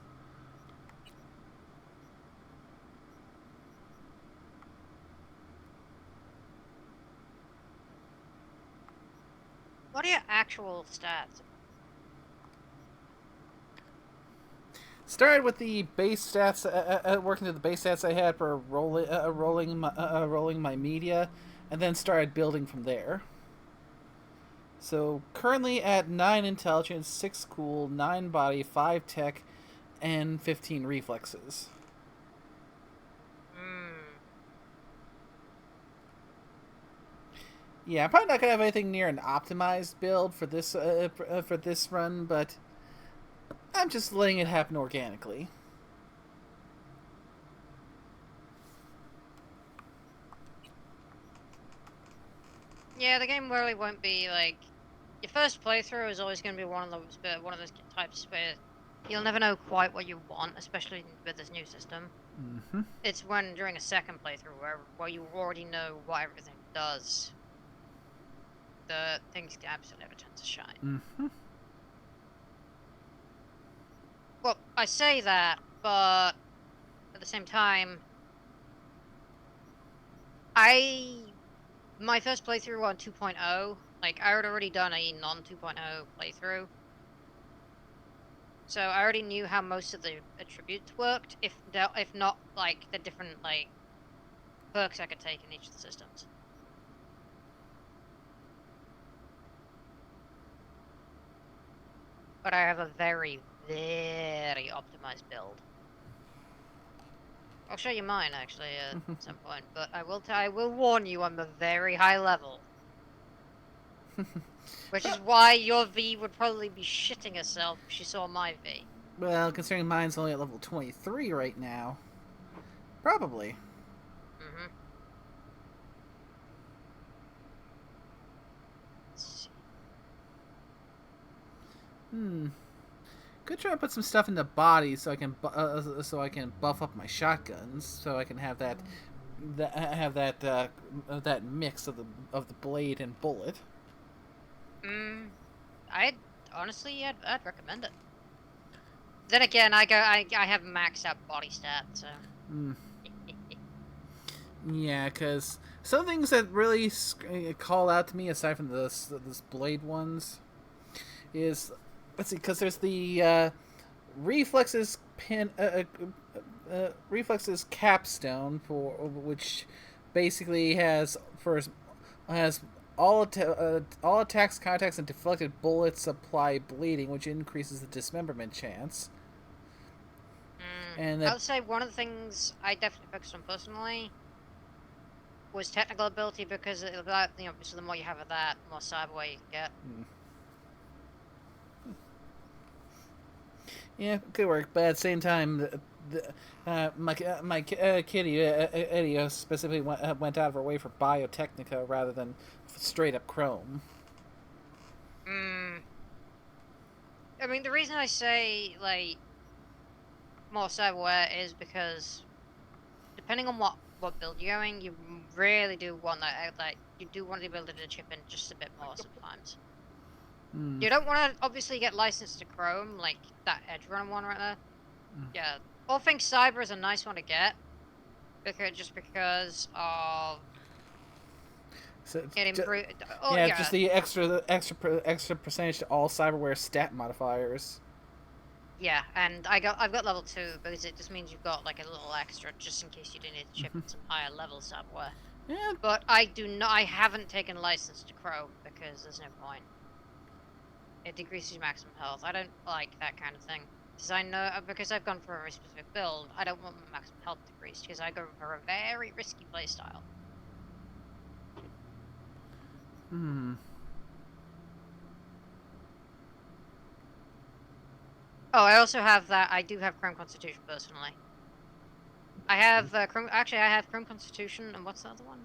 What are your actual stats? Started with the base stats, working to the base stats I had for rolling my media, and then started building from there. So currently at 9 intelligence, 6 cool, 9 body, 5 tech, and 15 reflexes. Yeah, I'm probably not gonna have anything near an optimized build for this run, but I'm just letting it happen organically. Yeah, the game really won't be like your first playthrough is always going to be one of those types where you'll never know quite what you want, especially with this new system. It's when during a second playthrough where you already know what everything does, the things absolutely have a chance to shine. Well, I say that, but at the same time, my first playthrough on 2.0, like I had already done a non 2.0 playthrough. So I already knew how most of the attributes worked, if not like the different like perks I could take in each of the systems. But I have a very, very optimized build. I'll show you mine actually at some point, but I will warn you I'm a very high level. Which is why your V would probably be shitting herself if she saw my V. Well, considering mine's only at level 23 right now. Probably. Mm-hmm. Could try to put some stuff in the body so I can buff up my shotguns, so I can have that that mix of the blade and bullet. I'd honestly I'd recommend it. Then again, I have maxed out body stat, so. Yeah, because some things that really call out to me, aside from this blade ones, is, let's see, because there's the reflexes reflexes capstone, for which basically has all attacks, contacts, and deflected bullets apply bleeding, which increases the dismemberment chance. And I would say one of the things I definitely focused on personally was technical ability, because obviously the more you have of that, the more cyberware you can get. Yeah, could work, but at the same time, my kitty Eddie specifically went out of her way for Biotechnica rather than straight up Chrome. I mean, the reason I say like more cyberware is because depending on what build you're going, you really do want that. Like you do want the ability to chip in just a bit more sometimes. You don't want to obviously get licensed to Chrome, like that Edge Runner one right there. Yeah, all things cyber is a nice one to get, because of it improve. Just the extra percentage to all cyberware stat modifiers. Yeah, and I've got level 2, because it just means you've got like a little extra just in case you do need to chip in some higher level cyberware. Yeah. But I haven't taken license to Chrome because there's no point. It decreases maximum health. I don't like that kind of thing. Because I've gone for a very specific build, I don't want my maximum health decreased, because I go for a very risky playstyle. Oh, I also have that. I do have Chrome Constitution personally. I have Chrome. Actually, I have Chrome Constitution, and what's the other one?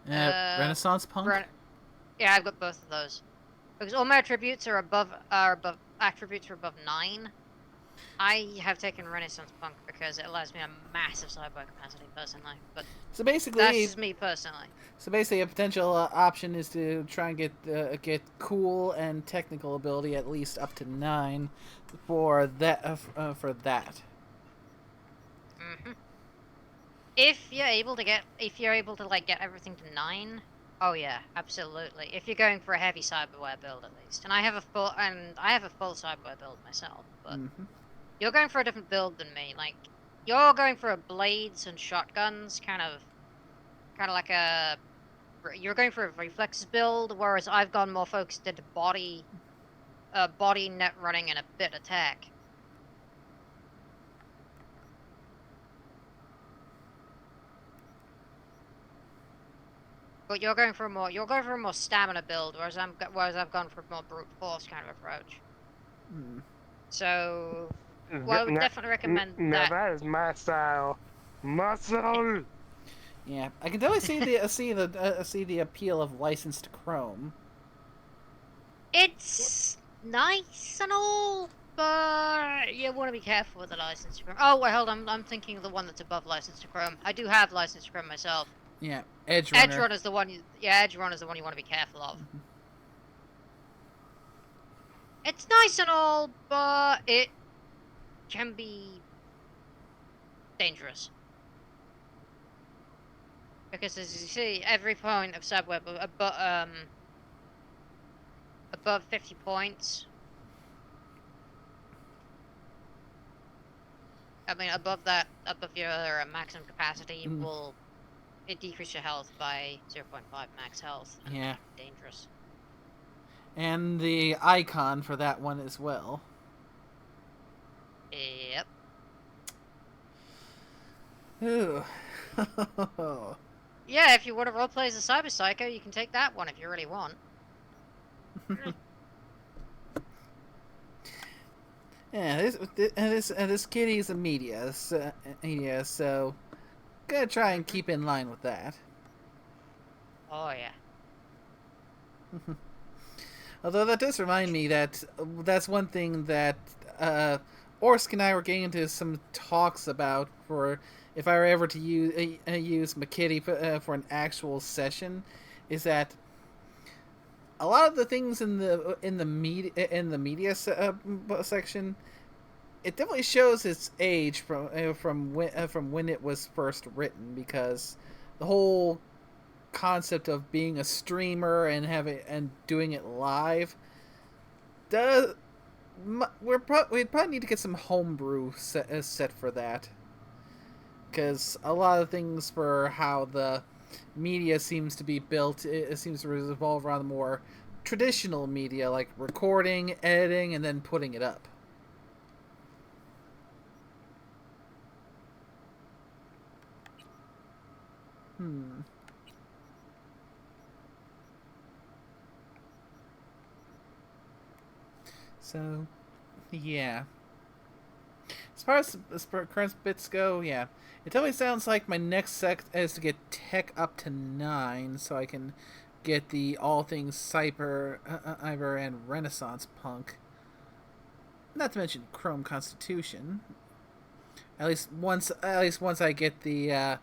Renaissance Punk. Yeah, I've got both of those. Because all my attributes are above 9. I have taken Renaissance Punk because it allows me a massive cyber capacity personally. But so basically, that's just me personally. So basically, a potential option is to try and get cool and technical ability at least up to 9 for that. If you're able to get get everything to 9. Oh yeah, absolutely. If you're going for a heavy cyberware build, at least, and I have a full cyberware build myself, but you're going for a different build than me. Like, you're going for a blades and shotguns, kind of like a. You're going for a reflex build, whereas I've gone more focused into body net running and a bit attack. But you're going for a more stamina build, whereas I've gone for a more brute force kind of approach. So, I would definitely recommend that. That is my style. Muscle. Yeah, I can definitely see the appeal of licensed Chrome. It's nice and all, but you want to be careful with the licensed Chrome. Oh wait, hold on. I'm thinking of the one that's above licensed Chrome. I do have licensed Chrome myself. Yeah, Edge Runner. Edge Runner's the one. Edge Runner's the one you want to be careful of. It's nice and all, but it can be dangerous. Because as you see, every point of subweb above 50 points I mean, above your maximum capacity, it decrease your health by 0.5 max health. Yeah. Dangerous. And the icon for that one as well. Yep. Ooh. Yeah, if you want to roleplay as a cyber psycho, you can take that one if you really want. Yeah, this kitty's a media, so gonna try and keep in line with that. Oh yeah. Although that does remind me that that's one thing that Orsk and I were getting into some talks about for if I were ever to use McKitty for an actual session, is that a lot of the things in the media section, it definitely shows its age from when it was first written, because the whole concept of being a streamer and doing it live we'd probably need to get some homebrew set for that, because a lot of things for how the media seems to be built, it seems to revolve around the more traditional media like recording, editing, and then putting it up. So, yeah. As far as current bits go, yeah. It totally sounds like my next sec is to get tech up to 9, so I can get the all things Cyber and Renaissance Punk. Not to mention Chrome Constitution. At least once I get the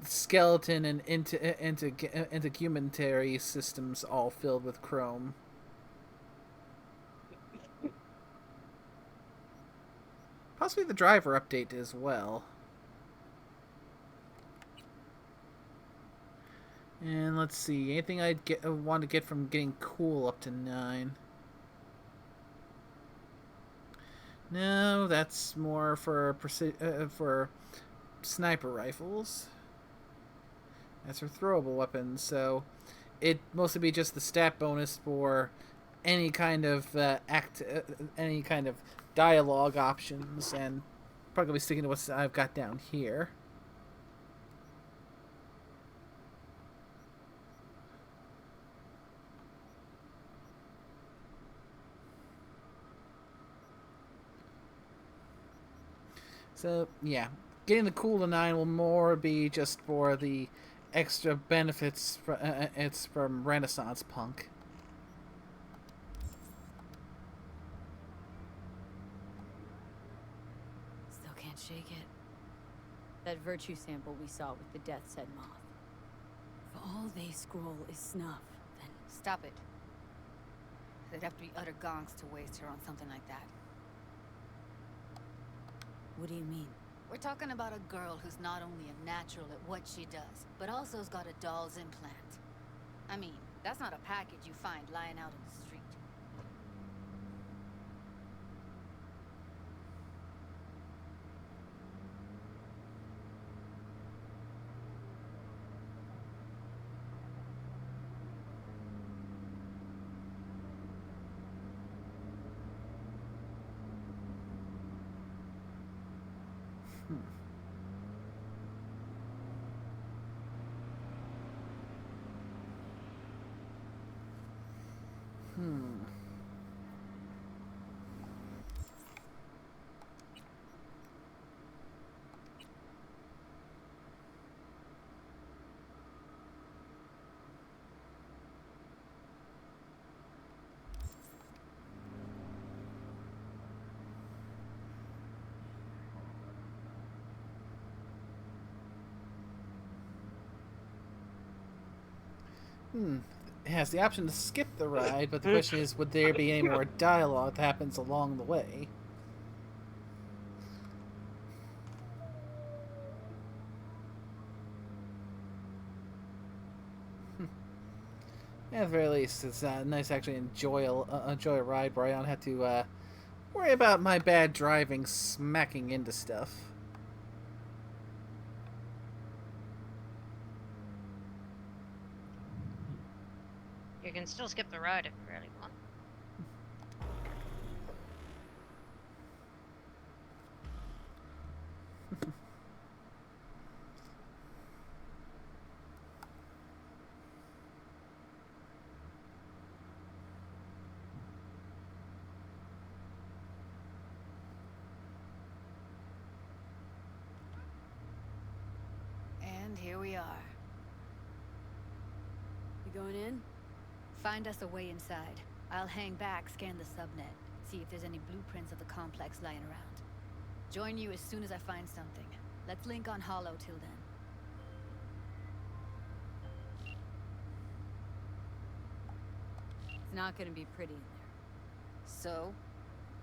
skeleton and integumentary systems all filled with Chrome. Possibly the driver update as well. And let's see, anything I'd want to get from getting cool up to 9. No, that's more for sniper rifles. That's for throwable weapons, so it'd mostly be just the stat bonus for any kind of any kind of dialogue options, and probably sticking to what I've got down here. So, yeah. Getting the cool to 9 will more be just for the extra benefits it's from Renaissance Punk. Still can't shake it. That virtue sample we saw with the Death's Head moth. If all they scroll is snuff, then... Stop it. They'd have to be utter gonks to waste her on something like that. What do you mean? We're talking about a girl who's not only a natural at what she does, but also has got a doll's implant. I mean, that's not a package you find lying out in the street. It has the option to skip the ride, but the question is, would there be any more dialogue that happens along the way? At the very least, it's nice to actually enjoy a ride where I don't have to worry about my bad driving smacking into stuff. can still skip the ride if you really want. And here we are. You going in? Find us a way inside. I'll hang back, scan the subnet, see if there's any blueprints of the complex lying around. Join you as soon as I find something. Let's link on Hollow till then. It's not gonna be pretty in there. So?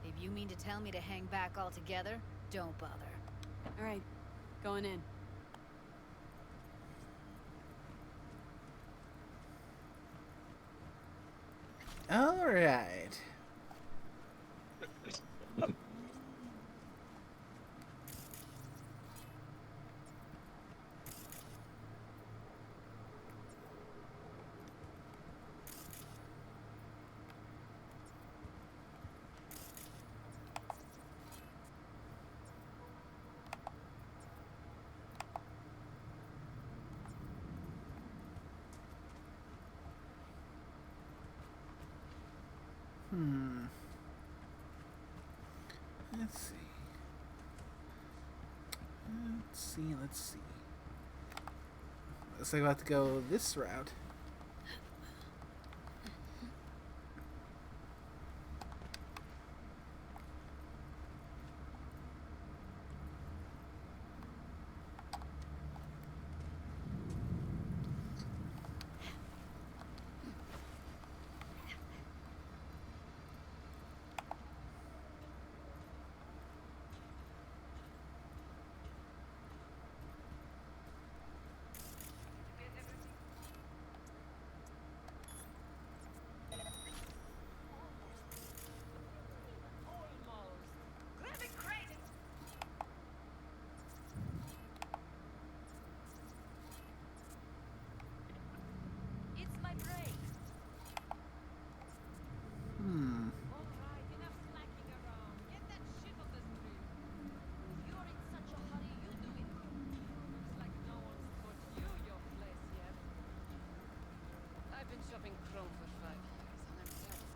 If you mean to tell me to hang back altogether, don't bother. Alright, going in. Alright. Let's see. Let's see. Looks like I'll have to go this route. I've been shopping Chrome for 5 years, and I'm tired of...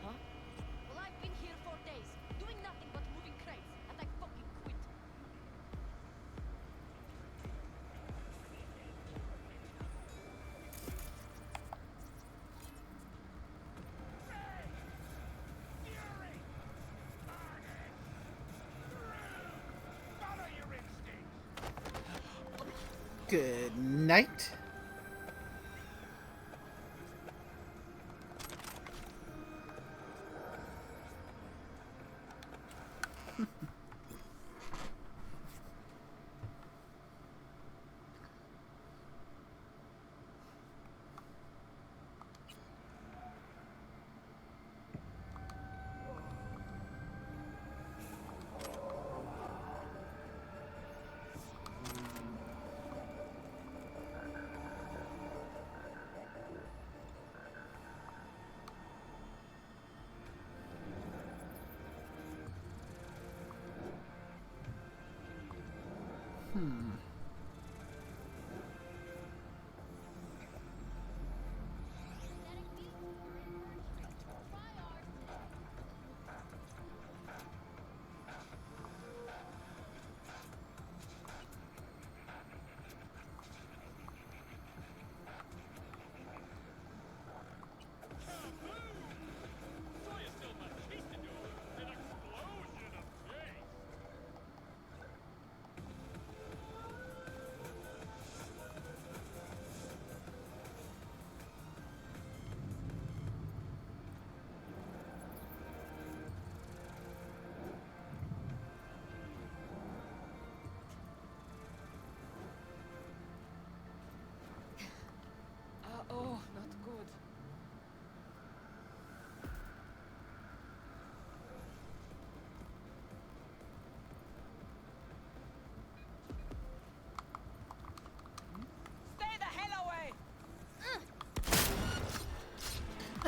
Huh? Well, I've been here 4 days, doing nothing but moving crates, and I fucking quit. Good night.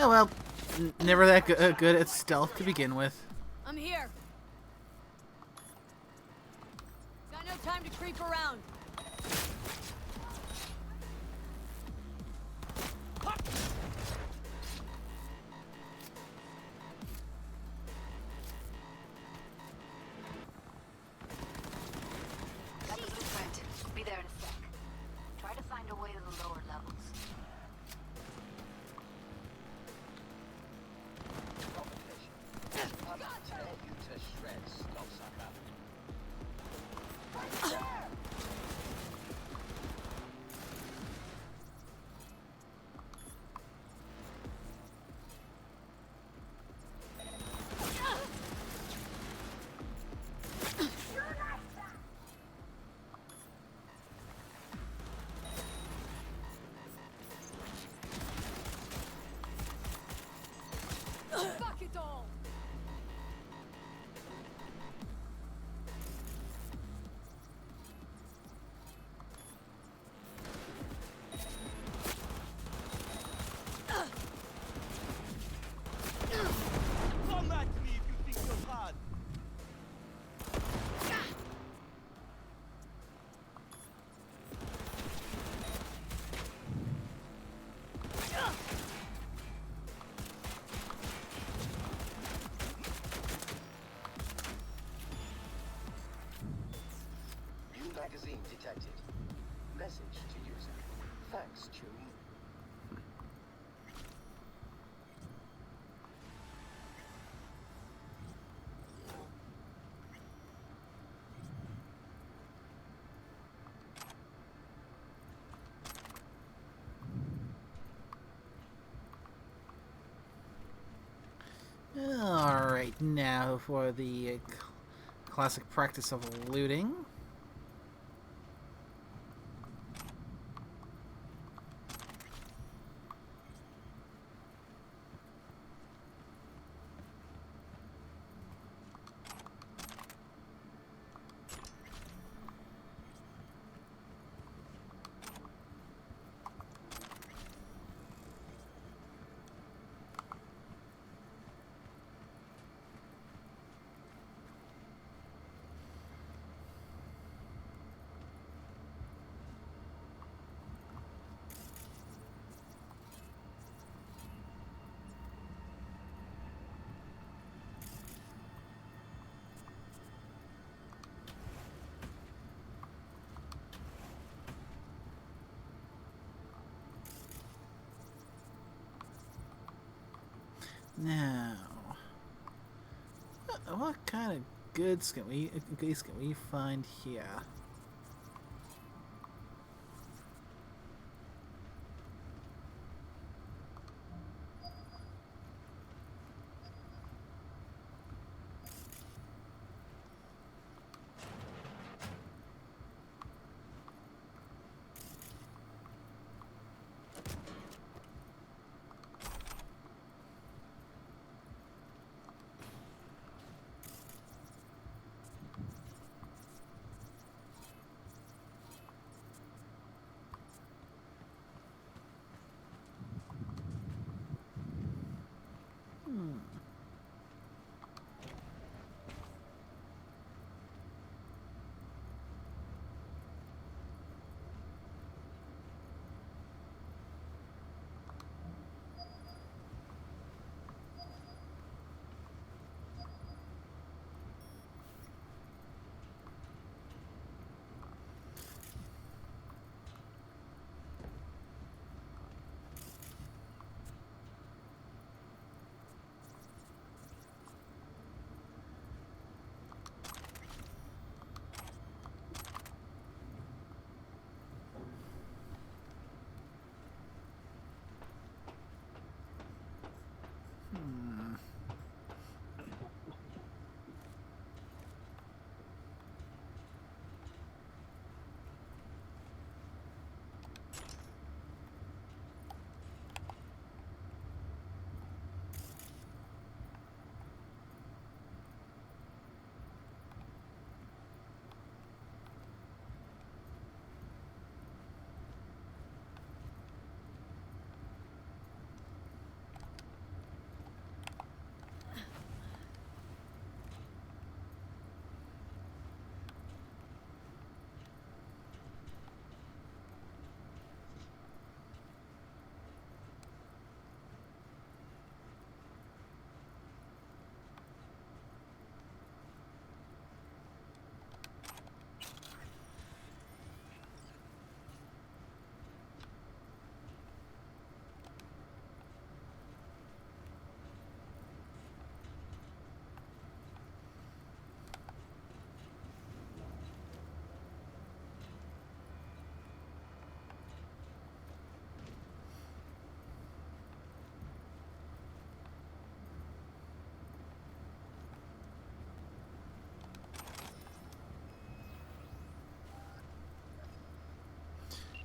Oh well, never that good at stealth to begin with. I'm here. Got no time to creep around. Got the blueprint. Be there in a sec. Try to find a way to the lower levels. Fuck it all. Come at me if you think you're hard. New magazine detected. Message to user. Thanks, Chewie. Alright, now for the classic practice of looting. Now, what kind of goodies can we find here?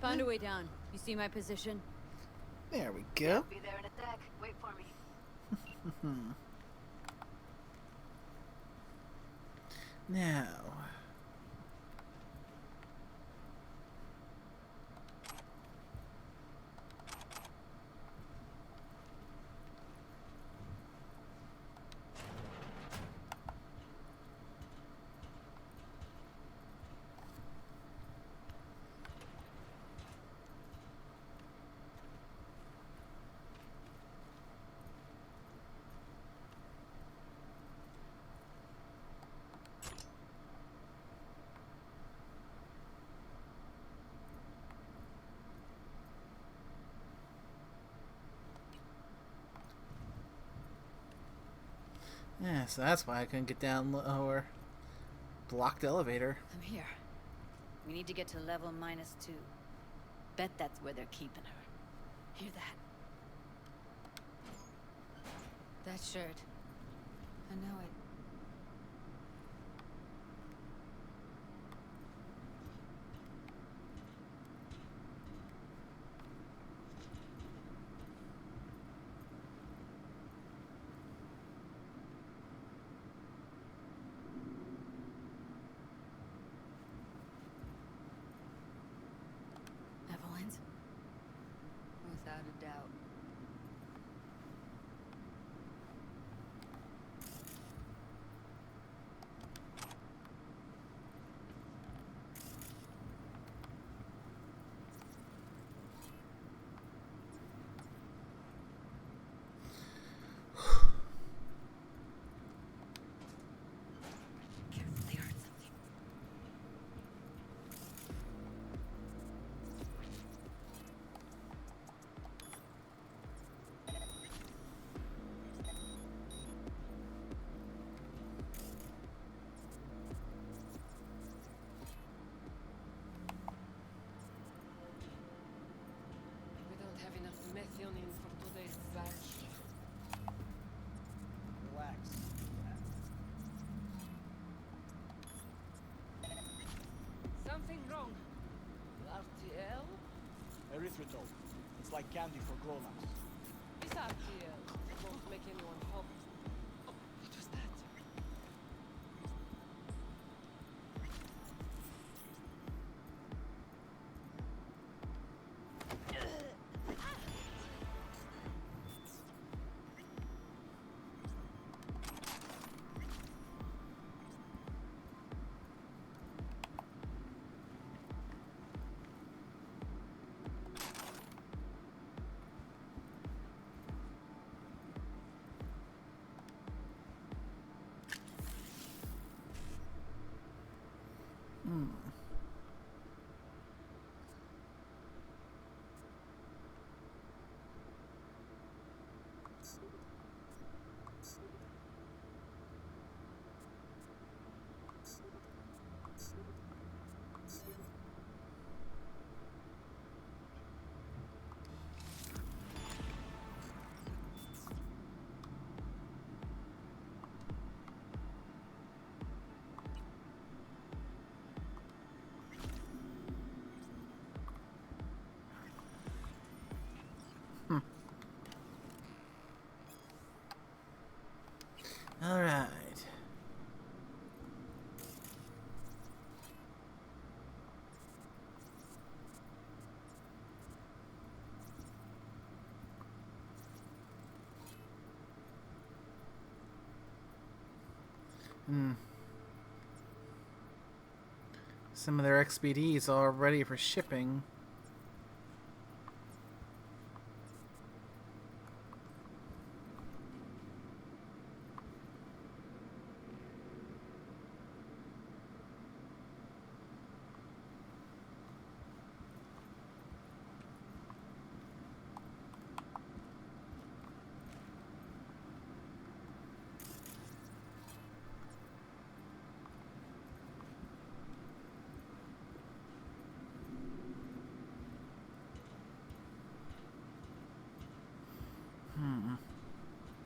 Found a way down. You see my position? There we go. Be there in a sec. Wait for me. Now. Yeah, so that's why I couldn't get down lower. Blocked elevator. I'm here. We need to get to level -2. Bet that's where they're keeping her. Hear that? That shirt. I know it. Evelyn's? Without a doubt. Carefully hurt something. We don't have enough methionine for today's batch. Relax. Something wrong. RTL? Erythritol. It's like candy for grown-ups. This RTL won't make anyone hop. Oh, what was that? All right. Some of their XBDs are ready for shipping.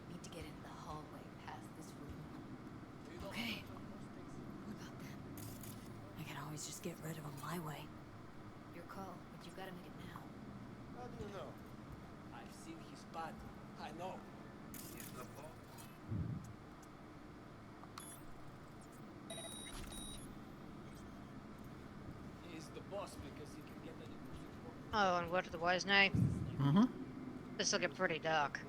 Need to get in the hallway past this room. Okay. What about them? I can always just get rid of them my way. Your call. But you gotta make it now. How do you know? I've seen his body. I know. He's the boss. He's the boss because he can get any music for. Oh, and what to the wise now? Mm-hmm. This will get pretty dark.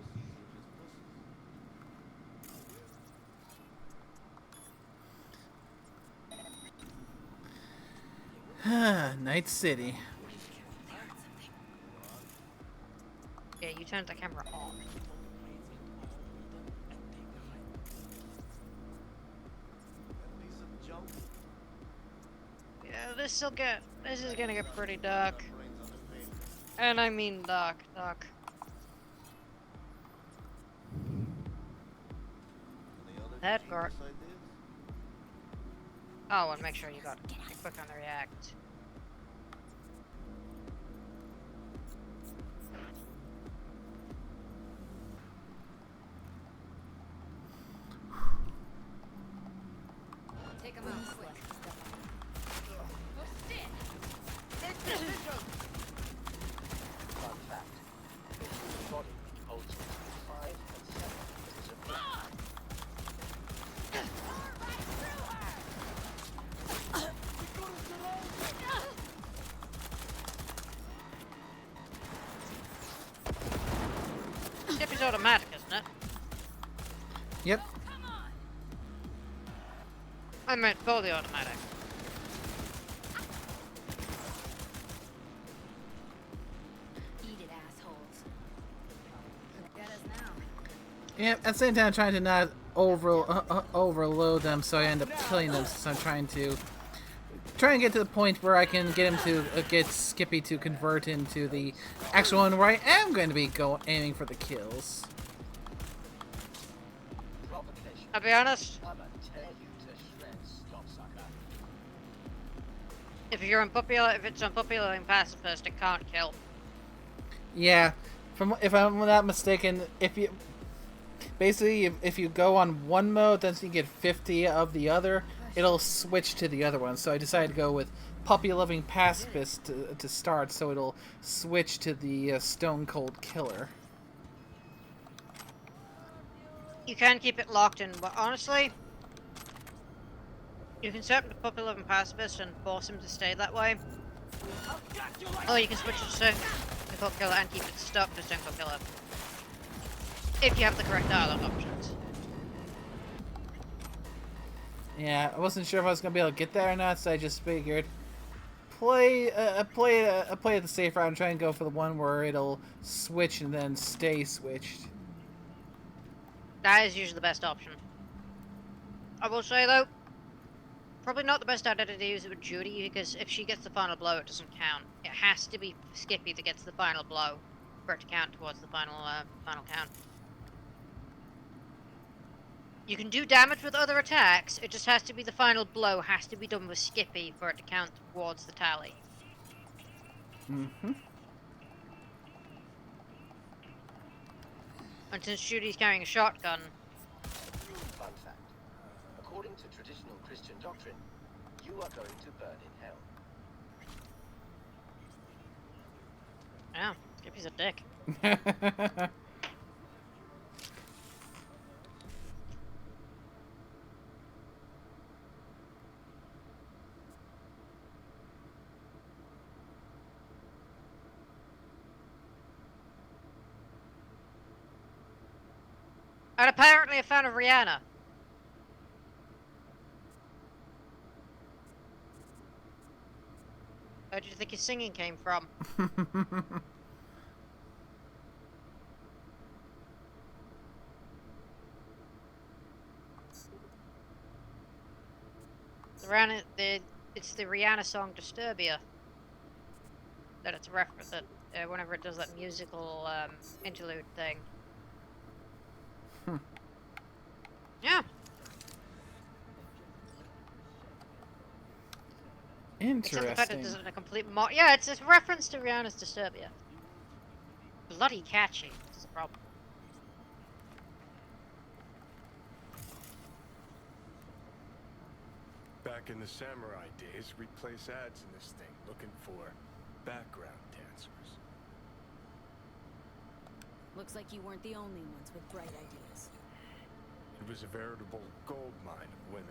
Night City. Yeah, you turned the camera on. Yeah, this is gonna get pretty dark. And I mean dark. That part. Oh, and make sure you got quick on the react. Take him out quick. Fun fact. His body holds between 5 and 7 liters of blood. Skippy's automatic, isn't it? Yep. I meant fully automatic. Eat it, assholes. Get us now. Yeah, at the same time, trying to not overload them, so I end up killing them. So I'm trying to get to the point where I can get him to get Skippy to convert into the actual one where I am going to be aiming for the kills. I'll be honest. If it's unpopular in pacifist, it can't kill. Yeah, if I'm not mistaken, if you go on one mode, then you get 50 of the other, it'll switch to the other one. So I decided to go with puppy loving pacifist to start, so it'll switch to the stone cold killer. You can keep it locked in, but honestly, you can set him to puppy loving pacifist and force him to stay that way. Or you can switch it to stone cold killer and keep it stuck to stone cold killer. If you have the correct dialogue options. Yeah, I wasn't sure if I was gonna be able to get there or not, so I just figured play the safe route and try and go for the one where it'll switch and then stay switched. That is usually the best option. I will say though, probably not the best idea to use it with Judy, because if she gets the final blow, it doesn't count. It has to be Skippy that gets the final blow for it to count towards the final count. You can do damage with other attacks, it just has to be the final blow has to be done with Skippy for it to count towards the tally. Mm-hmm. And since Judy's carrying a shotgun... Fun fact. According to traditional Christian doctrine, you are going to burn in hell. Yeah, Skippy's a dick. And apparently a fan of Rihanna. Where do you think his singing came from? It's the Rihanna song Disturbia. That it's a reference that whenever it does that musical interlude thing. Yeah. Interesting. Except the fact that this isn't a complete yeah, it's a reference to Rihanna's Disturbia. Bloody catchy. This is a problem. Back in the samurai days, we'd place ads in this thing looking for background talent. Looks like you weren't the only ones with bright ideas. It was a veritable gold mine of women.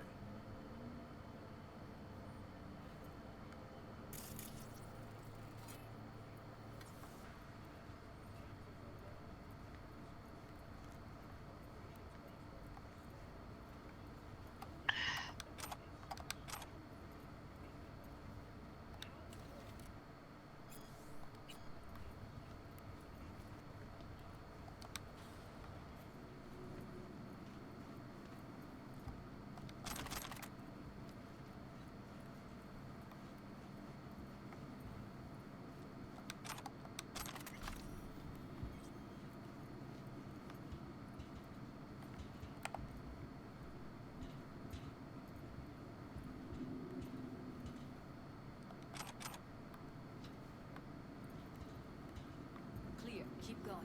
Clear. Keep going.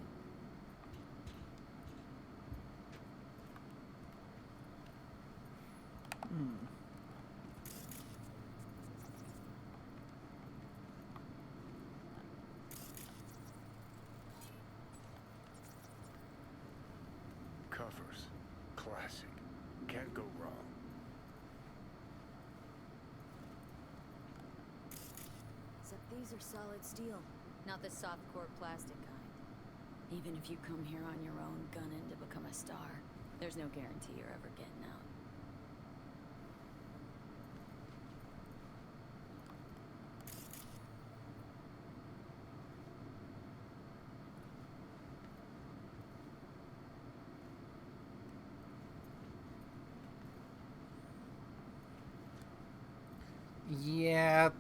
Covers. Classic. Can't go wrong. Except these are solid steel, not the soft core plastic kind. Even if you come here on your own, gunning to become a star, there's no guarantee you're ever getting out. Yeah,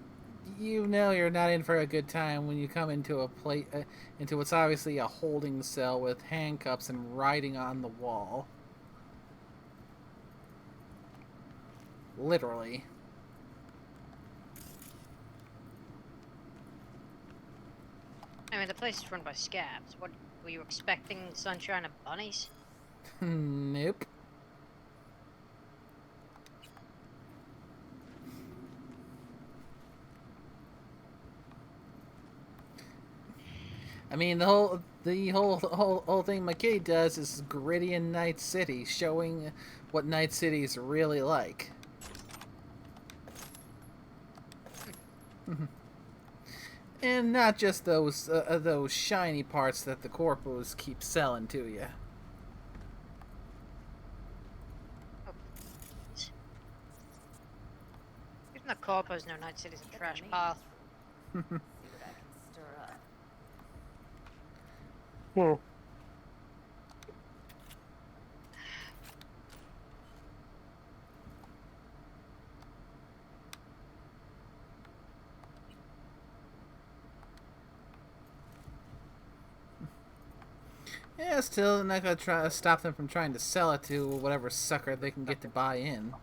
you know you're not in for a good time when you come into into what's obviously a holding cell with handcuffs and writing on the wall. Literally. I mean, the place is run by scabs. What, were you expecting sunshine and bunnies? Nope. I mean, the whole thing McKay does is gritty in Night City, showing what Night City is really like. And not just those shiny parts that the corpos keep selling to you. Even the corpos know Night City's a trash pile. See what I can stir up. Hmm. Yeah, still not gonna try to stop them from trying to sell it to whatever sucker they can get to buy in.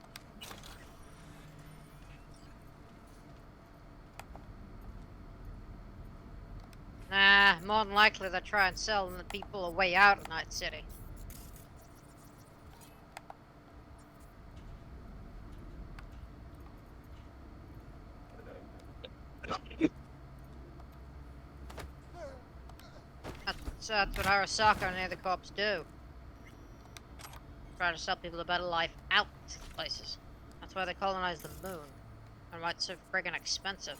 Nah, more than likely they'll try and sell the people a way out of Night City. That's what Arasaka and the other corps do. Try to sell people a better life out of places. That's why they colonize the moon. And why it's so friggin' expensive.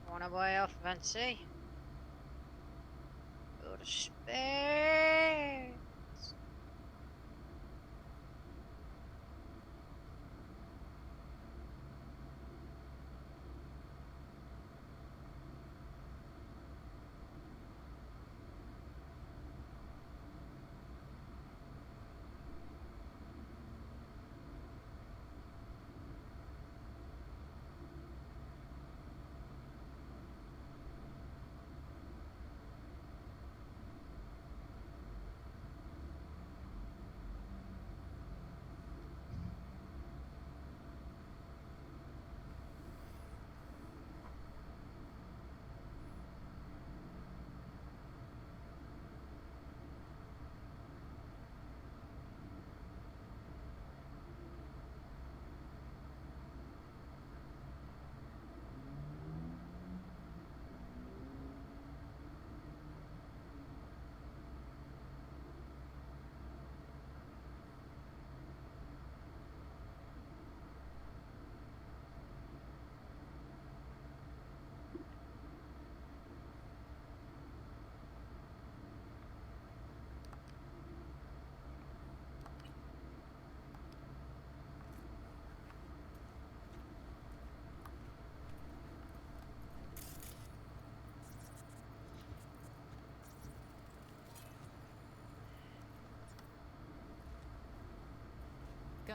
Wanna way off of NC? Go to space.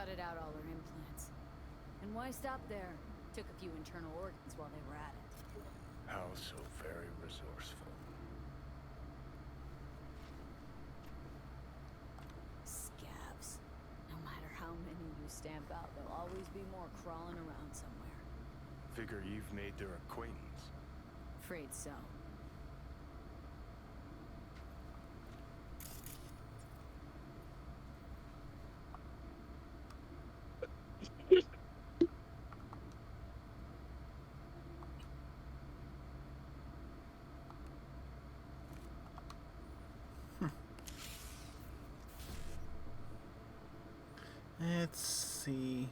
Gutted out all her implants. And why stop there? Took a few internal organs while they were at it. How so very resourceful. Scabs. No matter how many you stamp out, there'll always be more crawling around somewhere. Figure you've made their acquaintance. Afraid so. Let's see.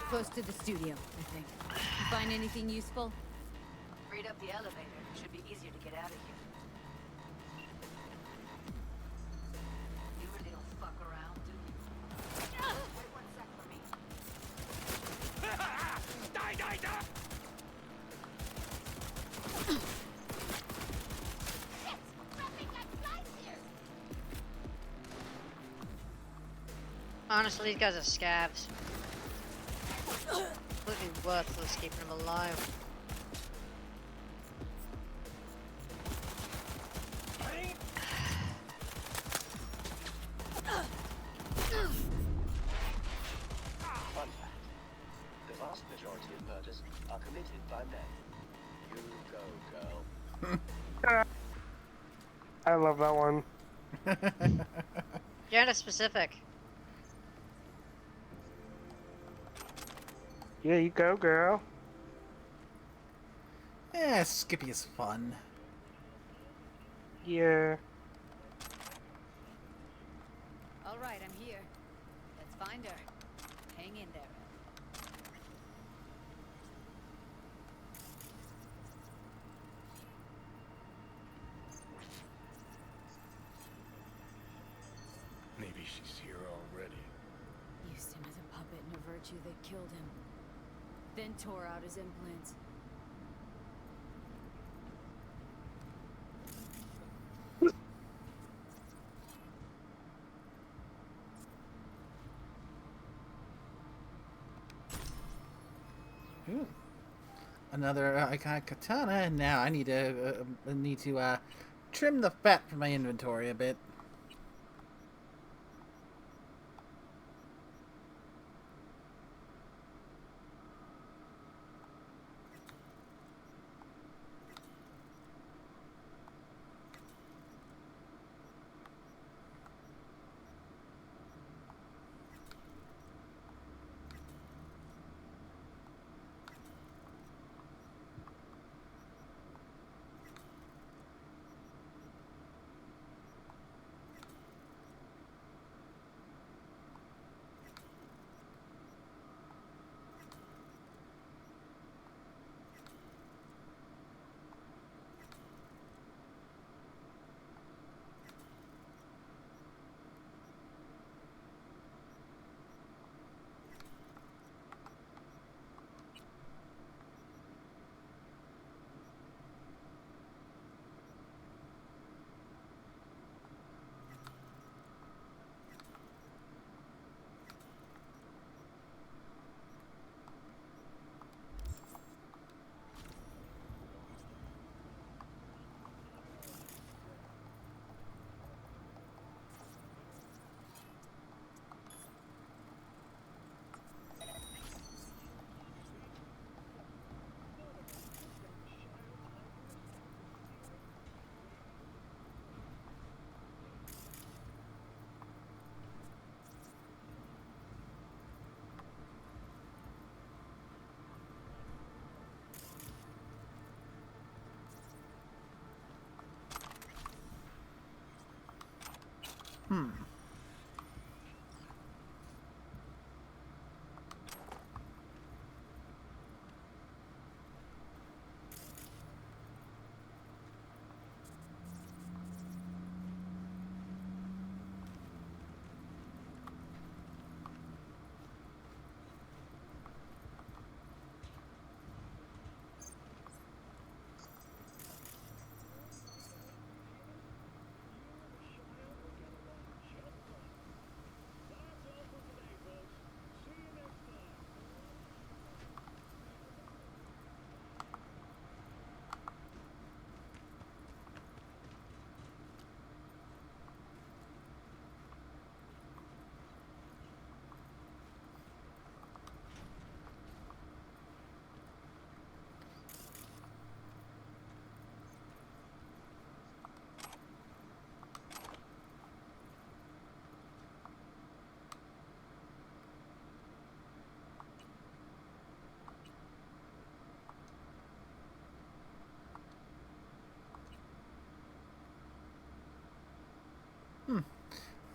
Close to the studio, I think. You find anything useful? Freed up the elevator. Should be easier to get out of here. You really don't fuck around, do you? Wait 1 sec for me. Die, die, die! Honestly, these guys are scabs. Completely worthless keeping them alive. Fun fact. The vast majority of murders are committed by men. You go, girl. I love that one. Kinda specific. Yeah, you go, girl. Yeah, Skippy is fun. Yeah. All right, I'm here. Let's find her. Hang in there. Maybe she's here already. Used him as a puppet and a virtue that killed him. Then tore out his implants. Ooh. Another iconic katana, and now I need to trim the fat from my inventory a bit.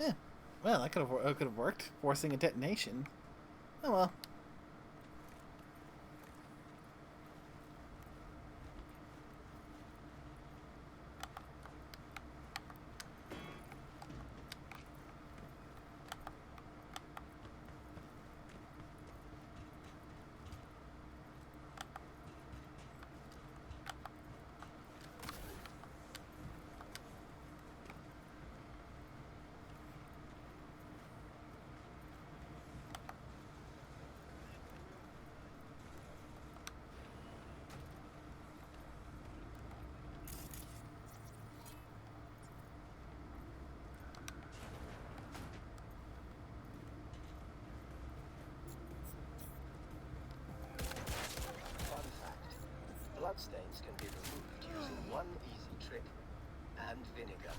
Yeah. Well, that could have worked, forcing a detonation. Oh well. Fun fact. Bloodstains can be removed using one easy trick. And vinegar.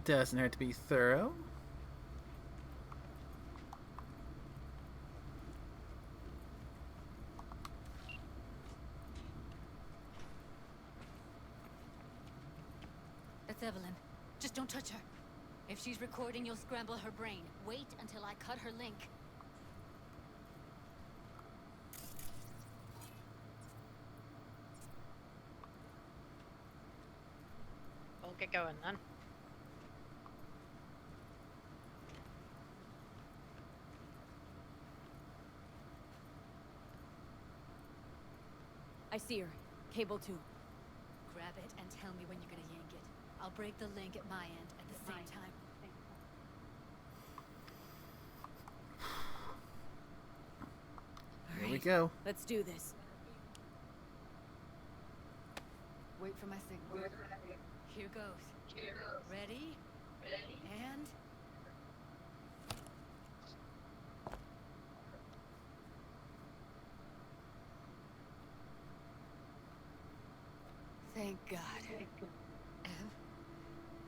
Doesn't hurt to be thorough. That's Evelyn. Just don't touch her. If she's recording, you'll scramble her brain. Wait until I cut her link. We'll get going then. I see her. Cable 2. Grab it and tell me when you're gonna yank it. I'll break the link at my end at the same time. Here we go. Let's do this. Wait for my signal. Here goes. Ready? And... Thank God.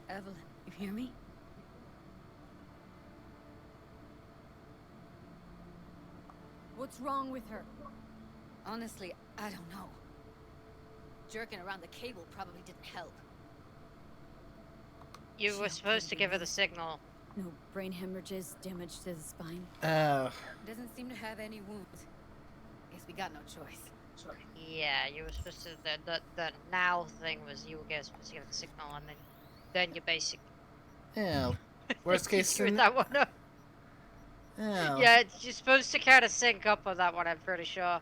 Evelyn, you hear me? What's wrong with her? Honestly, I don't know. Jerking around the cable probably didn't help. You were supposed to give her the signal. No brain hemorrhages, damage to the spine. Doesn't seem to have any wounds. Guess we got no choice. Yeah, you were supposed to. The now thing was you were supposed to give her the signal, and then you basically. Yeah. Worst case screwed scenario. that one up. Yeah. Yeah, you're supposed to kind of sync up on that one. I'm pretty sure.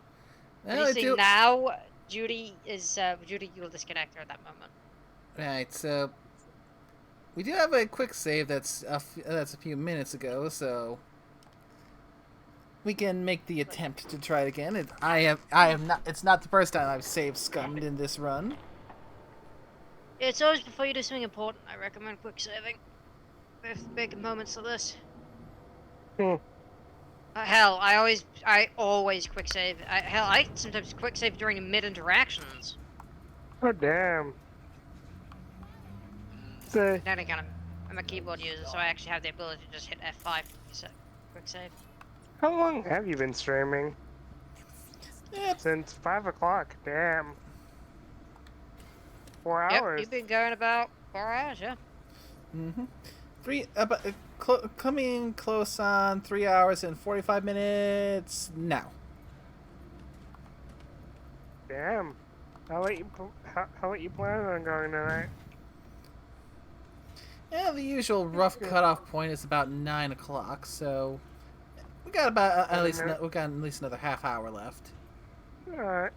Well, You see now, Judy you'll disconnect her at that moment. Right. So we do have a quick save that's a few minutes ago, so we can make the attempt to try it again. I am not. It's not the first time I've saved scummed in this run. It's always before you do something important. I recommend quick saving. There's big moments of this. Hell, I always quick save. I sometimes quick save during mid interactions. Oh damn. Then again, I'm a keyboard user, so I actually have the ability to just hit F5 for quick save. How long have you been streaming? Since 5 o'clock. Damn. 4 hours. Yep, you've been going about 4 hours, yeah. Coming close on 3 hours and 45 minutes now. Damn. How late you plan on going tonight? Yeah, the usual rough cutoff point is about 9 o'clock, so we got about at least another half hour left. All right.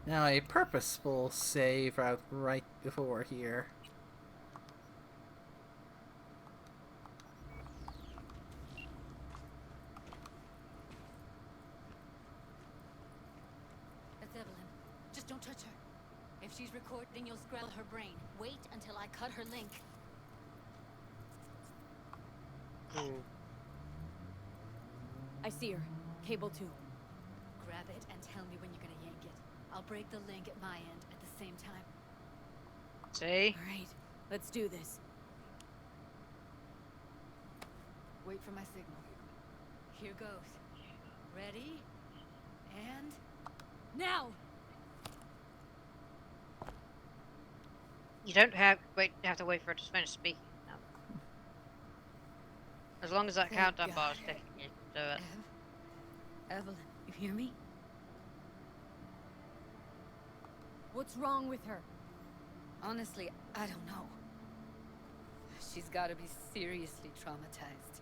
Now a purposeful save right before here. That's Evelyn. Just don't touch her. If she's recording, you'll scramble her brain. Wait until I cut her link. I see her. Cable 2. Grab it and tell me when you're gonna yank it. I'll break the link at my end at the same time. See? Alright, let's do this. Wait for my signal. Here goes. Ready? And... now! You don't have to wait for it to finish speaking. No. As long as that Thank countdown bar is God. ticking, you can do it. Evelyn, you hear me? What's wrong with her? Honestly, I don't know. She's gotta be seriously traumatized.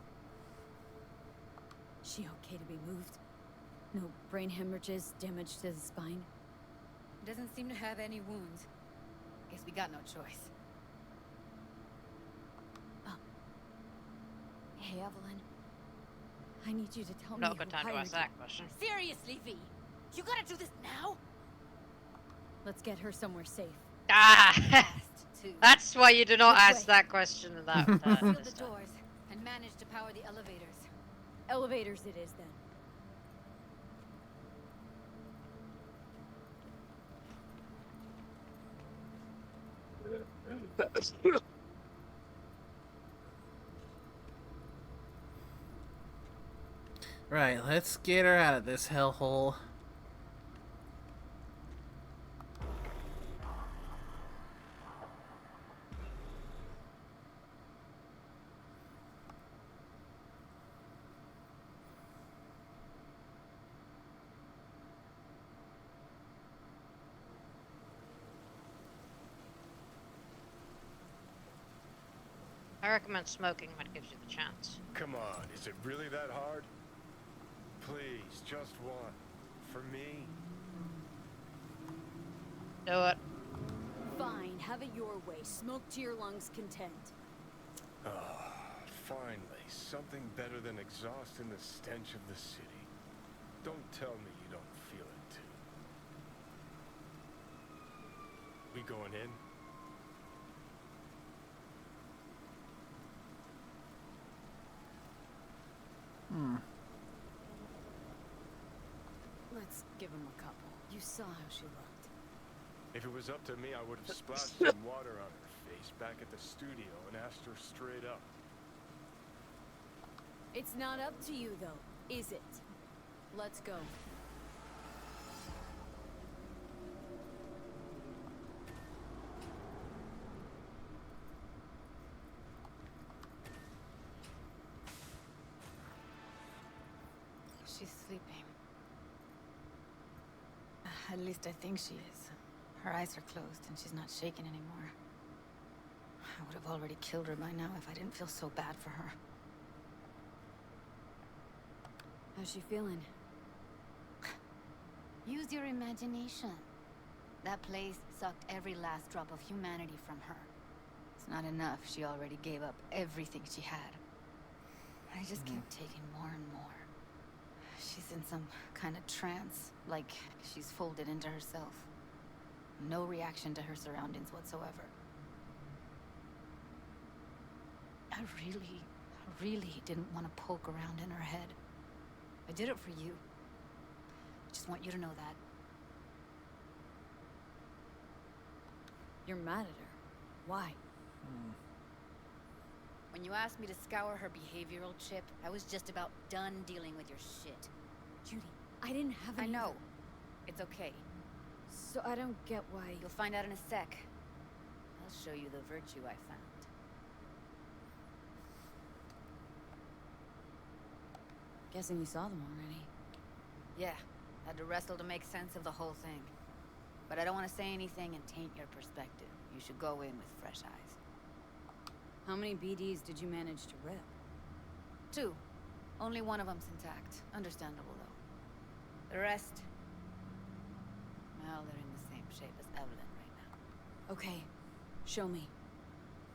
She okay to be moved? No brain hemorrhages, damage to the spine? Doesn't seem to have any wounds. Guess we got no choice. Hey, Evelyn. I need you to tell Not me a good who time to hired ask that question. Seriously, V? You gotta do this now? Let's get her somewhere safe. Ah! That's why you do not Which ask way? that question that Seal this the time. doors and manage to power the elevators. Elevators it is, then. Right, let's get her out of this hellhole. I recommend smoking when it gives you the chance. Come on, is it really that hard? Please, just one. For me? Do it. Fine, have it your way. Smoke to your lungs' content. Ah, finally, something better than exhaust in the stench of the city. Don't tell me you don't feel it too. We going in? Let's give him a couple. You saw how she looked. If it was up to me, I would have splashed some water on her face back at the studio and asked her straight up. It's not up to you, though, is it? Let's go. She's sleeping. At least I think she is. Her eyes are closed and she's not shaking anymore. I would have already killed her by now if I didn't feel so bad for her. How's she feeling? Use your imagination. That place sucked every last drop of humanity from her. It's not enough. She already gave up everything she had. I just kept taking more and more. She's in some kind of trance, like she's folded into herself. No reaction to her surroundings whatsoever. I really didn't want to poke around in her head. I did it for you. I just want you to know that. You're mad at her. Why? When you asked me to scour her behavioral chip, I was just about done dealing with your shit. Judy, I didn't have any... I know. It's okay. So I don't get why... You'll find out in a sec. I'll show you the virtue I found. Guessing you saw them already. Yeah, had to wrestle to make sense of the whole thing. But I don't want to say anything and taint your perspective. You should go in with fresh eyes. How many BDs did you manage to rip? 2. Only one of them's intact. Understandable, though. The rest... well, they're in the shape as Evelyn right now. Okay, show me.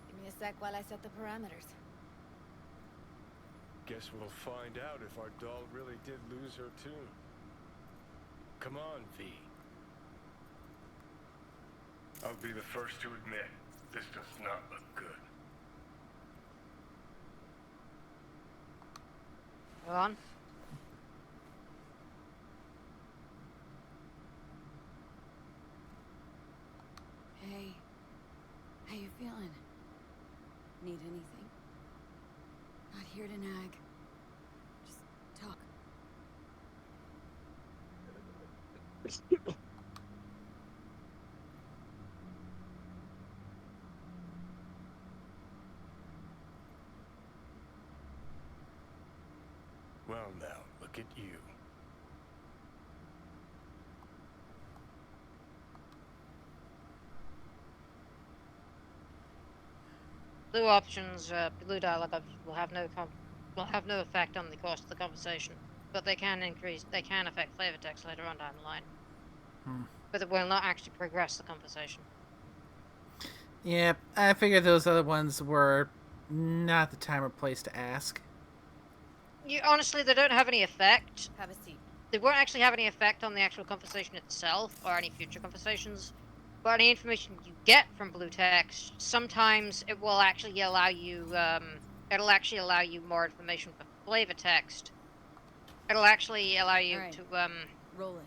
Give me a sec while I set the parameters. Guess we'll find out if our doll really did lose her tune. Come on, V. I'll be the first to admit, this does not look good. Go on. Hey, how you feeling? Need anything? Not here to nag. Just talk. Well now, look at you. Blue options, blue dialogue options will have no effect on the course of the conversation, but they can affect flavor text later on down the line. But it will not actually progress the conversation. Yep, I figured those other ones were not the time or place to ask. Honestly, they don't have any effect. Have a seat. They won't actually have any effect on the actual conversation itself or any future conversations. But any information you get from blue text, sometimes it will actually allow you. It'll actually allow you more information for flavor text. It'll actually allow you Right. to Roll it.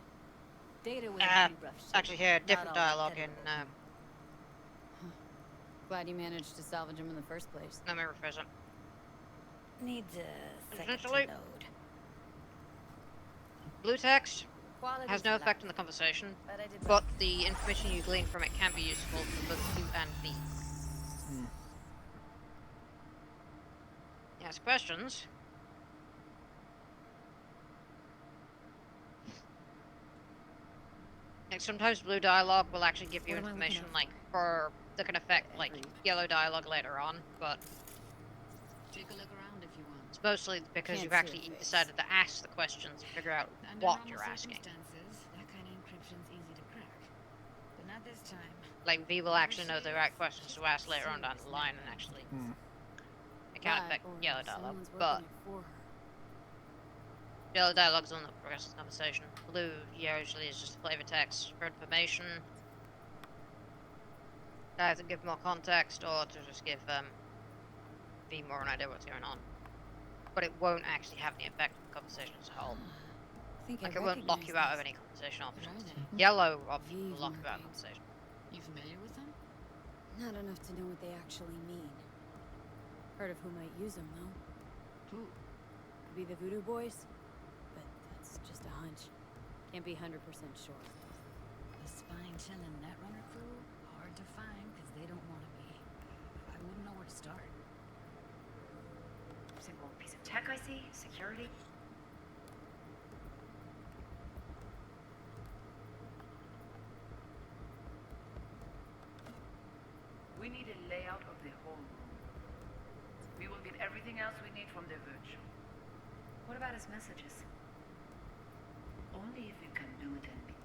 Data was a pretty rough shape. actually hear Not different all dialogue in. editable. Glad you managed to salvage him in the first place. Let me rephrase it. Needs a second to Essentially, load. blue text Quality's has no flat, effect on the conversation, but I did but the information you glean from it can be useful for both you and me. Ask questions. Like sometimes blue dialogue will actually give you What am I looking information at like that can affect like yellow dialogue later on, but Take a look around if you want. it's mostly because Can't you've see actually your face. decided to ask the questions and figure out Under what normal you're asking. circumstances, that kind of encryption's easy to crack. But not this time. Like V will actually know the right questions to ask later on down the line, and actually it can That affect or yellow dialogue, someone's but working it for her. yellow dialogue's on the progress of the conversation. Blue usually is just flavor text for information. Either give more context or to just give V more an idea what's going on. But it won't actually have any effect on the conversation as a whole. I think Like I it won't lock you out of recognize any conversation What options. are they? Yellow option V will lock you out of markings. conversation. You familiar with them? Not enough to know what they actually mean. Heard of who might use them, though. Who? Could be the Voodoo Boys, but that's just a hunch. Can't be 100% sure. A spine-chilling Netrunner crew? Hard to find, because they don't want to be. I wouldn't know where to start. Single piece of tech I see, security. We need a layout of the whole room. We will get everything else we need from the virtual. What about his messages? Only if you can do it and be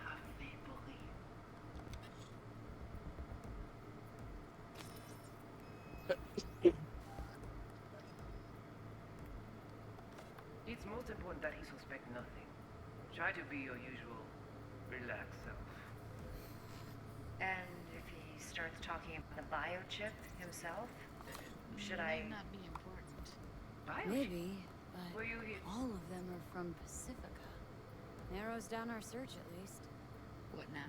parfait pourri. It's most important that he suspect nothing. Try to be your usual relaxed self. And if he starts talking about the biochip himself, should I... Might not be important. Maybe, but Were you here? all of them are from Pacifica. Narrows down our search, at least. What now?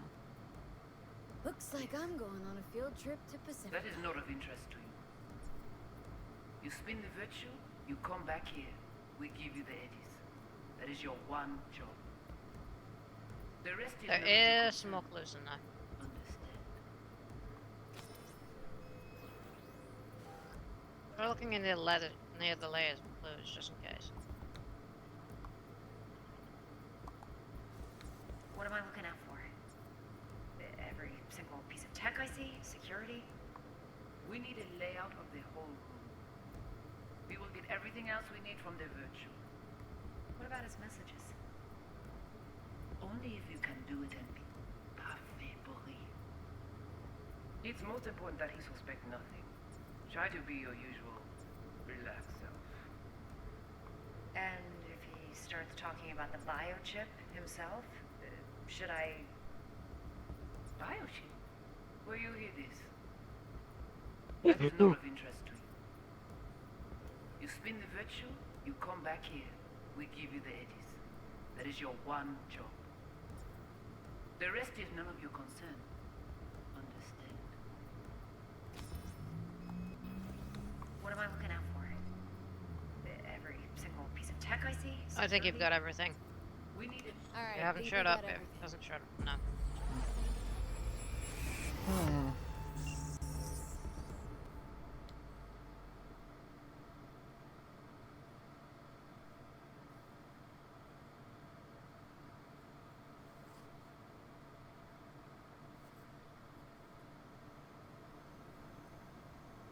Looks like I'm going on a field trip to Pacifica. That is not of interest to you. You spin the virtue, you come back here. We give you the eddies. That is your one job. The rest is There none of your is some more concern. clues in there. Understand. We're looking in the leather near the layers of clues just in case. What am I looking out for? Every single piece of tech I see? Security? We need a layout of the whole room. We will get everything else we need from the virtue. What about his messages? Only if you can do it and be parfait It's most important that he suspect nothing. Try to be your usual relaxed self. And if he starts talking about the biochip himself, should I... Biochip? Where you hear this? That is not of interest to you. You spin the virtue, you come back here. We give you the eddies. That is your one job. The rest is none of your concern. Understand? What am I looking out for? Every single piece of tech I see? I think you've got everything. We need it. All right. You haven't showed up yet. Hasn't showed up. No.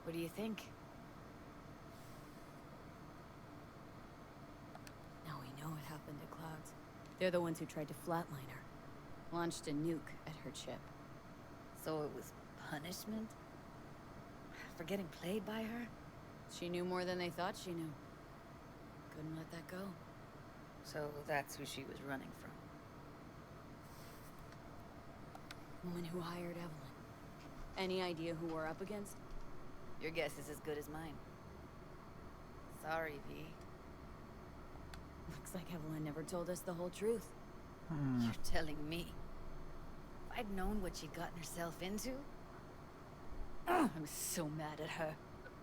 What do you think? Now we know what happened to Clouds. They're the ones who tried to flatline her. Launched a nuke at her chip. So it was punishment? For getting played by her? She knew more than they thought she knew. Couldn't let that go. So that's who she was running from. Woman who hired Evelyn. Any idea who we're up against? Your guess is as good as mine. Sorry, V. Looks like Evelyn never told us the whole truth. You're telling me. If I'd known what she'd gotten herself into... I'm so mad at her.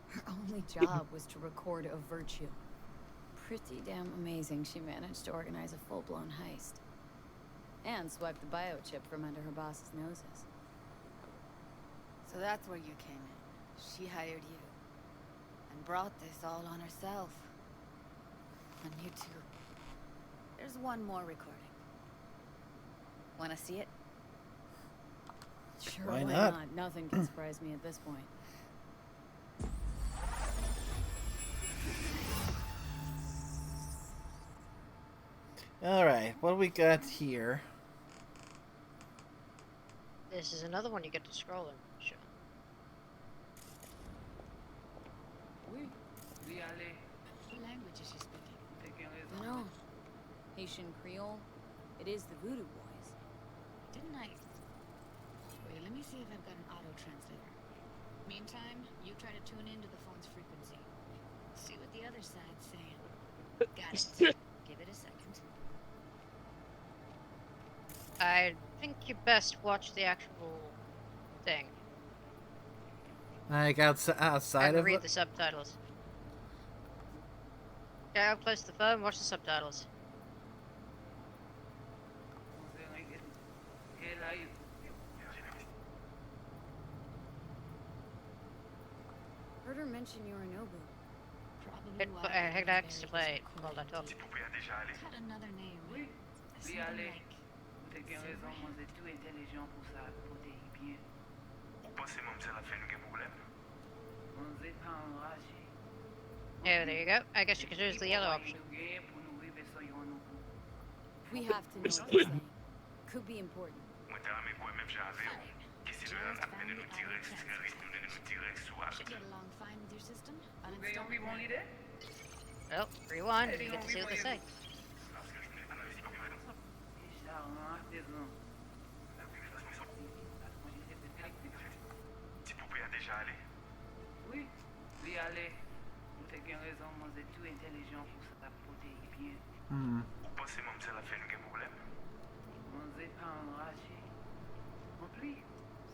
Her only job was to record a virtue. Pretty damn amazing she managed to organize a full-blown heist. And swipe the biochip from under her boss's noses. So that's where you came in. She hired you. And brought this all on herself. And you too. There's one more recording. Wanna see it? Sure, Why why not? not? Nothing can surprise me at this point. Alright, what do we got here? This is another one you get to scroll in. Sure. What language is she speaking? No. Haitian Creole? It is the Voodoo Boys. Didn't I... Wait, let me see if I've got an auto-translator. Meantime, you try to tune into the phone's frequency. See what the other side's saying. Got it. Give it a second. I think you best watch the actual thing. Like outside And of read it? the subtitles. Okay, I'll place the phone, watch the subtitles. Heard her mention Yorinobu. Probably Hit why hit X to play it while I talk. Had another name. Something like... Quelqu'un raison, moi c'est tout intelligent pour ça, protéger bien. Pensez moi ça la fait nous problème. On n'est pas enragé. Yeah, there you go. I guess you could use the yellow option. We have to know what they're saying. Could be important. Moi t'as mis quoi même j'avais. Qui c'est le appel nous direct nous direct soit. Should get along fine with your system. Well, rewind and you get to see what they say. Oui, oui, allez. Vous avez raison, moi c'est tout intelligent pour ça, protéger bien. Pensez moi ça la fait nous problème. On n'est pas enragé. En plus,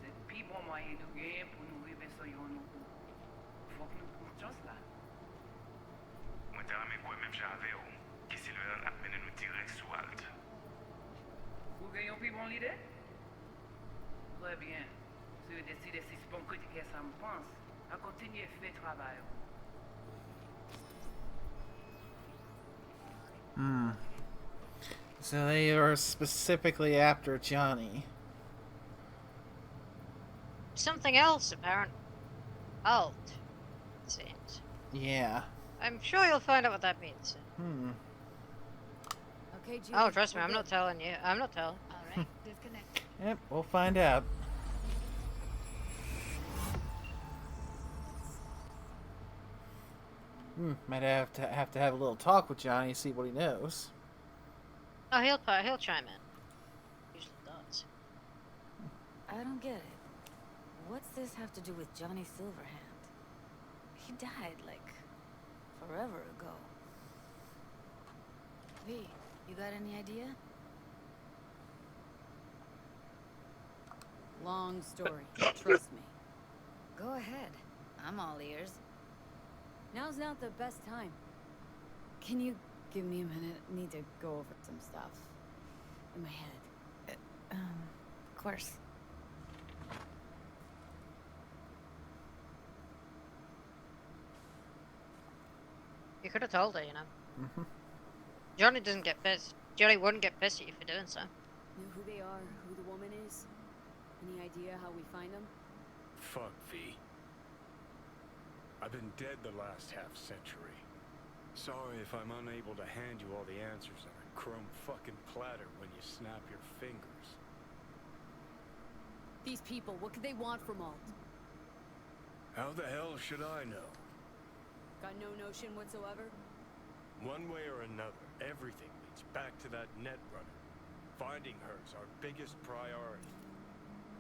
c'est le plus bon moyen de gagner pour nous arriver sur nous. Faut que nous prenions là. Moi t'as mis quoi même j'avais. Qui c'est le appel nous direct soit. Vous gagnez plus bon l'idée? Très bien. Si vous décidez si c'est bon que ça me pense, à continuer à faire travail. So they are specifically after Johnny. Something else, apparent. Alt, it seems. Yeah. I'm sure you'll find out what that means. Okay, Judy, Oh, trust me, we're I'm not good. telling you. I'm not telling. All right, disconnect. Yep, we'll find out. Might have a little talk with Johnny, see what he knows. Oh, he'll chime in. Usually does. I don't get it. What's this have to do with Johnny Silverhand? He died, like, forever ago. V, you got any idea? Long story. Trust me. Go ahead. I'm all ears. Now's not the best time. Can you give me a minute? Need to go over some stuff in my head. Of course. You could have told her, you know. Johnny doesn't get pissed. Johnny wouldn't get pissed at you for doing so. Know who they are, who the woman is? Any idea how we find them? Fuck, V. I've been dead the last half-century. Sorry if I'm unable to hand you all the answers on a chrome fucking platter when you snap your fingers. These people, what could they want from Alt? How the hell should I know? Got no notion whatsoever? One way or another, everything leads back to that netrunner. Finding her's our biggest priority.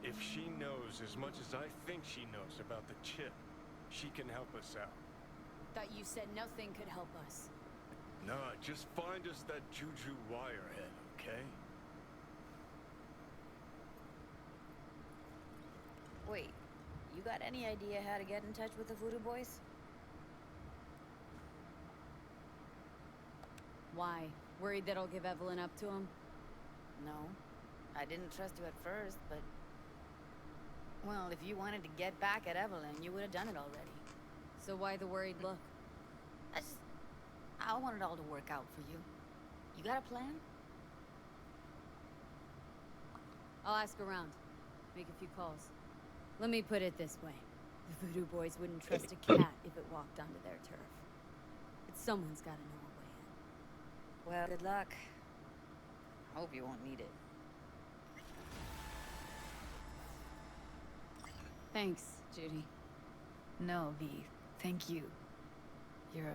If she knows as much as I think she knows about the chip, she can help us out. Thought you said nothing could help us. Nah, just find us that Juju wirehead, okay? Wait, you got any idea how to get in touch with the Voodoo Boys? Why? Worried that I'll give Evelyn up to him? No. I didn't trust you at first, but... Well, if you wanted to get back at Evelyn, you would have done it already. So why the worried look? I want it all to work out for you. You got a plan? I'll ask around. Make a few calls. Let me put it this way. The Voodoo Boys wouldn't trust a cat if it walked onto their turf. But someone's gotta know a way in. Well, good luck. Hope you won't need it. Thanks, Judy. No, V. Thank you. You're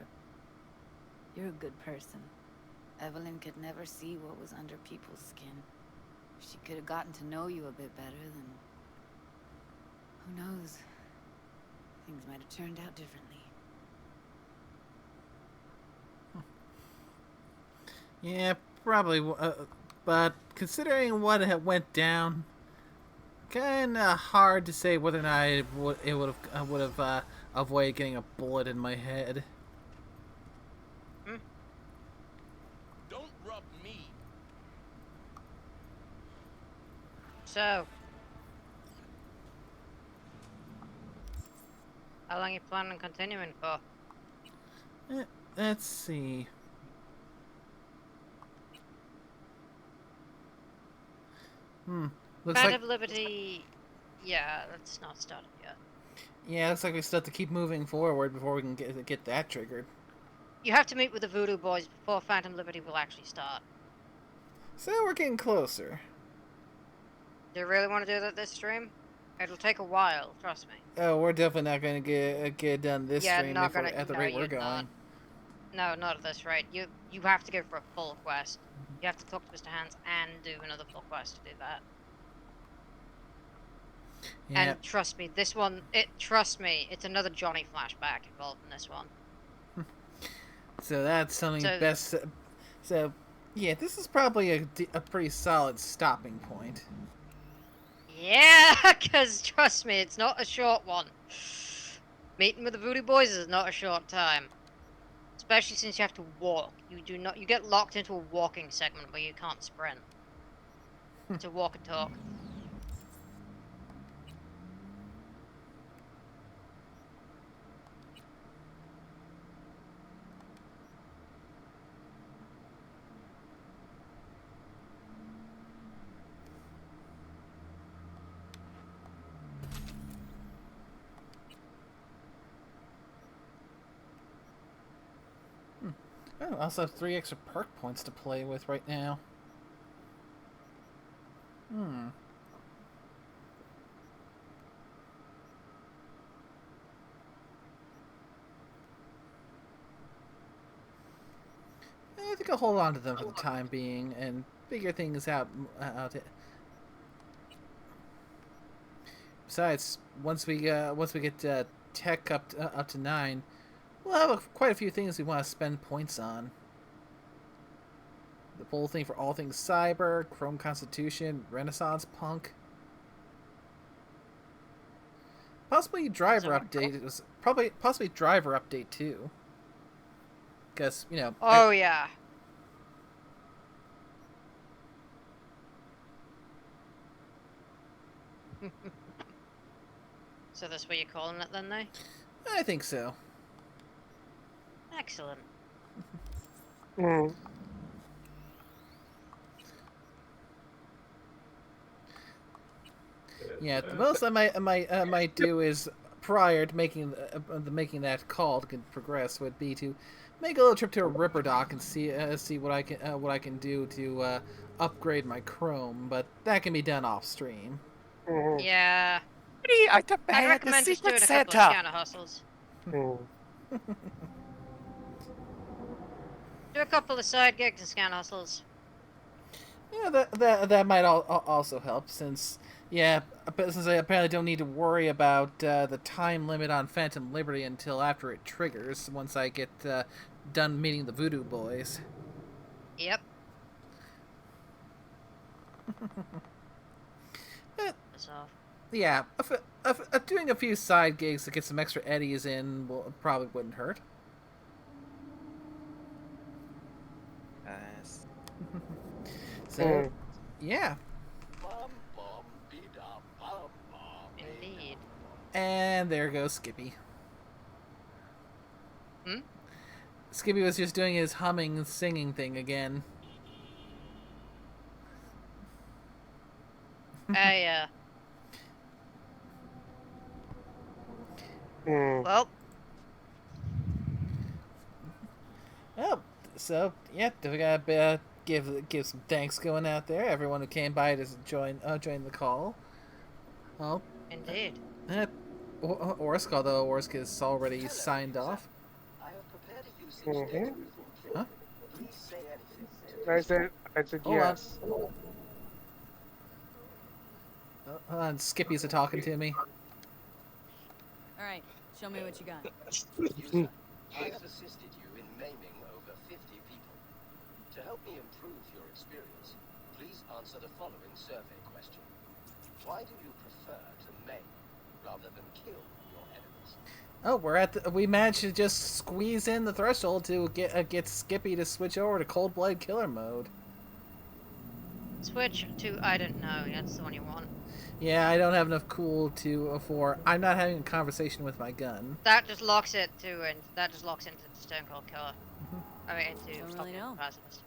a good person. Evelyn could never see what was under people's skin. If she could have gotten to know you a bit better, then... who knows? Things might have turned out differently. Yeah, probably. But considering what had went down, kinda hard to say whether or not it would have avoided getting a bullet in my head. Don't rub me. So, how long you planning on continuing for? Let's see. Looks Band like... of Liberty... Yeah, that's not started yet. Yeah, looks like we still have to keep moving forward before we can get that triggered. You have to meet with the Voodoo Boys before Phantom Liberty will actually start. So we're getting closer. Do you really want to do that this stream? It'll take a while, trust me. Oh, we're definitely not going to get done this stream not before, gonna, at the no, rate we're you're going. not. No, not at this rate. You have to go for a full quest. You have to talk to Mr. Hands and do another full quest to do that. Yeah. And trust me, this one, trust me, it's another Johnny flashback involved in this one. So that's something So- best. So, yeah, this is probably a pretty solid stopping point. Yeah, because trust me, it's not a short one. Meeting with the Voodoo Boys is not a short time. Especially since you have to walk. You get locked into a walking segment where you can't sprint. It's a walk and talk. Oh, I also have 3 extra perk points to play with right now. could hold on to them for the time being and figure things out. Besides, once we get tech up to 9, we'll have quite a few things we want to spend points on. The whole thing for all things cyber, Chrome Constitution, Renaissance Punk. Possibly driver update. It was possibly driver update too. Because, you know. Oh yeah. So that's what you're calling it then, though? I think so. Excellent. Yeah, the most I might do is prior to making that call to progress would be to make a little trip to a Ripper Dock and see what I can do to upgrade my Chrome, but that can be done off stream. Yeah. I I'd recommend just doing a couple of scanner hustles. Do a couple of side gigs and scan hustles. Yeah, that might also help since I apparently don't need to worry about the time limit on Phantom Liberty until after it triggers once I get done meeting the Voodoo Boys. Yep. That's all. Yeah, doing a few side gigs to get some extra eddies in probably wouldn't hurt. So, yeah. Indeed. And there goes Skippy. Hmm? Skippy was just doing his humming, singing thing again. Well. Oh, so yeah, we gotta give some thanks going out there. Everyone who came by to join the call. Oh, indeed. Orsk, although Orsk is already signed off. Huh? I said Hold yes. Hold on, Skippy's talking to me. All right, show me what you got. User, I have assisted you in maiming over 50 people. To help me improve your experience, please answer the following survey question. Why do you prefer to maim rather than kill your enemies? Oh, we managed to just squeeze in the threshold to get Skippy to switch over to cold-blooded killer mode. Switch to I don't know. That's the one you want. Yeah, I don't have enough cool for. I'm not having a conversation with my gun. That just locks it to, and that just locks into Stone Cold Killer. I mean, into Don't really know. Pacifist.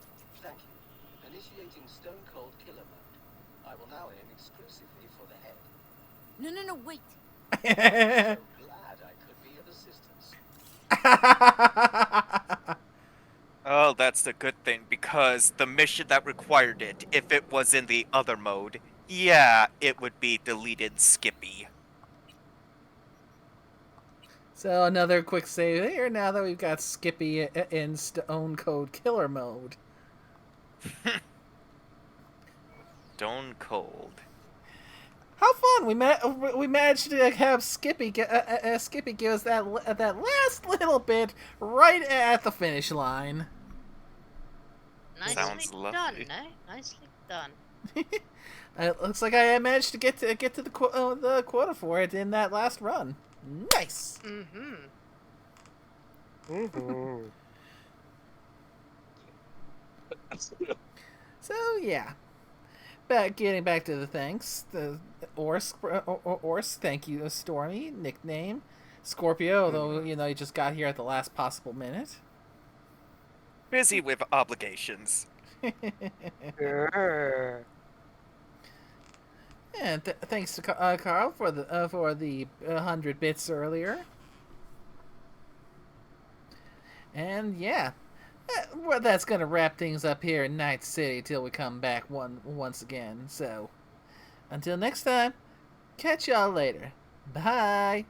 Thank you. Initiating Stone Cold Killer mode. I will now aim exclusively for the head. No, wait. I'm so glad I could be of assistance. Oh, that's the good thing, because the mission that required it, if it was in the other mode, yeah, it would be deleted Skippy. So another quick save here now that we've got Skippy in Stone Cold Killer mode. Stone Cold. How fun! We managed to have Skippy give us that last little bit right at the finish line. Nicely done, eh? Nicely done. It looks like I managed to get to the quota for it in that last run. Nice. So yeah, getting back to the thanks. The Orsk, thank you, Stormy nickname. Scorpio, though you just got here at the last possible minute. Busy with obligations. And thanks to Carl for the 100 bits earlier. And yeah, well, that's gonna wrap things up here in Night City till we come back once again. So until next time, catch y'all later. Bye.